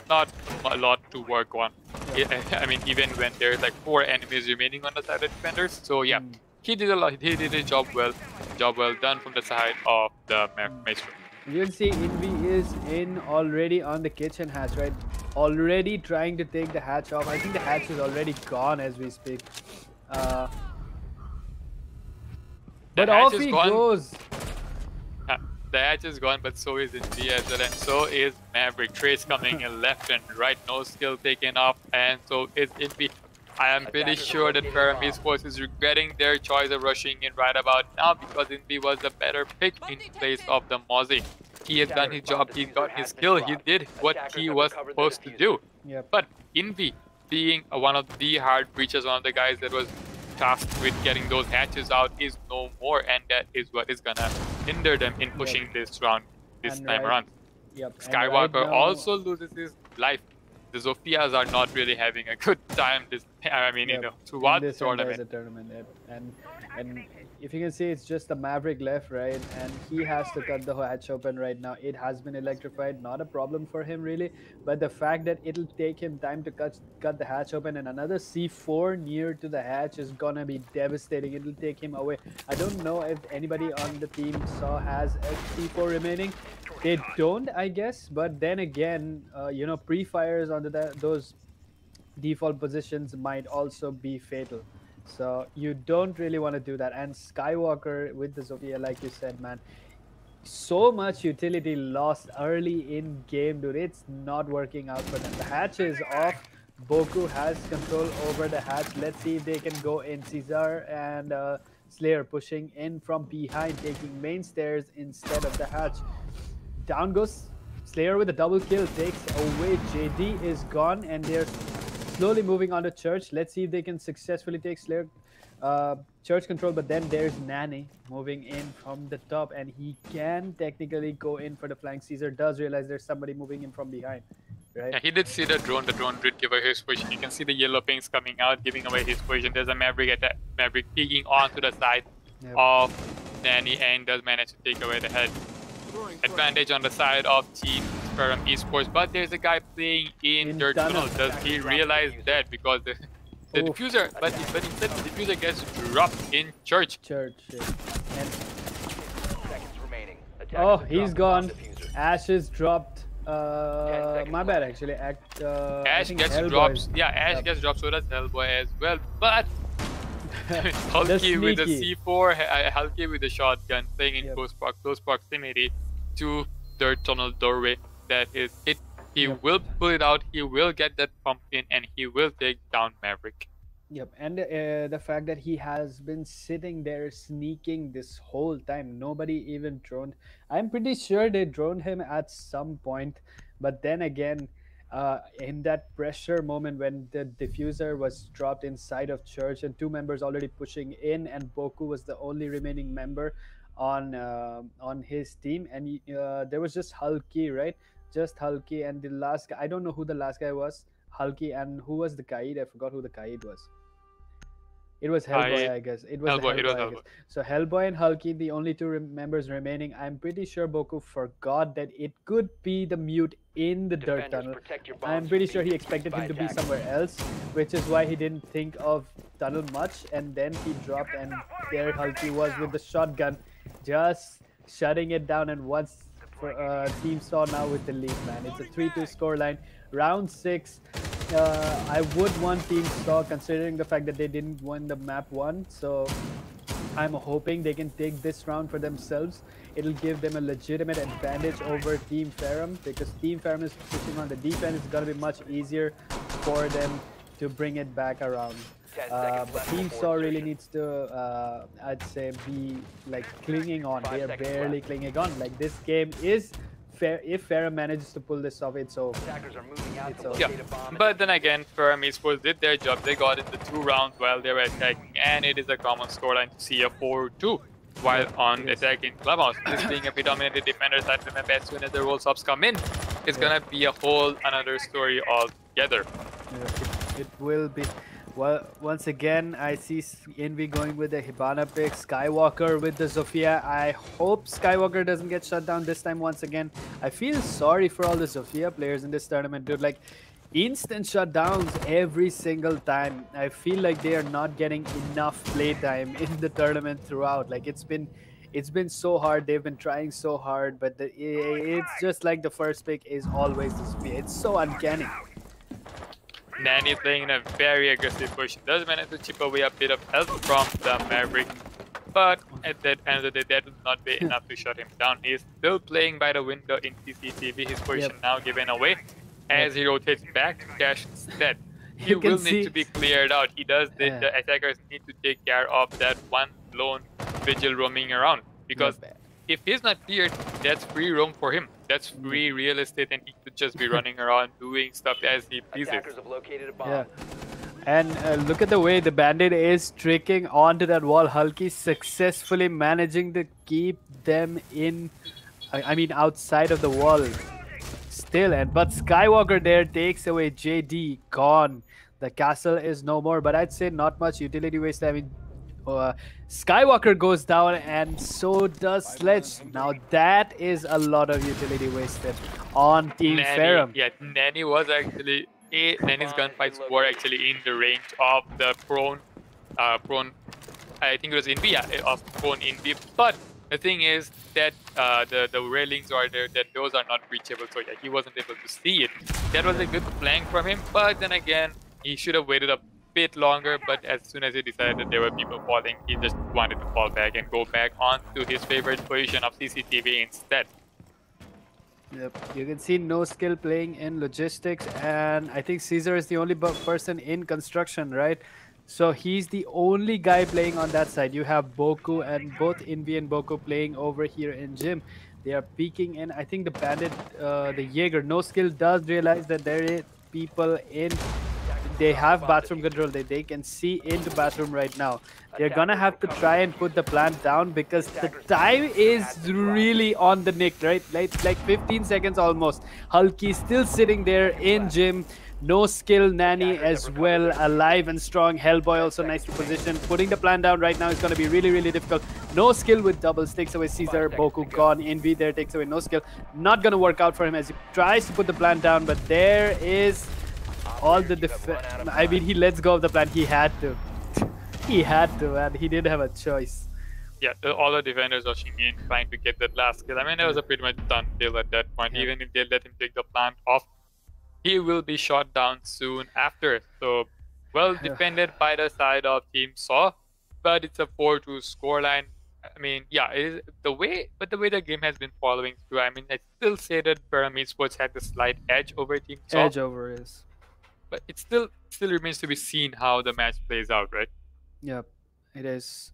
Speaker 5: not a lot to work on. I mean, even when there's like 4 enemies remaining on the side of the defenders. So yeah, he did a lot. He did his job well. Job well done from the side of the Maestro.
Speaker 6: You can see Invi is in already on the kitchen hatch, right? Already trying to take the hatch off. I think the hatch is already gone as we speak. But off he goes.
Speaker 5: The hatch is gone, but so is Invi as well, and so is Maverick. Trace coming in left and right, No Skill taken off, and so is Invi. I am pretty sure that Ferrum Esports is regretting their choice of rushing in right about now, because Invi was the better pick in place of the Mozzie. He has done his job, he got his skill, he did what he was supposed to do. But Invi, being one of the hard breachers, one of the guys that was tasked with getting those hatches out, is no more, and that is what is gonna hinder them in pushing this round this time around. Skywalker also loses his life. The Zofias are not really having a good time this, I mean, throughout the tournament.
Speaker 6: And if you can see, it's just the Maverick left, right? And he has to cut the hatch open right now. It has been electrified, not a problem for him really. But the fact that it'll take him time to cut the hatch open, and another C4 near to the hatch is gonna be devastating. It'll take him away. I don't know if anybody on the team Saw has a C4 remaining. They don't, I guess. But then again, you know, pre-fires onto those default positions might also be fatal. So you don't really want to do that. And Skywalker with the Zofia, like you said, man, so much utility lost early in game, dude. It's not working out for them. The hatch is off. Boku has control over the hatch. Let's see if they can go in. Caesar and Slayer pushing in from behind, taking main stairs instead of the hatch. Down goes Slayer with a double kill, takes away. JD is gone, and they're slowly moving on to Church. Let's see if they can successfully take Slayer Church control. But then there's Nani moving in from the top, and he can technically go in for the flank. Caesar does realize there's somebody moving in from behind, right?
Speaker 5: Yeah, he did see the drone. The drone did give away his position. You can see the yellow pings coming out, giving away his position. There's a Maverick attack. Maverick peeking onto the side of Nani, and does manage to take away the head. Advantage on the side of Team Ferrum Esports, but there's a guy playing in dirt tunnel. Does he realize that? Because the diffuser, but instead the diffuser gets dropped in Church.
Speaker 6: And
Speaker 7: Seconds remaining.
Speaker 6: oh,
Speaker 7: Attackers
Speaker 6: he's
Speaker 7: have
Speaker 6: gone.
Speaker 7: dropped the diffuser.
Speaker 6: Ashes dropped.
Speaker 7: 10 seconds
Speaker 6: My bad,
Speaker 7: left.
Speaker 6: actually.
Speaker 5: Ash gets dropped. Yeah, Ash gets dropped. So does Hellboy as well. But Hulky with the C4, Hulky with the shotgun, playing in close proximity to dirt tunnel doorway. That is it. He will pull it out. He will get that pump in, and he will take down Maverick.
Speaker 6: Yep, and the fact that he has been sitting there sneaking this whole time, nobody even droned. I'm pretty sure they droned him at some point, but then again, in that pressure moment when the diffuser was dropped inside of Church and two members already pushing in, and Boku was the only remaining member on his team, and there was just Hulky, right? Just Hulky, and the last guy, I don't know who the last guy was. Hulky, and who was the Kaid? I forgot who the Kaid was. It was Hellboy, I guess. It was Hellboy. I guess. So Hellboy and Hulky, the only two members remaining. I'm pretty sure Boku forgot that it could be the mute in the dirt tunnel. I'm pretty sure he expected him to be somewhere else, which is why he didn't think of tunnel much. And then he dropped, and there Hulky was with the shotgun, just shutting it down. And once Team Saw now with the lead, man. It's a 3-2 scoreline. Round 6. I would want Team Saw, considering the fact that they didn't win the map 1. So I'm hoping they can take this round for themselves. It'll give them a legitimate advantage over Team Ferrum, because Team Ferrum is pushing on the defense. It's gonna be much easier for them to bring it back around. But Team Saw really needs to, I'd say, be like clinging on. They are barely clinging on. Like, this game is fair. If Ferrum manages to pull this off, it's over.
Speaker 7: Attackers are moving out to
Speaker 5: Yeah,
Speaker 7: locate a bomb.
Speaker 5: but then again, Ferrum Esports did their job. They got in the 2 rounds while they were attacking, and it is a common scoreline to see a 4-2 while on attacking Clubhouse. This being a predominantly defender side of the map, as soon as the roll subs come in, it's gonna be a whole another story altogether.
Speaker 6: It will be. Well, once again, I see Envy going with the Hibana pick, Skywalker with the Zofia. I hope Skywalker doesn't get shut down this time once again. I feel sorry for all the Zofia players in this tournament, dude. Like, instant shutdowns every single time. I feel like they are not getting enough playtime in the tournament throughout. Like, it's been so hard. They've been trying so hard, but it's just like the first pick is always the Zofia. It's so uncanny.
Speaker 5: Nani playing in a very aggressive push. Does manage to chip away a bit of health from the Maverick, but at that end of the day, that will not be enough to shut him down. He is still playing by the window in CCTV. His position now given away as he rotates back. Cash dead. He will need to be cleared out. He does. The attackers need to take care of that one lone vigil roaming around, because if he's not cleared, that's free roam for him. That's free real estate, and he could just be running around doing stuff as he pleases.
Speaker 7: Attackers have located a bomb.
Speaker 6: Yeah. And look at the way the Bandit is tricking onto that wall. Hulky successfully managing to keep them in, I mean, outside of the wall still. But Skywalker there takes away JD, gone. The castle is no more, but I'd say not much utility waste. I mean, Skywalker goes down, and so does Sledge. Now that is a lot of utility wasted on Team Ferrum.
Speaker 5: Yeah, Nanny was actually Nanny's gunfights were actually in the range of the prone. I think it was Invi, yeah, of prone Invi. But the thing is that the railings are there, that those are not reachable. So yeah, he wasn't able to see it. That was a good flank from him. But then again, he should have waited a bit longer. But as soon as he decided that there were people falling, he just wanted to fall back and go back onto his favorite position of CCTV instead.
Speaker 6: Yep, you can see no skill playing in logistics, and I think Caesar is the only person in construction, right? So he's the only guy playing on that side. You have Boku, and both Invi and Boku playing over here in gym. They are peeking in. I think the bandit, the Jaeger, no skill does realize that there is people in. They have bathroom control. They can see into bathroom right now. They're gonna have to try and put the plant down because the time is really on the nick, right? Like 15 seconds almost. Hulky still sitting there in gym. No skill. Nanny as well, alive and strong. Hellboy also nicely positioned. Putting the plant down right now is going to be really, really difficult. No skill with doubles. Takes away Caesar. Boku gone. Envy there takes away no skill. Not going to work out for him as he tries to put the plant down, but there is all the I mean, he lets go of the plant. He had to. He had to, and he didn't have a choice.
Speaker 5: Yeah, all the defenders rushing in, trying to get that last kill. I mean, it was a pretty much done deal at that point. Yeah. Even if they let him take the plant off, he will be shot down soon after. So, well defended by the side of Team Saw, but it's a 4-2 scoreline. I mean, yeah, it is the way the game has been following through. I mean, I still say that Ferrum Esports had the slight edge over Team Saw.
Speaker 6: Edge over is.
Speaker 5: But it still remains to be seen how the match plays out, right?
Speaker 6: Yep, it is.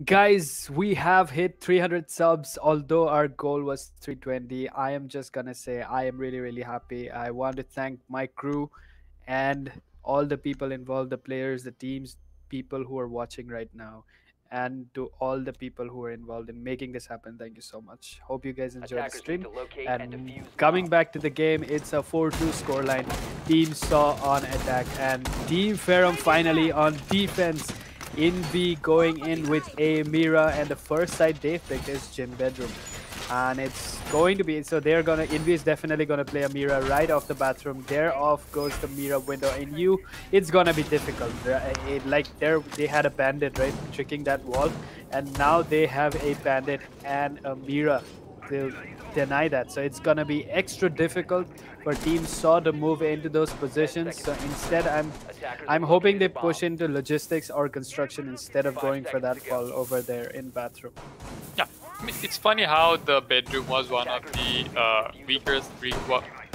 Speaker 6: Guys, we have hit 300 subs, although our goal was 320. I am just gonna say I am really, really happy. I want to thank my crew and all the people involved, the players, the teams, people who are watching right now, and to all the people who are involved in making this happen. Thank you so much. Hope you guys enjoyed the stream. And coming back to the game, it's a 4-2 scoreline. Team Saw on attack and Team Ferrum finally on defense. Invi going in with a Mira, and the first side they picked is Gym Bedroom. And it's going to be, so they're gonna, Invi is definitely gonna play a Mira right off the bathroom. There off goes the Mira window, and it's gonna be difficult. Like they had a bandit, right, tricking that wall, and now they have a bandit and a Mira. They'll deny that, so it's gonna be extra difficult for Team Saw to move into those positions. So instead, I'm hoping they push into logistics or construction instead of going for that fall over there in bathroom.
Speaker 5: Yeah, I mean, it's funny how the bedroom was one of the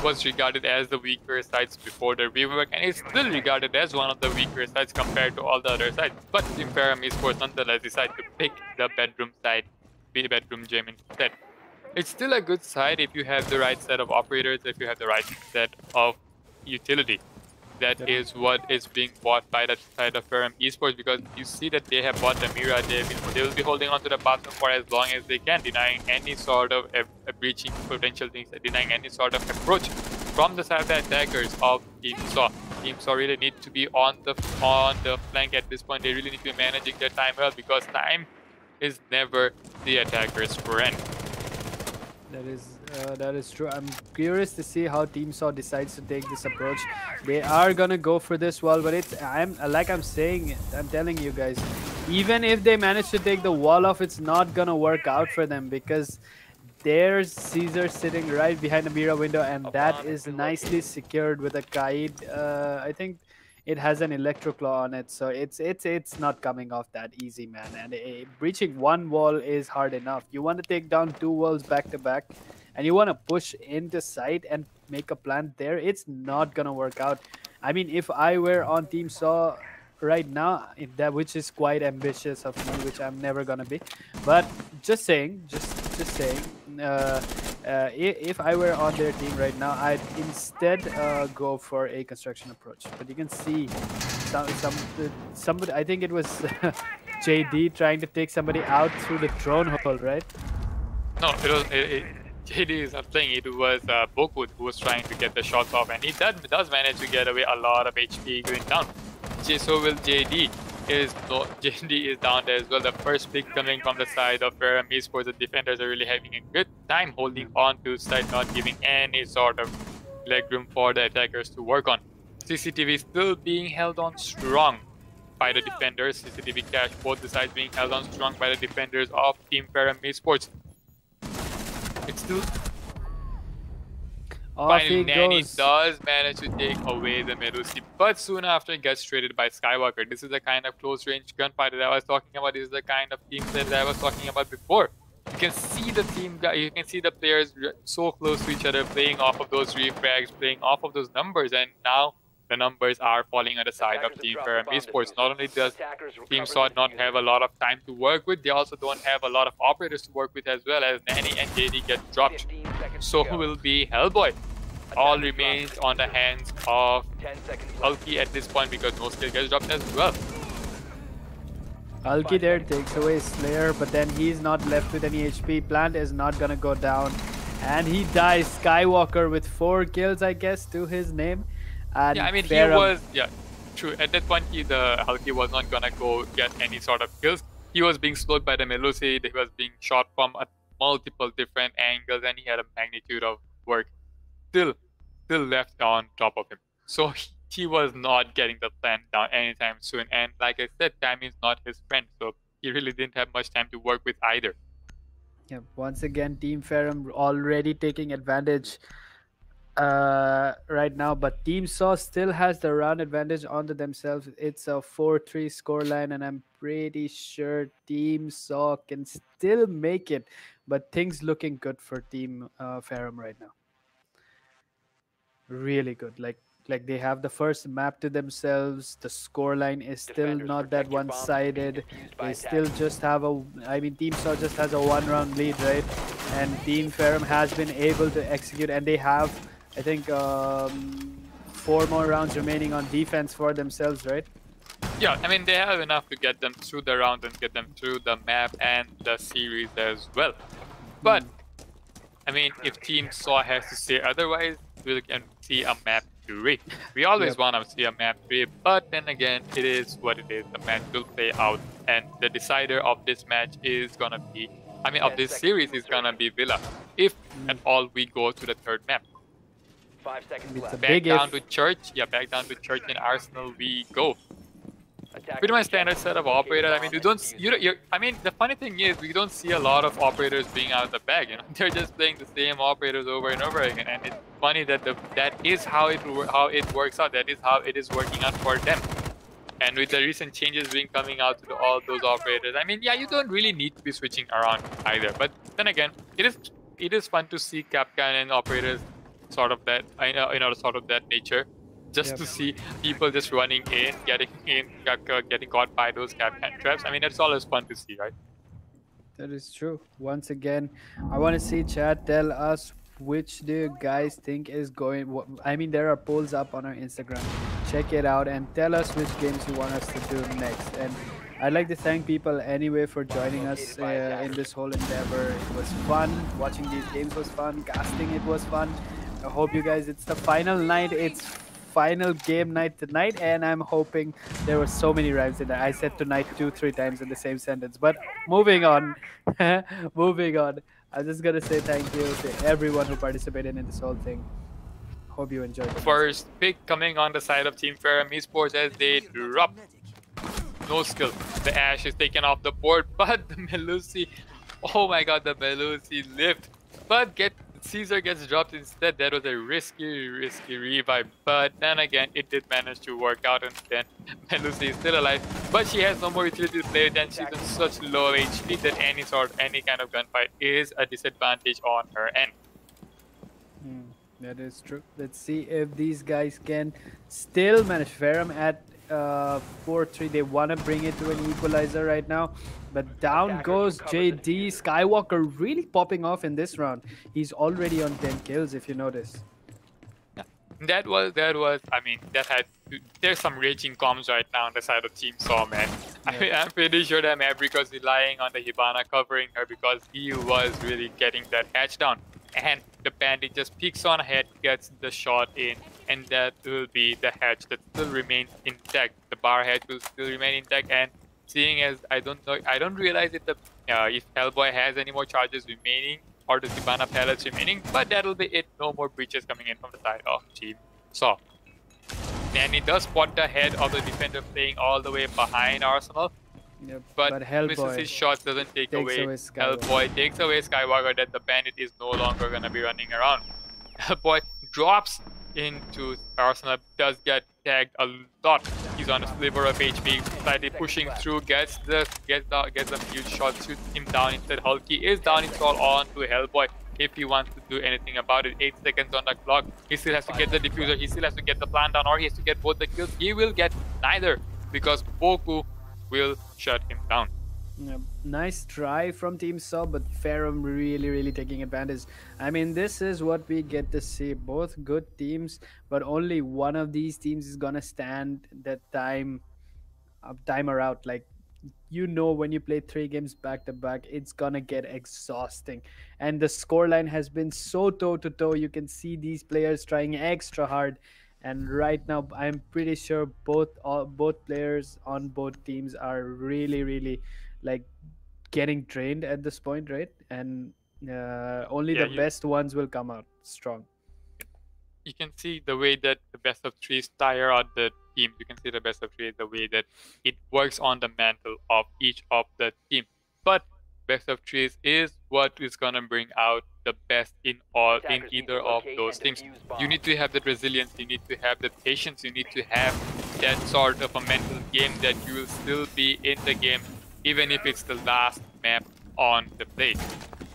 Speaker 5: was regarded as the weaker sides before the rework, and it's still regarded as one of the weaker sides compared to all the other sides. But Team Ferrum Esports nonetheless decided to pick the bedroom side, the bedroom gym instead. It's still a good side if you have the right set of operators, if you have the right set of utility. That is what is being bought by the side of Ferrum Esports, because you see that they have bought the Mira. They will be holding on to the bathroom for as long as they can, denying any sort of a breaching potential things, denying any sort of approach from the side of the attackers of Team Saw. Team Saw really need to be on the flank at this point. They really need to be managing their time well, because time is never the attacker's friend.
Speaker 6: That is true. I'm curious to see how Team Saw decides to take this approach. They are gonna go for this wall, but I'm telling you guys, even if they manage to take the wall off, it's not gonna work out for them, because there's Caesar sitting right behind the Mira window, and that is nicely secured with a Kaid. I think it has an electro claw on it, so it's not coming off that easy, man. And breaching one wall is hard enough. You want to take down two walls back to back, and you want to push into site and make a plant there. It's not gonna work out. I mean, if I were on Team Saw right now, which is quite ambitious of me, which I'm never gonna be, but just saying, just saying. If I were on their team right now, I'd instead go for a construction approach. But you can see somebody, I think it was JD trying to take somebody out through the drone hole, right?
Speaker 5: No, JD is not playing. It was Boku who was trying to get the shots off, and he does manage to get away a lot of HP going down. So will JD. JD is down there as well. The first pick coming from the side of Ferrum Esports. The defenders are really having a good time holding on to side, not giving any sort of leg room for the attackers to work on. CCTV still being held on strong by the defenders. CCTV cache, both the sides being held on strong by the defenders of Team Ferrum Esports. It's still
Speaker 6: Off he
Speaker 5: finally Nanny
Speaker 6: goes.
Speaker 5: does manage to take away the Melusi, but soon after gets traded by Skywalker. This is the kind of close range gunfight that I was talking about. This is the kind of team that I was talking about before. You can see the team, you can see the players so close to each other, playing off of those refrags, playing off of those numbers, and now the numbers are falling on the side of Team Ferrum Esports. Not only does Team SWAT not have a lot of time to work with, they also don't have a lot of operators to work with as well, as Nanny and JD get dropped. So will be Hellboy. All remains on the hands of Hulky at this point because no skill gets dropped as well.
Speaker 6: Hulky there takes away Slayer, but then he's not left with any HP. Plant is not gonna go down, and he dies. Skywalker with 4 kills, I guess, to his name. And
Speaker 5: Yeah, I mean,
Speaker 6: Ferrum,
Speaker 5: he was, yeah, true. At that point, the Hulky was not gonna go get any sort of kills. He was being slowed by the Melusi. He was being shot from multiple different angles, and he had a magnitude of work still left on top of him. So he was not getting the plant down anytime soon. And like I said, time is not his friend, so he really didn't have much time to work with either.
Speaker 6: Yeah, once again, Team Ferrum already taking advantage right now, but Team Saw still has the round advantage onto themselves. It's a 4-3 scoreline, and I'm pretty sure Team Saw can still make it, but things looking good for Team Ferrum right now. Really good. Like they have the first map to themselves. The scoreline is still not that one-sided. They still just have Team Saw just has a 1-round lead, right? And Team Ferrum has been able to execute, and they have, I think, 4 more rounds remaining on defense for themselves, right?
Speaker 5: Yeah, I mean, they have enough to get them through the round and get them through the map and the series as well. But I mean, if Team Saw has to say otherwise, we can see a map 3. We always want to see a map 3, but then again, it is what it is. The match will play out, and the decider of this match is gonna be, of this series is gonna be Villa. If at all we go to the 3rd map.
Speaker 7: 5 seconds
Speaker 6: It's a
Speaker 7: left.
Speaker 5: Back
Speaker 6: big
Speaker 5: down
Speaker 6: if.
Speaker 5: to Church. Yeah, back down to Church and Arsenal we go. Pretty much standard set of operators. I mean, the funny thing is we don't see a lot of operators being out of the bag. You know, they're just playing the same operators over and over again, and it's funny that that is how it works out. That is how it is working out for them. And with the recent changes being coming out to all those operators, I mean, yeah, you don't really need to be switching around either. But then again, it is fun to see Capcan and operators sort of that sort of that nature. Just to see people just running in, getting caught by those Capcan traps. I mean, it's always fun to see, right?
Speaker 6: That is true. Once again, I want to see chat tell us which do you guys think is going. I mean, there are polls up on our Instagram. Check it out and tell us which games you want us to do next. And I'd like to thank people anyway for joining us in this whole endeavor. It was fun. Watching these games was fun. Casting it was fun. I hope you guys, it's the final night. It's final game night tonight, and I'm hoping there were so many rhymes in there. I said tonight 2-3 times in the same sentence, but moving on. Moving on, I'm just gonna say thank you to everyone who participated in this whole thing. Hope you enjoyed it.
Speaker 5: First pick coming on the side of Team Ferrum Esports as they drop. No skill. The Ash is taken off the board, but the Melusi, oh my god, the Melusi lived, but Caesar gets dropped instead. That was a risky revive, but then again, it did manage to work out, and then Melusi is still alive, but she has no more utility to play with, and she's on such low HP that any kind of gunfight is a disadvantage on her end.
Speaker 6: That is true. Let's see if these guys can still manage. Ferrum at 4-3. They want to bring it to an equalizer right now. But down goes JD. Skywalker really popping off in this round. He's already on 10 kills, if you notice.
Speaker 5: Yeah, that was. I mean, there's some raging comms right now on the side of Team Saw, man. Yeah. I'm pretty sure that Maverick was relying on the Hibana covering her because he was really getting that hatch down. And the bandit just peeks on ahead, gets the shot in, and that will be the hatch that still remains intact. The bar hatch will still remain intact, and seeing as I don't realize if Hellboy has any more charges remaining or the Sibana pellets remaining, but that'll be it. No more breaches coming in from the side of Team Saw. And he does spot the head of the defender playing all the way behind Arsenal.
Speaker 6: Yep,
Speaker 5: But
Speaker 6: Hellboy
Speaker 5: misses his shot, doesn't take
Speaker 6: takes
Speaker 5: away
Speaker 6: away Skywalker.
Speaker 5: Hellboy, takes away Skywalker, that the bandit is no longer gonna be running around. Hellboy drops into Arsenal, does get tagged a lot. He's on a sliver of HP, slightly pushing through, gets a huge shot, shoots him down. Instead, Hulky is down, installed on to Hellboy. If he wants to do anything about it, 8 seconds on the clock. He still has to get the diffuser, he still has to get the plant down, or he has to get both the kills. He will get neither because Boku will shut him down.
Speaker 6: Yeah, nice try from Team Saw, but Ferrum really taking advantage. I mean, this is what we get to see. Both good teams, but only one of these teams is gonna stand that timer out. Like, you know, when you play 3 games back to back, it's gonna get exhausting. And the scoreline has been so toe to toe. You can see these players trying extra hard. And right now, I'm pretty sure both players on both teams are really like getting drained at this point, right? And only the best ones will come out strong.
Speaker 5: You can see the way that the best of 3s tire out the teams. You can see the best of 3 the way that it works on the mantle of each of the team. But best of 3s is what is gonna bring out the best in either of those teams. You need to have that resilience, you need to have that patience, you need to have that sort of a mental game that you will still be in the game even if it's the last map on the plate.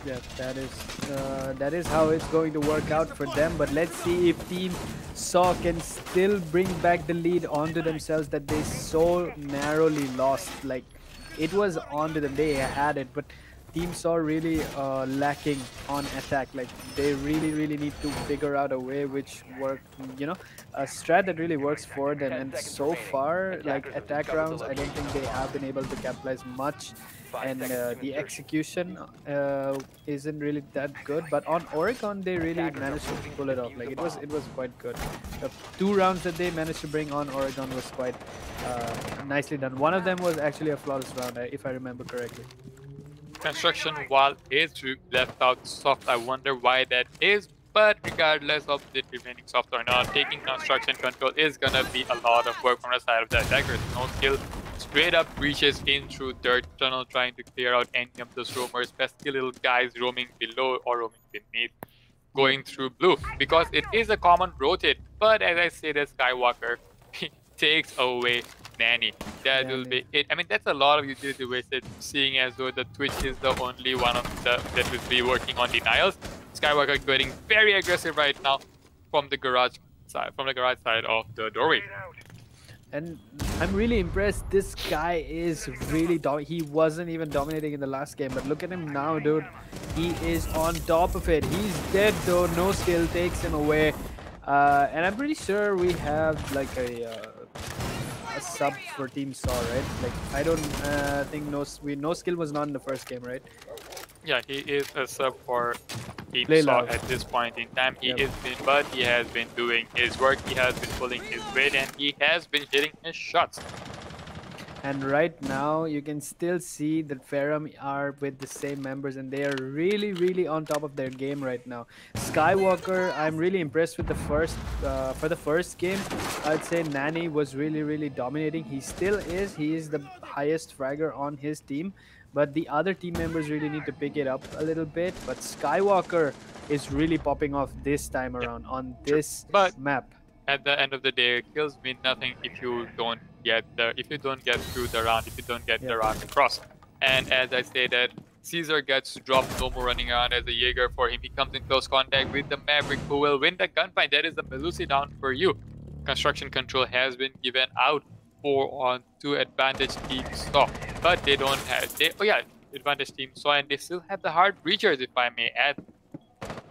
Speaker 6: Yeah, that is how it's going to work out for them. But let's see if Team Saw can still bring back the lead onto themselves that they so narrowly lost. Like, it was onto them, they had it, but Team Saw really lacking on attack. Like, they really need to figure out a way which work, you know, a strat that really works for them. And so far, like, attack rounds, I don't think they have been able to capitalize much. And the execution isn't really that good, but on Oregon they really managed to pull it off. Like, it was quite good. The 2 rounds that they managed to bring on Oregon was quite nicely done. One of them was actually a flawless round, if I remember correctly.
Speaker 5: Construction wall is left out soft. I wonder why that is, but regardless of it remaining soft or not, taking construction control is gonna be a lot of work from the side of the attackers. No skill, straight up breaches in through dirt tunnel, trying to clear out any of those roamers, pesky little guys roaming below or roaming beneath, going through blue, because it is a common rotate. But as I say, the Skywalker takes away Nanny. That will be it. I mean, that's a lot of utility wasted, seeing as though the Twitch is the only one of the that will be working on denials. Skywalker getting very aggressive right now from the garage side of the doorway.
Speaker 6: And I'm really impressed. This guy is really he wasn't even dominating in the last game, but look at him now, dude. He is on top of it. He's dead though. No skill takes him away. And I'm pretty sure we have like a sub for Team Saw, right? Like, I don't think no skill was not in the first game, right?
Speaker 5: Yeah, he is a sub for Team
Speaker 6: Play
Speaker 5: Saw
Speaker 6: loud.
Speaker 5: at this point in time. He has been doing his work. He has been pulling his weight, and he has been hitting his shots.
Speaker 6: And right now, you can still see that Ferrum are with the same members, and they are really on top of their game right now. Skywalker, I'm really impressed with the first, for the first game. I'd say Nanny was really dominating. He still is. He is the highest fragger on his team, but the other team members really need to pick it up a little bit. But Skywalker is really popping off this time around on this map.
Speaker 5: At the end of the day, kills mean nothing if you don't get through the round, if you don't get the round across. And as I say that, Caesar gets dropped, no more running around as a Jaeger for him. He comes in close contact with the Maverick, who will win the gunfight. That is the Melusi down for you. Construction control has been given out to advantage Team Saw, but they don't have advantage Team Saw, and they still have the hard breachers, if I may add.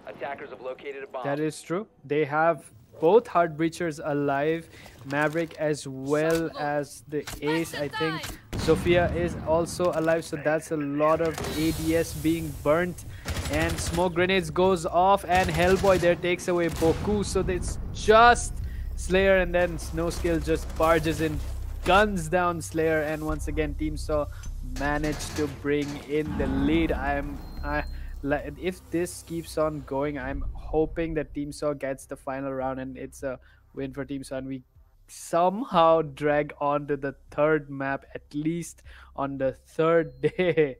Speaker 7: Attackers have located a bomb.
Speaker 6: That is true. They have both hard breachers alive, Maverick as well as the Ace. I think Sophia is also alive, so that's a lot of ADS being burnt, and smoke grenades goes off, and Hellboy there takes away Boku. So it's just Slayer, and then Snow Skill just barges in, guns down Slayer, and once again Team Saw managed to bring in the lead. If this keeps on going, I'm hoping that Team Saw gets the final round and it's a win for Team Saw, and we somehow drag on to the third map, at least on the third day.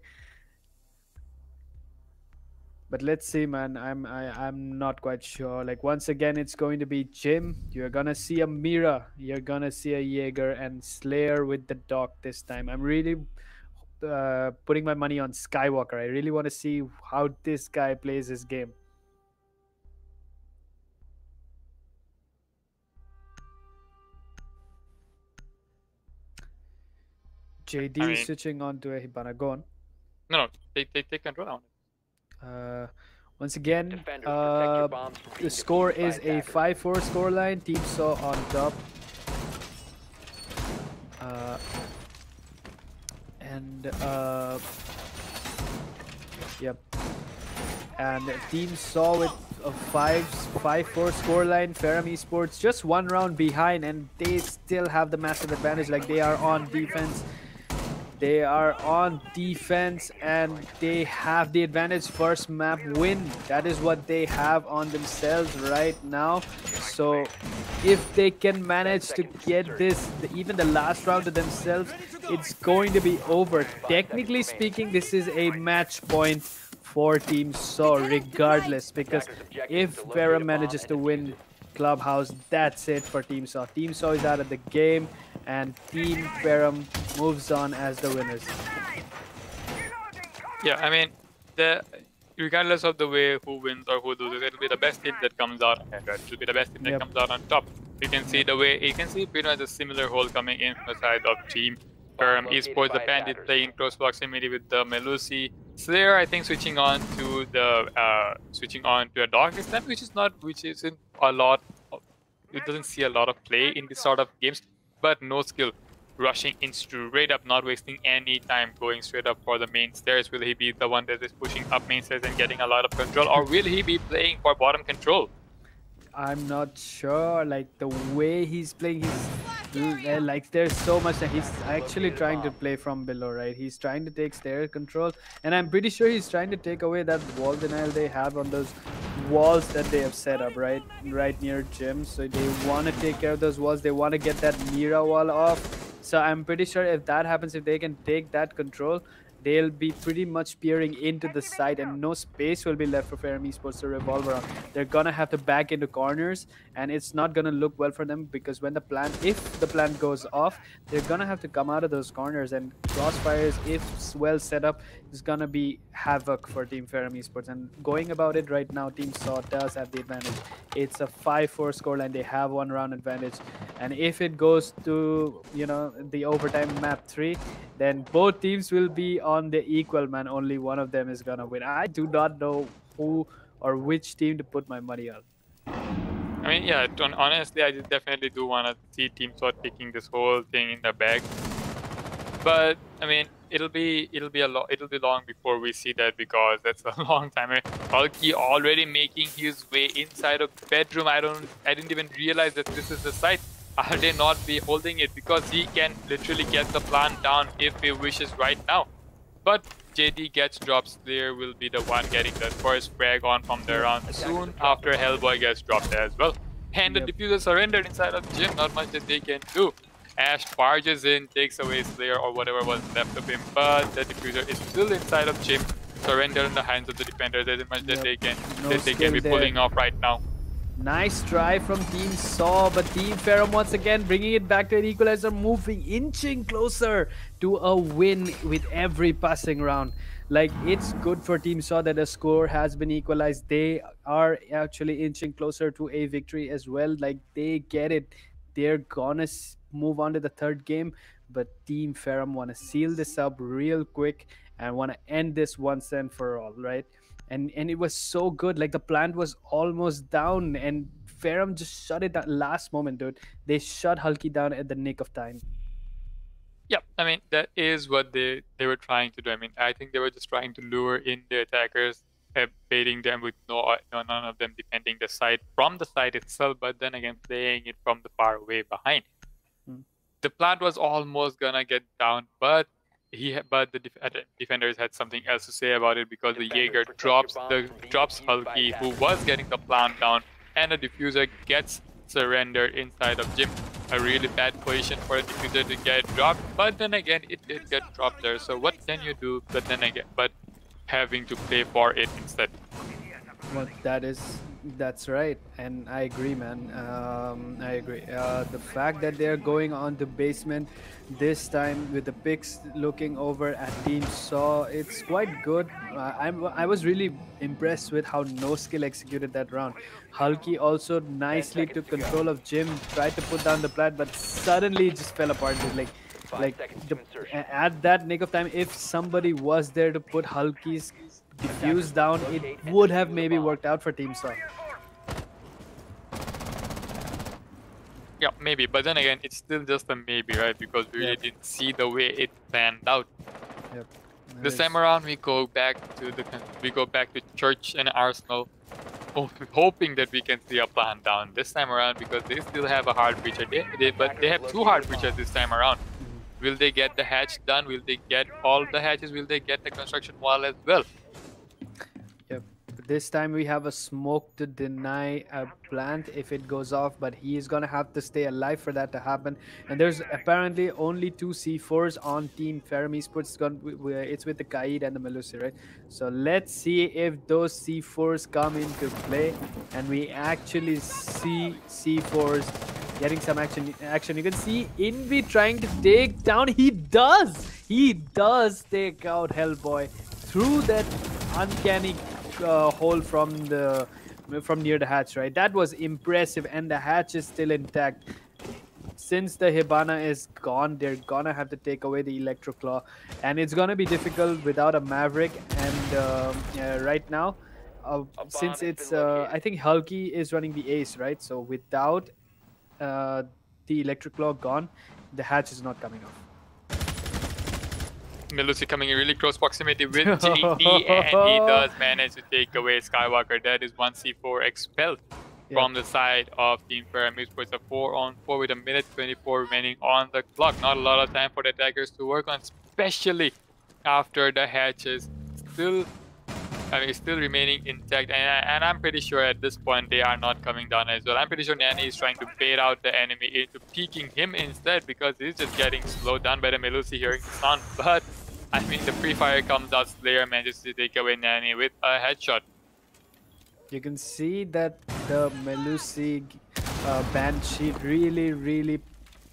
Speaker 6: But let's see, man. I'm not quite sure. Like, once again, it's going to be Jim. You're gonna see a Mira. You're gonna see a Jaeger and Slayer with the dog this time. I'm really putting my money on Skywalker. I really want to see how this guy plays his game. JD switching on to a Hibana. Go on.
Speaker 5: No, take control on it.
Speaker 6: Once again, the score is a 5-4 scoreline. Team Saw on top. Yep. And Team Saw with a 5-4 scoreline. Ferrum Esports just one round behind, and they still have the massive advantage. Like, they are on defense. They are on defense and they have the advantage. First map win. That is what they have on themselves right now. So if they can manage to get this, even the last round to themselves, it's going to be over. Technically speaking, this is a match point for Team Saw regardless, because if Ferrum manages to win Clubhouse, that's it for Team Saw. Team Saw is out of the game, and Team Ferrum moves on as the winners.
Speaker 5: Yeah, I mean, regardless of the way who wins or who loses, it'll be the best team that comes out ahead, right? It'll be the best team that comes out on top. You can see pretty much a similar hole coming in from the side of Team Ferrum Esports. The Bandit playing in close proximity with the Melusi. Slayer, I think, switching on to a dog this time, which isn't a lot. It doesn't see a lot of play in this sort of games. But No Skill rushing in straight up, not wasting any time, going straight up for the main stairs. Will he be the one that is pushing up main stairs and getting a lot of control, or will he be playing for bottom control?
Speaker 6: I'm not sure. Like, the way he's playing, like, there's so much that he's actually trying to play from below, right? He's trying to take stair control, and I'm pretty sure he's trying to take away that wall denial they have on those walls that they have set up right near gym. So they want to take care of those walls. They want to get that Mira wall off. So I'm pretty sure if that happens, if they can take that control, they'll be pretty much peering into the side, and no space will be left for Ferrum Esports to revolve around. They're gonna have to back into corners, and it's not gonna look well for them, because when if the plant goes off, they're gonna have to come out of those corners, and crossfires, if well set up, is gonna be havoc for Team Ferrum Esports. And going about it right now, Team Saw does have the advantage. It's a 5-4 scoreline. They have one round advantage, and if it goes to the overtime map 3, then both teams will be on the equal, man. Only one of them is gonna win. I do not know who or which team to put my money on.
Speaker 5: I mean, yeah, honestly, I definitely do want to see Team Saw taking this whole thing in the bag. But I mean, it'll be long before we see that, because that's a long time. Hulky already making his way inside of bedroom. I didn't even realize that this is the site. Are they not be holding it? Because he can literally get the plant down if he wishes right now. But JD gets dropped. Slayer will be the one getting the first frag on from the round soon after Hellboy gets dropped there as well. And the diffuser surrendered inside of Jim. Not much that they can do. Ash barges in, takes away Slayer or whatever was left of him, but the diffuser is still inside of Jim. Surrender in the hands of the defender. There isn't much that they can be pulling off right now.
Speaker 6: Nice try from Team Saw, but Team Ferrum once again bringing it back to an equalizer, inching closer to a win with every passing round. Like, it's good for Team Saw that the score has been equalized. They are actually inching closer to a victory as well. Like, they get it. They're gonna move on to the third game, but Team Ferrum want to seal this up real quick and want to end this once and for all, right? And it was so good. Like, the plant was almost down, and Ferrum just shut it down last moment, dude. They shut Hulky down at the nick of time.
Speaker 5: Yeah, I mean, that is what they were trying to do. I mean, I think they were just trying to lure in the attackers baiting them with none of them defending the site from the site itself, but then again playing it from the far away behind. The plant was almost gonna get down, but the defenders had something else to say about it, because the Jaeger drops Hulky, who was getting the plant down, and the diffuser gets surrendered inside of Jim. A really bad position for a diffuser to get dropped, but then again it did get dropped there. So what can you do? But having to play for it instead.
Speaker 6: Well, that's right, and I agree, man. I agree. The fact that they're going on to basement this time with the picks looking over at Team Saw, it's quite good. I was really impressed with how No Skill executed that round. Hulky also nicely took control of Jim, tried to put down the plant, but suddenly it just fell apart. At that nick of time, if somebody was there to put Hulky's diffuse down, it would have maybe worked out for Team Saw.
Speaker 5: Yeah, maybe, but then again, it's still just a maybe, right? Because we really didn't see the way it panned out.
Speaker 6: Yep.
Speaker 5: This time around, we go back to Church and Arsenal, hoping that we can see a plan down this time around, because they still have a hard breacher. But they have 2 hard breachers this time around. Will they get the hatch done? Will they get all the hatches? Will they get the construction wall as well?
Speaker 6: Yep. This time we have a smoke to deny a plant if it goes off, but he is gonna have to stay alive for that to happen. And there's apparently only 2 C4s on Team Ferrum Esports. It's with the Kaid and the Melusi, right? So let's see if those C4s come into play and we actually see C4s getting some action. You can see Envy trying to take down. He does take out Hellboy through that uncanny hole from near the hatch, right? That was impressive, and the hatch is still intact. Since the Hibana is gone, they're gonna have to take away the Electro Claw, and it's gonna be difficult without a Maverick. And right now, since it's I think Hulky is running the ace, right? So without the Electric Claw gone, the hatch is not coming off.
Speaker 5: Melusi coming in really close proximity with GT, and he does manage to take away Skywalker. That is 1 C4 expelled from the side of Team Ferrum Esports. A 4-on-4 with 1:24 remaining on the clock. Not a lot of time for the attackers to work on, especially after the hatches still remaining intact, and I'm pretty sure at this point they are not coming down as well. I'm pretty sure Nani is trying to bait out the enemy into peeking him instead, because he's just getting slowed down by the Melusi hearing the sound. But I mean, the pre-fire comes out, Slayer manages to take away Nani with a headshot.
Speaker 6: You can see that the Melusi Banshee really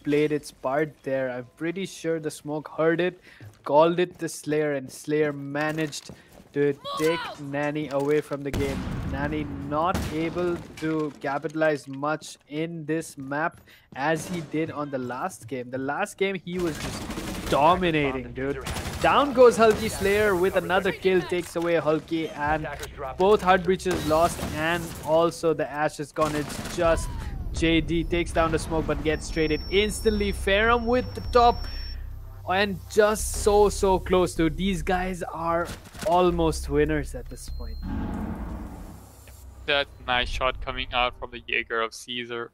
Speaker 6: played its part there. I'm pretty sure the smoke heard it, called it the Slayer, and Slayer managed to take Nani away from the game. Nani not able to capitalize much in this map as he did on the last game. The last game he was just dominating, dude. Down goes Hulky. Slayer with another kill takes away Hulky, and both hard breaches lost, and also the Ash is gone. It's just JD takes down the smoke but gets traded instantly. Ferrum with the top, and just so close, dude. These guys are almost winners at this point.
Speaker 5: That nice shot coming out from the Jaeger of Caesar.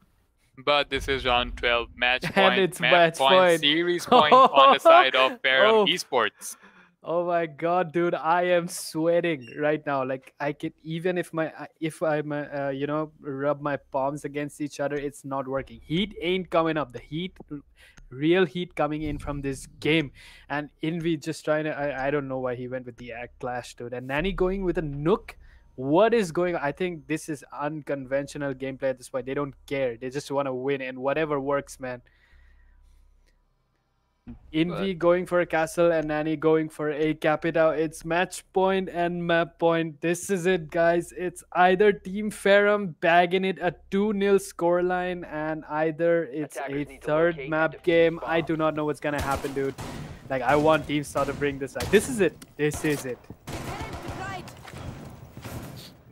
Speaker 5: But this is round 12, match point,
Speaker 6: And it's match point.
Speaker 5: Series point on the side of Ferrum Esports.
Speaker 6: Oh my god, dude, I am sweating right now. Like, I can, even if I'm you know, rub my palms against each other, it's not working. Heat ain't coming up. The heat, real heat coming in from this game. And Envy just trying to, I don't know why he went with the Act Clash, dude. And Nani going with a Nook. What is going on? I think this is unconventional gameplay at this point. They don't care. They just want to win, and whatever works, man. Envy going for a castle and Nani going for a Capita. It's match point and map point. This is it, guys. It's either Team Ferrum bagging it a 2-0 scoreline, and either it's a third map game. I do not know what's gonna happen, dude. Like, I want Team Star to bring this out. This is it. This is it.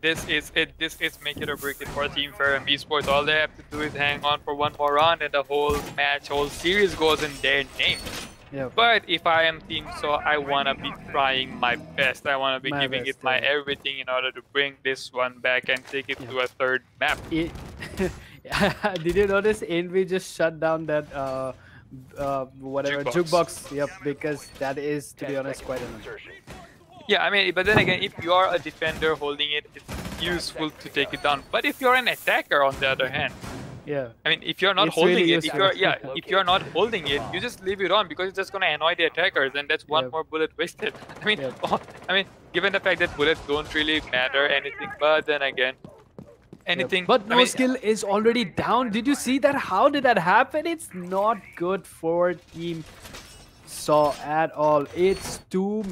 Speaker 5: This is it. This is make it or break it for Team Ferrum Esports. All they have to do is hang on for one more round, and the whole match, whole series goes in their name.
Speaker 6: Yep.
Speaker 5: But if I am Team So, I want to be trying my best. I want to be
Speaker 6: My
Speaker 5: giving
Speaker 6: best,
Speaker 5: it my
Speaker 6: yeah.
Speaker 5: everything in order to bring this one back and take it to a third map.
Speaker 6: Did you notice Envy just shut down that whatever jukebox? Yep, because that is, to be honest, quite annoying.
Speaker 5: Yeah, I mean, but then again, if you are a defender holding it, it's useful to take it down. But if you're an attacker, on the other hand,
Speaker 6: Yeah.
Speaker 5: I mean, if you're not
Speaker 6: It's
Speaker 5: holding
Speaker 6: really
Speaker 5: it,
Speaker 6: useful.
Speaker 5: if you're not holding it, you just leave it on because it's just gonna annoy the attackers, and that's one
Speaker 6: Yep.
Speaker 5: more bullet wasted. I mean,
Speaker 6: Yep.
Speaker 5: given the fact that bullets don't really matter anything, but then again, anything.
Speaker 6: But
Speaker 5: I
Speaker 6: no
Speaker 5: mean,
Speaker 6: skill is already down. Did you see that? How did that happen? It's not good for Team Saw at all. It's 2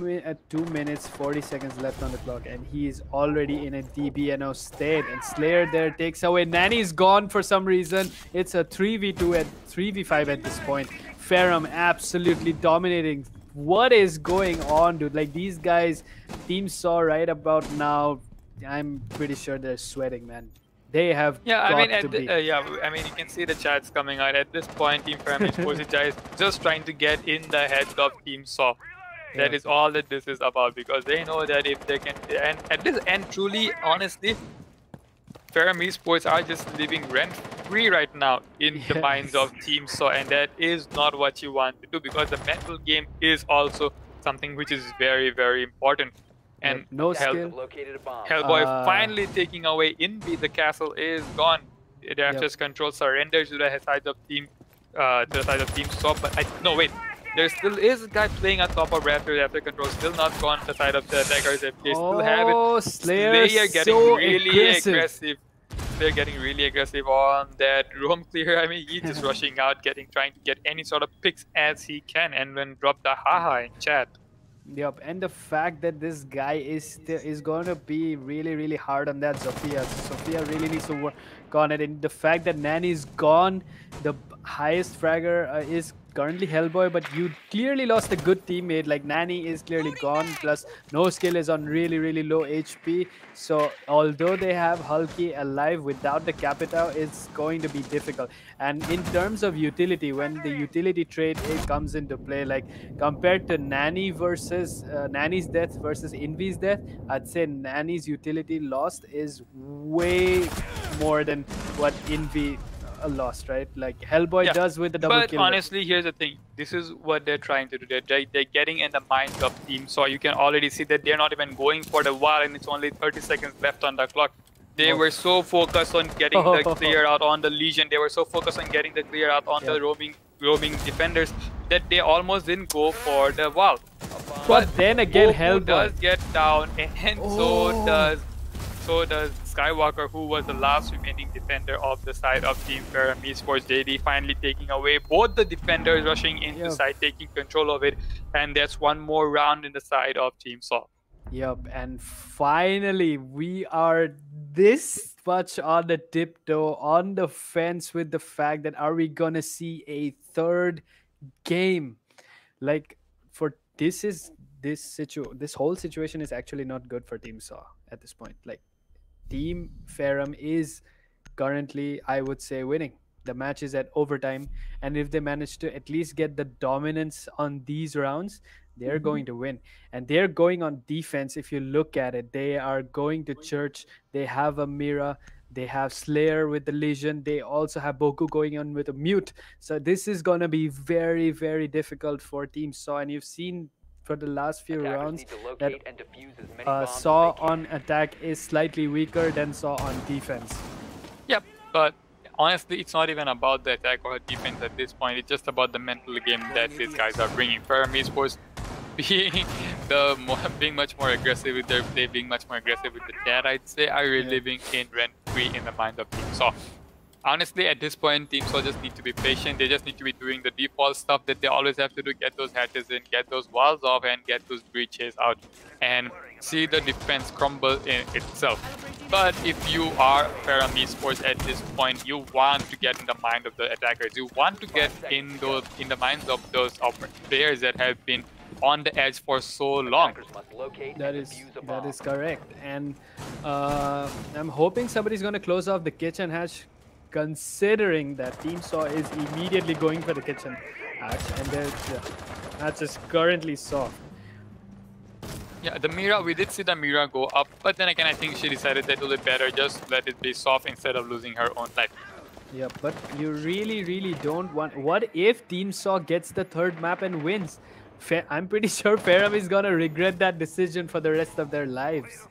Speaker 6: minutes 40 seconds left on the clock, and he is already in a DBNO state. And Slayer there takes away. Nanny's gone for some reason. It's a 3v2 at 3v5 at this point. Ferrum absolutely dominating. What is going on, dude? Like, these guys, Team Saw right about now, I'm pretty sure they're sweating, man. They have
Speaker 5: yeah, I mean,
Speaker 6: got to be.
Speaker 5: I mean, you can see the chats coming out at this point. Team Ferrum Esports is just trying to get in the heads of Team Saw. That is all that this is about, because they know that if they can, and truly, honestly, Ferrum Esports are just living rent-free right now in the minds of Team Saw, and that is not what you want to do, because the mental game is also something which is very, very important. And
Speaker 6: no skill.
Speaker 5: Hellboy finally taking away Envy. The castle is gone. The access control surrenders to the side of Team Saw. But no, wait. There still is a guy playing on top of Raptor. Raptor control still not gone to the side of the attackers. If they still have it,
Speaker 6: Slayer
Speaker 5: getting
Speaker 6: so
Speaker 5: really aggressive. They're getting really aggressive on that roam clear. I mean, he's just rushing out, trying to get any sort of picks as he can, and then drop the haha in chat.
Speaker 6: Yep, and the fact that this guy is going to be really, really hard on that Zofia. Zofia really needs to work on it. And the fact that Nanny's gone, the highest fragger is currently Hellboy, but you clearly lost a good teammate. Like, Nanny is clearly gone, plus no skill is on really, really low HP. So although they have Hulky alive, without the Capita, it's going to be difficult. And in terms of utility, when the utility trait it comes into play, like compared to Nanny versus Nanny's death versus Envy's death, I'd say Nanny's utility lost is way more than what Envy lost, right? Like Hellboy does with the double kill.
Speaker 5: But honestly, here's the thing. This is what they're trying to do. They're getting in the minds of Team Saw. You can already see that they're not even going for the wall, and it's only 30 seconds left on the clock. They were so focused on getting the clear out on the Legion. They were so focused on getting the clear out on the roaming defenders that they almost didn't go for the wall.
Speaker 6: But then again, Hellboy
Speaker 5: does get down, and so does Skywalker, who was the last remaining defender of the side of Team Ferrum Esports. JD finally taking away both the defenders, rushing into side, taking control of it, and that's one more round in the side of Team Saw.
Speaker 6: Yep, and finally we are this much on the tiptoe, on the fence with the fact that are we gonna see a third game? Like, for this whole situation is actually not good for Team Saw at this point. Like, Team Ferrum is currently, I would say, winning. The match is at overtime, and if they manage to at least get the dominance on these rounds, they're going to win. And they're going on defense. If you look at it, they are going to church. They have a Mira. They have Slayer with the Legion. They also have Boku going on with a Mute. So this is going to be very, very difficult for Team Saw. And you've seen for the last few rounds that Saw on attack is slightly weaker than Saw on defense.
Speaker 5: Yep, but honestly, it's not even about the attack or defense at this point. It's just about the mental game that these guys are bringing. Ferrum Esports being much more aggressive with their play, being much more aggressive with the chat, I'd say, are really living in rent-free in the mind of Team Saw. Honestly, at this point, Team Saw just need to be patient. They just need to be doing the default stuff that they always have to do, get those hatches in, get those walls off, and get those breaches out, and see the defense crumble in itself. But if you are Ferrum Esports at this point, you want to get in the mind of the attackers. You want to get in the minds of those players that have been on the edge for so long.
Speaker 6: That is correct. And I'm hoping somebody's going to close off the kitchen hatch, considering that Team Saw is immediately going for the kitchen hatch. And there's Hatch is currently soft.
Speaker 5: Yeah, the Mira, we did see the Mira go up, but then again, I think she decided that it would be better just let it be soft instead of losing her own life.
Speaker 6: Yeah, but you really don't want... What if Team Saw gets the third map and wins? I'm pretty sure Ferrum is gonna regret that decision for the rest of their lives.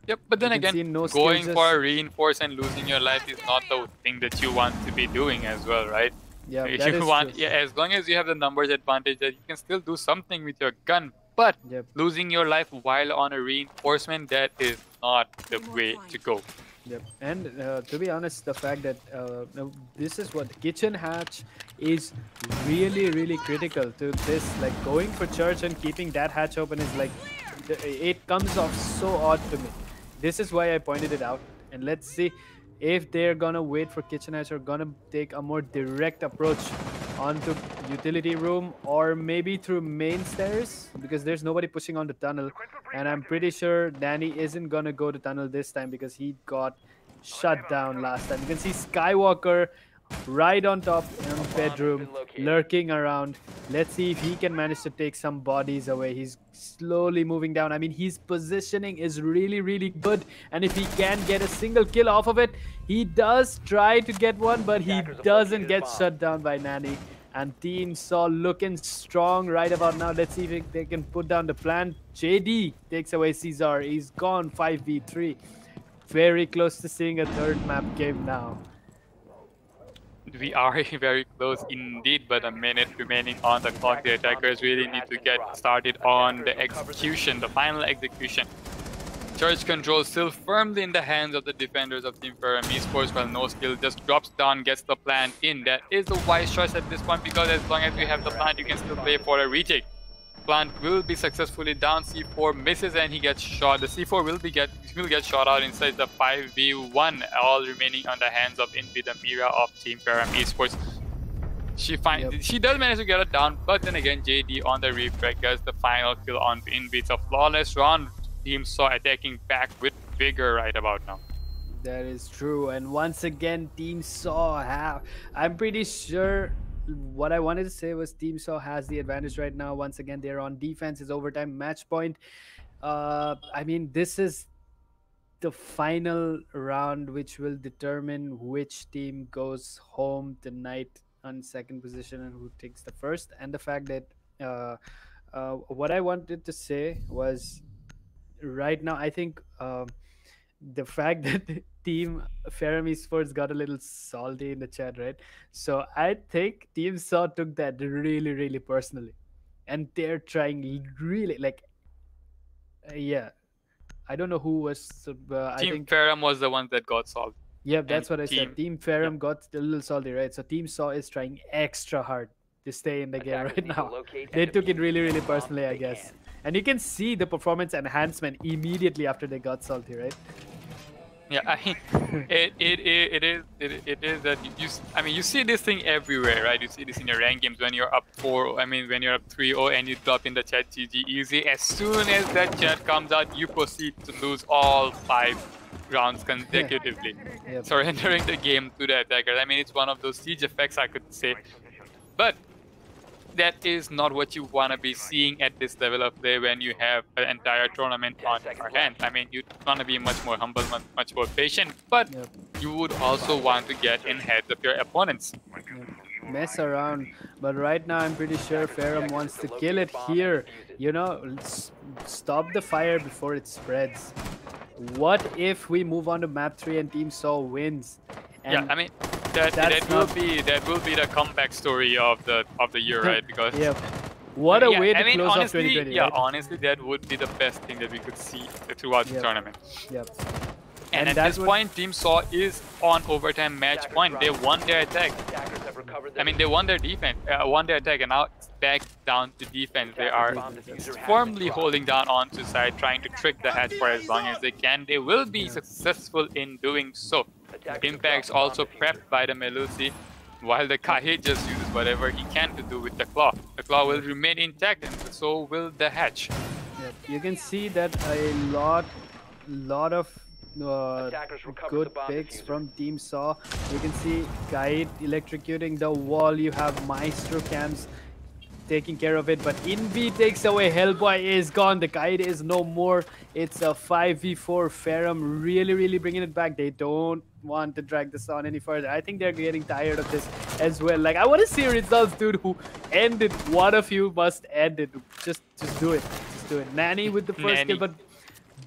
Speaker 5: Yep, but then
Speaker 6: You can see
Speaker 5: again,
Speaker 6: no
Speaker 5: going
Speaker 6: skills
Speaker 5: for
Speaker 6: just-
Speaker 5: a reinforce and losing your life is not the thing that you want to be doing as well, right?
Speaker 6: Yeah,
Speaker 5: If
Speaker 6: that
Speaker 5: you
Speaker 6: is
Speaker 5: want,
Speaker 6: true.
Speaker 5: yeah, as long as you have the numbers advantage, that you can still do something with your gun. But
Speaker 6: Yep.
Speaker 5: losing your life while on a reinforcement, that is not the way to go.
Speaker 6: Yep. And to be honest, the fact that this is what kitchen hatch is really critical to this. Like going for church and keeping that hatch open is like it comes off so odd to me. This is why I pointed it out. And let's see if they're gonna wait for kitchen hatch or gonna take a more direct approach onto utility room or maybe through main stairs, because there's nobody pushing on the tunnel, and I'm pretty sure Danny isn't gonna go to tunnel this time because he got shut down last time. You can see Skywalker right on top in bedroom lurking around. Let's see if he can manage to take some bodies away. He's slowly moving down. I mean, his positioning is really good, and if he can get a single kill off of it, he does try to get one, but he doesn't get shut down by Nani. And Team Saw looking strong right about now. Let's see if they can put down the plan. JD takes away Caesar. He's gone 5v3. Very close to seeing a third map game now.
Speaker 5: We are very close indeed, but a minute remaining on the clock. The attackers really need to get started on the execution, the final execution. Church control still firmly in the hands of the defenders of Team Ferrum Esports, while no skill just drops down, gets the plant in. That is a wise choice at this point, because as long as you have the plant, you can still play for a retake. Plant will be successfully down. C4 misses and he gets shot. The C4 will get shot out inside the 5v1, all remaining on the hands of Invi, the Mira of Team Ferrum Esports. She does manage to get it down, but then again, JD on the refrag gets the final kill on Invi. It's a flawless round. Team Saw attacking back with vigor right about now.
Speaker 6: That is true, and once again, Team Saw have... I'm pretty sure what I wanted to say was Team Saw has the advantage right now. Once again, they're on defense. It's overtime match point. I mean, this is the final round which will determine which team goes home tonight on second position and who takes the first. And the fact that what I wanted to say was, right now, I think the fact that Team Ferrum Esports got a little salty in the chat, right? So I think Team Saw took that really personally, and they're trying really like, yeah. I don't know who was. I
Speaker 5: Team
Speaker 6: think
Speaker 5: Ferrum was the one that got solved.
Speaker 6: yeah, that's what I
Speaker 5: Team-
Speaker 6: said. Team Ferrum got a little salty, right? So Team Saw is trying extra hard to stay in the game right now. They took it really personally, I guess. And you can see the performance enhancement immediately after they got salty, right?
Speaker 5: Yeah, I mean, it is that you see this thing everywhere, right? You see this in your ranked games when you're up 4, when you're up 3-0 and you drop in the chat GG easy. As soon as that chat comes out, you proceed to lose all 5 rounds consecutively,
Speaker 6: Yep.
Speaker 5: surrendering the game to the attacker. I mean, it's one of those siege effects, I could say, but that is not what you want to be seeing at this level of play when you have an entire tournament on your hands. I mean, you want to be much more humble, much more patient, but
Speaker 6: Yep.
Speaker 5: you would also want to get in heads of your opponents.
Speaker 6: Mess around, but right now I'm pretty sure Ferrum wants to kill it here. You know, stop the fire before it spreads. What if we move on to map 3 and Team Saw wins? And
Speaker 5: Yeah, I mean, that will be the comeback story of the year, right? Because
Speaker 6: yeah, what a
Speaker 5: yeah,
Speaker 6: way to
Speaker 5: I mean,
Speaker 6: close off
Speaker 5: honestly,
Speaker 6: 2020.
Speaker 5: yeah,
Speaker 6: right?
Speaker 5: honestly, that would be the best thing that we could see throughout the
Speaker 6: Yep.
Speaker 5: tournament.
Speaker 6: Yep.
Speaker 5: And at
Speaker 6: that's
Speaker 5: this
Speaker 6: what-
Speaker 5: point, Team Saw is on overtime match point. They won their attack. I mean, they won their defense, won their attack, and now it's back down to defense. They are firmly holding down onto side, trying to trick the hatch for as long as they can. They will be successful in doing so. Impact's also prepped by the Melusi, while the Kahe just uses whatever he can to do with the claw. The claw will remain intact, and so will the hatch.
Speaker 6: Yep. You can see that a lot of
Speaker 7: Attackers recovered the
Speaker 6: good
Speaker 7: bomb
Speaker 6: picks
Speaker 7: diffuser.
Speaker 6: from Team Saw. You can see Guide electrocuting the wall. You have Maestro Cams taking care of it, but Invi takes away. Hellboy is gone. The Guide is no more. It's a 5v4. Ferrum really bringing it back. They don't want to drag this on any further. I think they're getting tired of this as well. Like, I want to see results, dude. Who ended? One of you must end it. Just do it. Just do it. Nanny with the first kill, but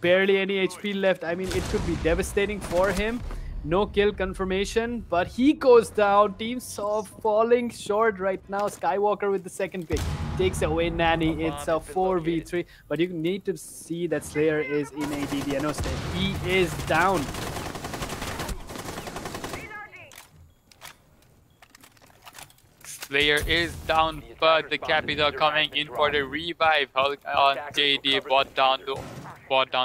Speaker 6: barely any HP left. I mean, it could be devastating for him. No kill confirmation, but he goes down. Team Saw falling short right now. Skywalker with the second pick takes away Nanny. It's a 4v3, but you need to see that Slayer is in a DDNO state. He is down.
Speaker 5: Slayer is down, but the Capita coming in for the revive. Hulk on JD brought down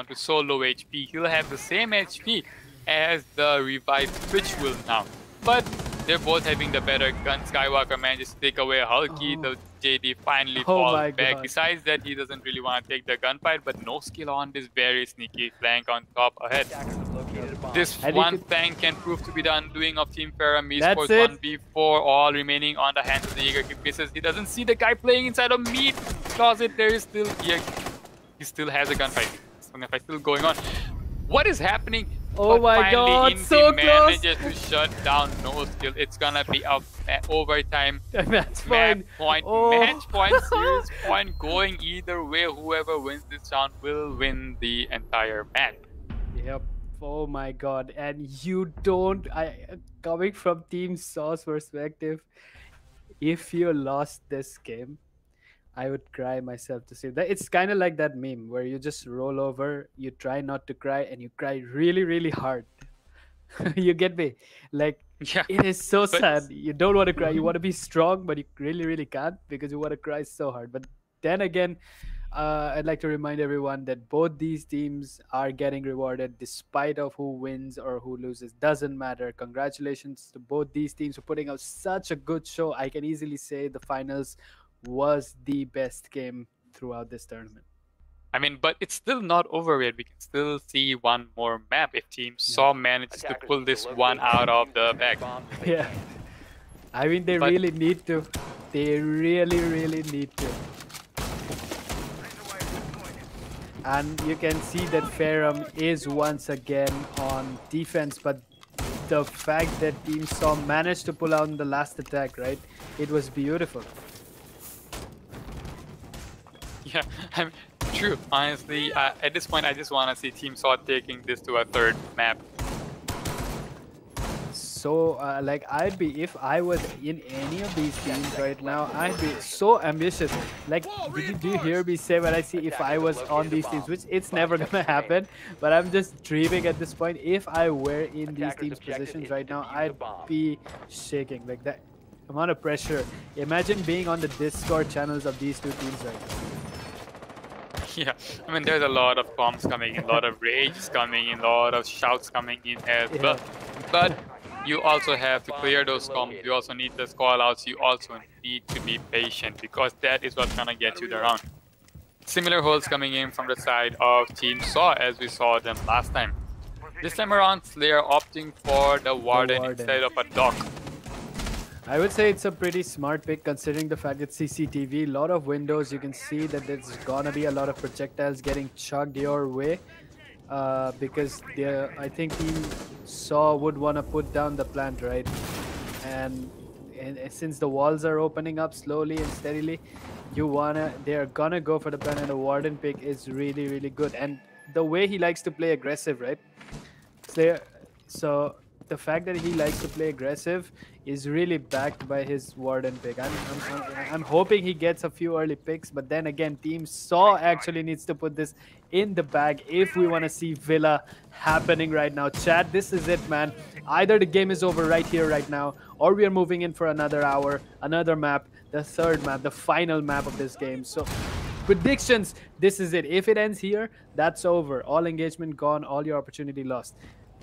Speaker 5: to so low HP. He'll have the same HP as the revive Twitch will now. But they're both having the better gun. Skywalker manages to take away Hulky. The JD finally falls back.
Speaker 6: God.
Speaker 5: Besides that, he doesn't really want to take the gunfight, but no skill on this very sneaky flank on top ahead.
Speaker 7: Attackers have located a bomb.
Speaker 5: This
Speaker 6: And
Speaker 5: one flank can prove to be the undoing of Team Ferrum. Esports
Speaker 6: That's it.
Speaker 5: 1v4, all remaining on the hands of the Jaeger misses. He doesn't see the guy playing inside of meat closet. There is still he still has a gunfight. Gunfight still going on. What is happening?
Speaker 6: Oh
Speaker 5: But
Speaker 6: my
Speaker 5: finally,
Speaker 6: God,
Speaker 5: Indy
Speaker 6: so close.
Speaker 5: manages to shut down no skill. It's gonna be a overtime
Speaker 6: That's
Speaker 5: match
Speaker 6: fine.
Speaker 5: point,
Speaker 6: Oh.
Speaker 5: match point, serious point going either way. Whoever wins this round will win the entire match.
Speaker 6: Yep. Oh my God. And you don't. Coming from Team Saw's perspective, if you lost this game, I would cry myself to sleep. It's kind of like that meme where you just roll over, you try not to cry, and you cry really hard. You get me? Like,
Speaker 5: Yeah.
Speaker 6: it is so
Speaker 5: But-
Speaker 6: sad. You don't want to cry. You want to be strong, but you really can't because you want to cry so hard. But then again, I'd like to remind everyone that both these teams are getting rewarded despite of who wins or who loses. Doesn't matter. Congratulations to both these teams for putting out such a good show. I can easily say the finals was the best game throughout this tournament.
Speaker 5: I mean, but it's still not over yet. We can still see one more map if Team Saw manages to
Speaker 7: Attackers
Speaker 5: pull
Speaker 7: need
Speaker 5: this
Speaker 7: locate
Speaker 5: one out of the bag.
Speaker 7: bombs if they
Speaker 6: Yeah.
Speaker 7: can.
Speaker 6: I mean, they
Speaker 5: But-
Speaker 6: really need to. They really need to. And you can see that Ferrum is once again on defense, but the fact that Team Saw managed to pull out the last attack, right? It was beautiful.
Speaker 5: Yeah, I mean, true. Honestly, at this point, I just want to see Team Saw taking this to a third map.
Speaker 6: So, like, I'd be, if I was in any of these teams right now, I'd be so ambitious. Like, do you hear me say when I see if I was on these teams, which it's never gonna happen, but I'm just dreaming at this point. If I were in these
Speaker 7: Attackers'
Speaker 6: teams'
Speaker 7: objective
Speaker 6: positions
Speaker 7: is
Speaker 6: right
Speaker 7: to
Speaker 6: now,
Speaker 7: defuse the
Speaker 6: I'd
Speaker 7: bomb.
Speaker 6: be shaking. Like, that amount of pressure. Imagine being on the Discord channels of these two teams right now.
Speaker 5: Yeah, I mean, there's a lot of comms coming in, a lot of rage coming in, a lot of shouts coming in as well. But you also have to clear those comms. You also need those call-outs. You also need to be patient because that is what's gonna get you the round. Similar holds coming in from the side of Team Saw as we saw them last time. This time around, Slayer opting for the Warden instead of a Doc.
Speaker 6: I would say it's a pretty smart pick considering the fact that CCTV, a lot of windows, you can see that there's gonna be a lot of projectiles getting chugged your way because I think Team Saw would want to put down the plant, right? And since the walls are opening up slowly and steadily, they're gonna go for the plant, and the Warden pick is really good. And the way he likes to play aggressive, right? So the fact that he likes to play aggressive is really backed by his Warden pick. I'm hoping he gets a few early picks, but then again, Team Saw actually needs to put this in the bag if we want to see Villa happening right now. Chat, this is it, man. Either the game is over right here, right now, or we are moving in for another hour, another map, the third map, the final map of this game. So predictions, this is it. If it ends here, that's over. All engagement gone, all your opportunity lost.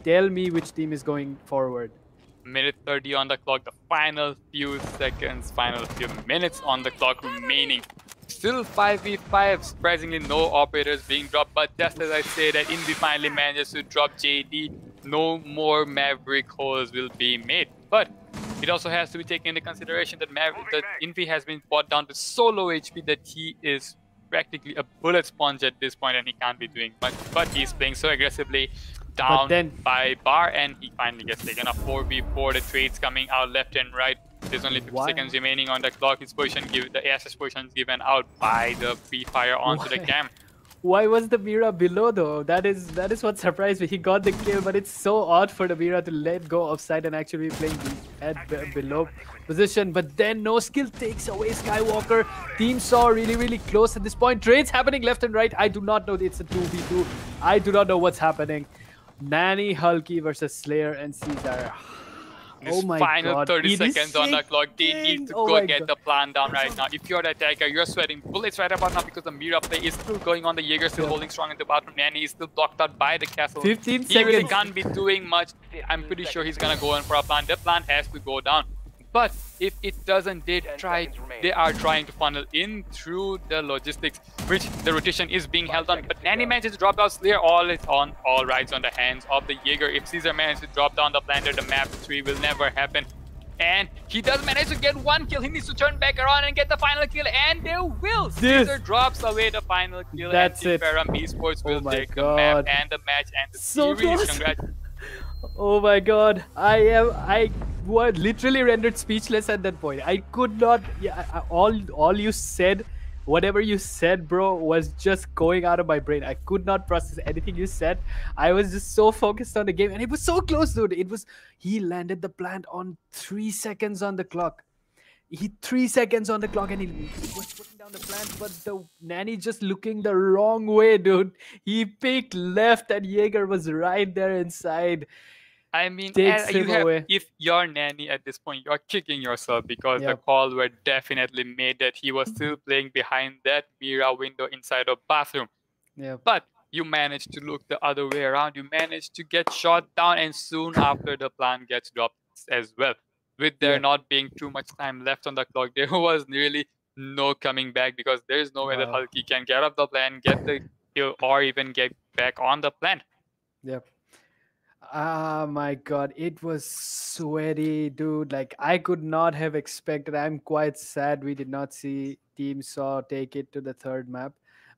Speaker 6: Tell me which team is going forward.
Speaker 5: Minute 30 on the clock, the final few seconds, final few minutes on the clock remaining. Still 5v5, surprisingly no operators being dropped, but just as I say that Envy finally manages to drop JD, no more Maverick holes will be made. But it also has to be taken into consideration that Envy has been brought down to so low HP that he is practically a bullet sponge at this point and he can't be doing much. But he's playing so aggressively down by bar and he finally gets taken a 4v4. The trades coming out left and right. There's only 50 seconds remaining on the clock. His position, the ASS position is given out by the free fire onto the cam.
Speaker 6: Why was the Mira below though? That is what surprised me. He got the kill, but it's so odd for the Mira to let go of side and actually be playing at below position. But then no skill takes away Skywalker. Team Saw really close at this point. Trades happening left and right. I do not know. It's a 2v2. I do not know what's happening. Nanny, Hulky versus Slayer and Caesar.
Speaker 5: This final 30 seconds on the clock, they need to go get the plan down right now. If you're the attacker, you're sweating bullets right about now because the Mira play is still going on. The Jaeger still holding strong in the bottom. Nanny is still blocked out by the castle.
Speaker 6: 15 seconds.
Speaker 5: He really can't be doing much. I'm pretty sure he's gonna go in for a plan. The plan has to go down. But if it doesn't, they are trying to funnel in through the logistics, which the rotation is being held on. But Nanny manages to drop down Slayer, all rides on the hands of the Jaeger. If Caesar manages to drop down the planet, the map 3 will never happen. And he does manage to get one kill. He needs to turn back around and get the final kill, and they will. Caesar drops away the final kill.
Speaker 6: That's
Speaker 5: and
Speaker 6: it.
Speaker 5: Ferrum Esports will take the map and the match and the series. Congratulations.
Speaker 6: Oh my god, I was literally rendered speechless at that point. I could not, all you said, whatever you said, bro, was just going out of my brain. I could not process anything you said. I was just so focused on the game and it was so close, dude. He landed the plant on 3 seconds on the clock. 3 seconds on the clock and he was putting down the plant, but the Nanny just looking the wrong way, dude. He picked left and Jaeger was right there inside.
Speaker 5: I mean, if you're Nanny at this point, you're kicking yourself because the call were definitely made that he was still playing behind that Mira window inside a bathroom. But you managed to look the other way around. You managed to get shot down and soon after the plan gets dropped as well. With there not being too much time left on the clock, there was really no coming back because there is no way that Hulky can get up the plan, get the kill, or even get back on the plan.
Speaker 6: Ah, my god, it was sweaty, dude. Like, I could not have expected. I'm quite sad we did not see Team Saw take it to the third map,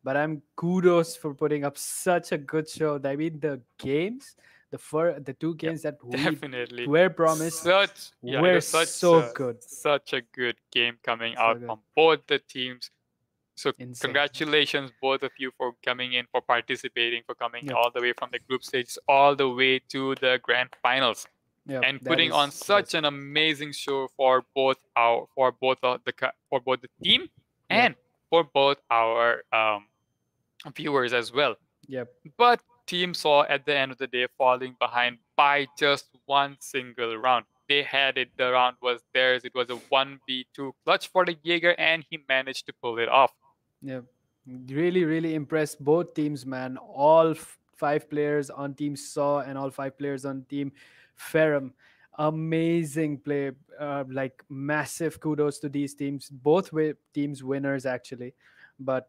Speaker 6: but I'm kudos for putting up such a good show. I mean, the games, the two games that we were promised were so good.
Speaker 5: Such a good game coming out from both the teams. So congratulations, both of you, for coming in, for participating, for coming all the way from the group stage all the way to the grand finals, and putting on such an amazing show for both the team and for both our viewers as well. But Team Saw at the end of the day falling behind by just one single round. They had it. The round was theirs. It was a 1v2 clutch for the Jaeger, and he managed to pull it off.
Speaker 6: Really impressed both teams, man. All 5 players on Team Saw and all 5 players on Team Ferrum. Amazing play. Like, massive kudos to these teams. Both teams winners, actually. But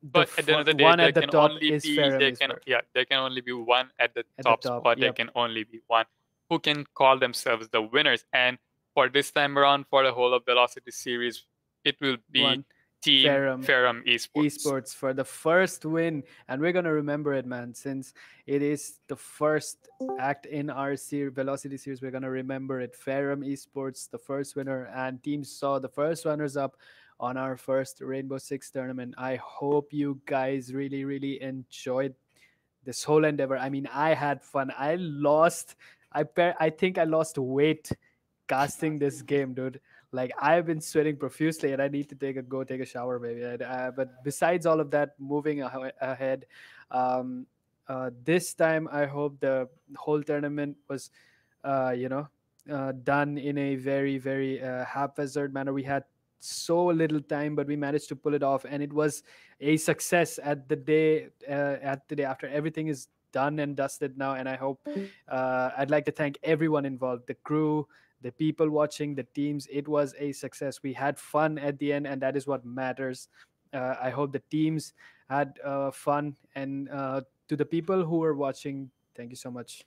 Speaker 5: at the end of the day,
Speaker 6: one at the top is Ferrum.
Speaker 5: There can only be one at the top spot. There can only be one who can call themselves the winners. And for this time around, for the whole of Velocity series, it will be Team Ferrum Esports
Speaker 6: for the first win. And we're going to remember it, man, since it is the first act in our Velocity series. We're going to remember it. Ferrum Esports, the first winner, and Team Saw, the first runners-up on our first Rainbow Six tournament. I hope you guys really enjoyed this whole endeavor. I mean, I had fun. I think I lost weight casting this game, dude. Like, I've been sweating profusely and I need to go take a shower, baby. But besides all of that, moving ahead, this time I hope the whole tournament was done in a very haphazard manner. We had so little time, but we managed to pull it off, and it was a success at the day after everything is done and dusted now. And I hope I'd like to thank everyone involved, the crew, the people watching, the teams. It was a success. We had fun at the end, and that is what matters. I hope the teams had fun. And to the people who were watching, thank you so much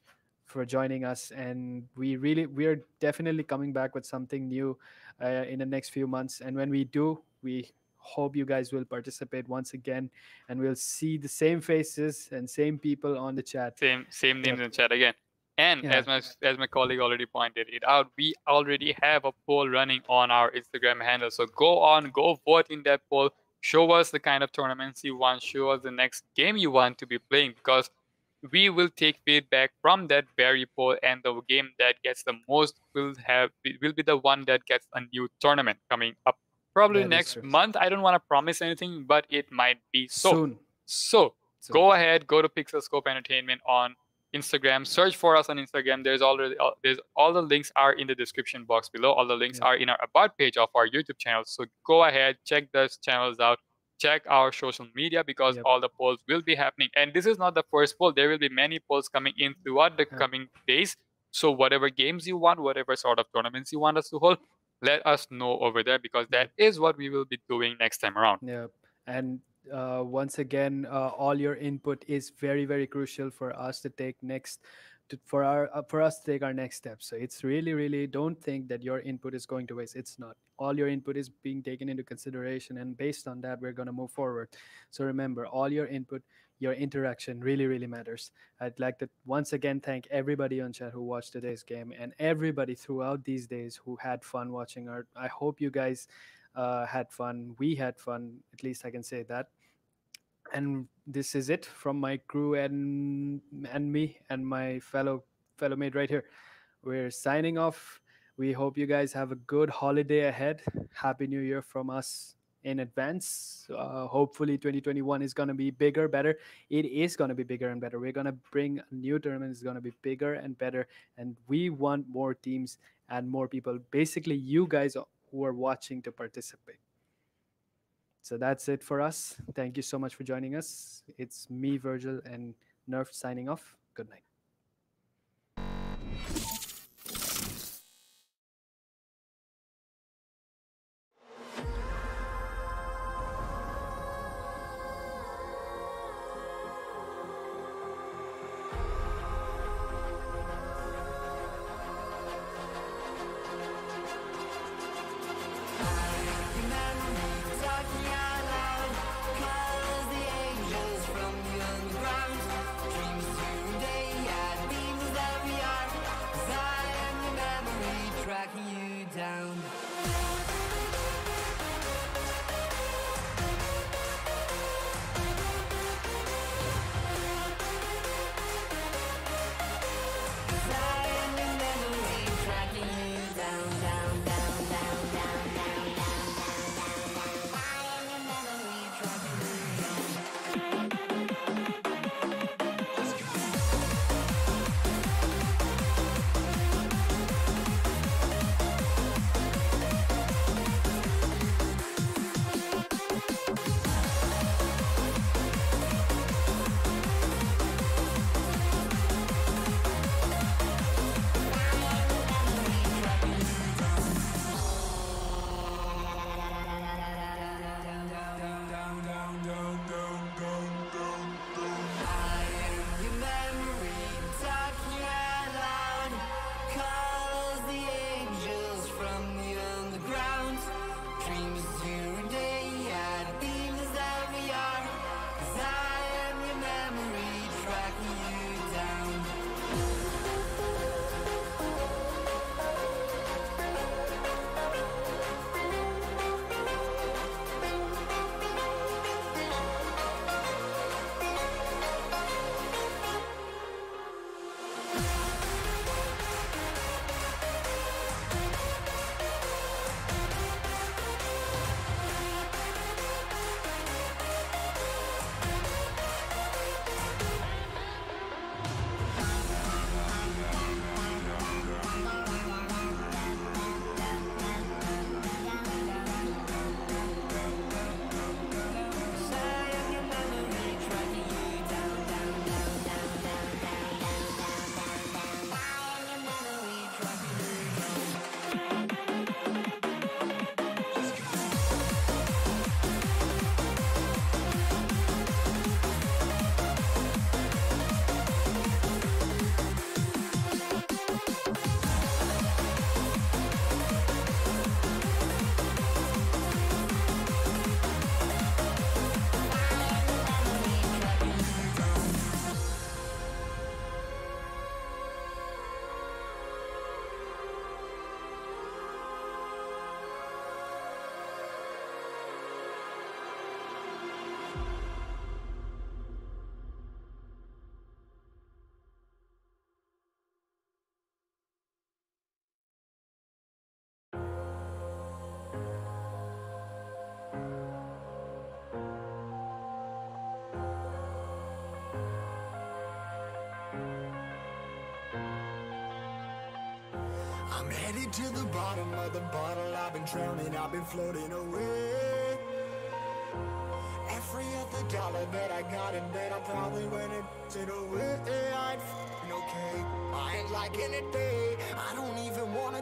Speaker 6: for joining us. And we're definitely coming back with something new in the next few months. And when we do, we hope you guys will participate once again, and we'll see the same faces and same people on the chat.
Speaker 5: Same names
Speaker 6: Yep.
Speaker 5: in chat again. And
Speaker 6: Yeah.
Speaker 5: as my colleague already pointed it out, we already have a poll running on our Instagram handle. So go vote in that poll. Show us the kind of tournaments you want. Show us the next game you want to be playing, because we will take feedback from that very poll, and the game that gets the most will be the one that gets a new tournament coming up probably
Speaker 6: That is
Speaker 5: next
Speaker 6: true.
Speaker 5: month. I don't want to promise anything, but it might be so.
Speaker 6: Soon.
Speaker 5: Go ahead, go to PixelScope Entertainment on Instagram. Search for us on Instagram. There's all the links are in the description box below. All the links
Speaker 6: Yeah.
Speaker 5: are in our about page of our YouTube channel. So go ahead, check those channels out. Check our social media, because
Speaker 6: Yep.
Speaker 5: all the polls will be happening. And this is not the first poll. There will be many polls coming in throughout the
Speaker 6: Yeah.
Speaker 5: coming days. So whatever games you want, whatever sort of tournaments you want us to hold, let us know over there, because that is what we will be doing next time around.
Speaker 6: Yeah. And once again, all your input is very, very crucial for us to take for us to take our next steps. So it's really, really, don't think that your input is going to waste. It's not. All your input is being taken into consideration, and based on that, we're going to move forward. So remember, all your input, your interaction really, really matters. I'd like to once again thank everybody on chat who watched today's game, and everybody throughout these days who had fun watching our. I hope you guys had fun. We had fun. At least I can say that. And this is it from my crew and me and my fellow mate right here. We're signing off. We hope you guys have a good holiday ahead. Happy New Year from us in advance. Hopefully 2021 is going to be bigger, better. It is going to be bigger and better. We're going to bring a new tournament. It's going to be bigger and better. And we want more teams and more people. Basically, you guys who are watching to participate. So that's it for us. Thank you so much for joining us. It's me, Virgil, and Nerf signing off. Good night.
Speaker 1: Dreams today, yeah, dreams that we are.
Speaker 8: I'm headed to the bottom of the bottle. I've been drowning, I've been floating away. Every other dollar that I got in bed, I'm probably winning it away. I ain't f***ing okay. I ain't liking it, babe. I don't even wanna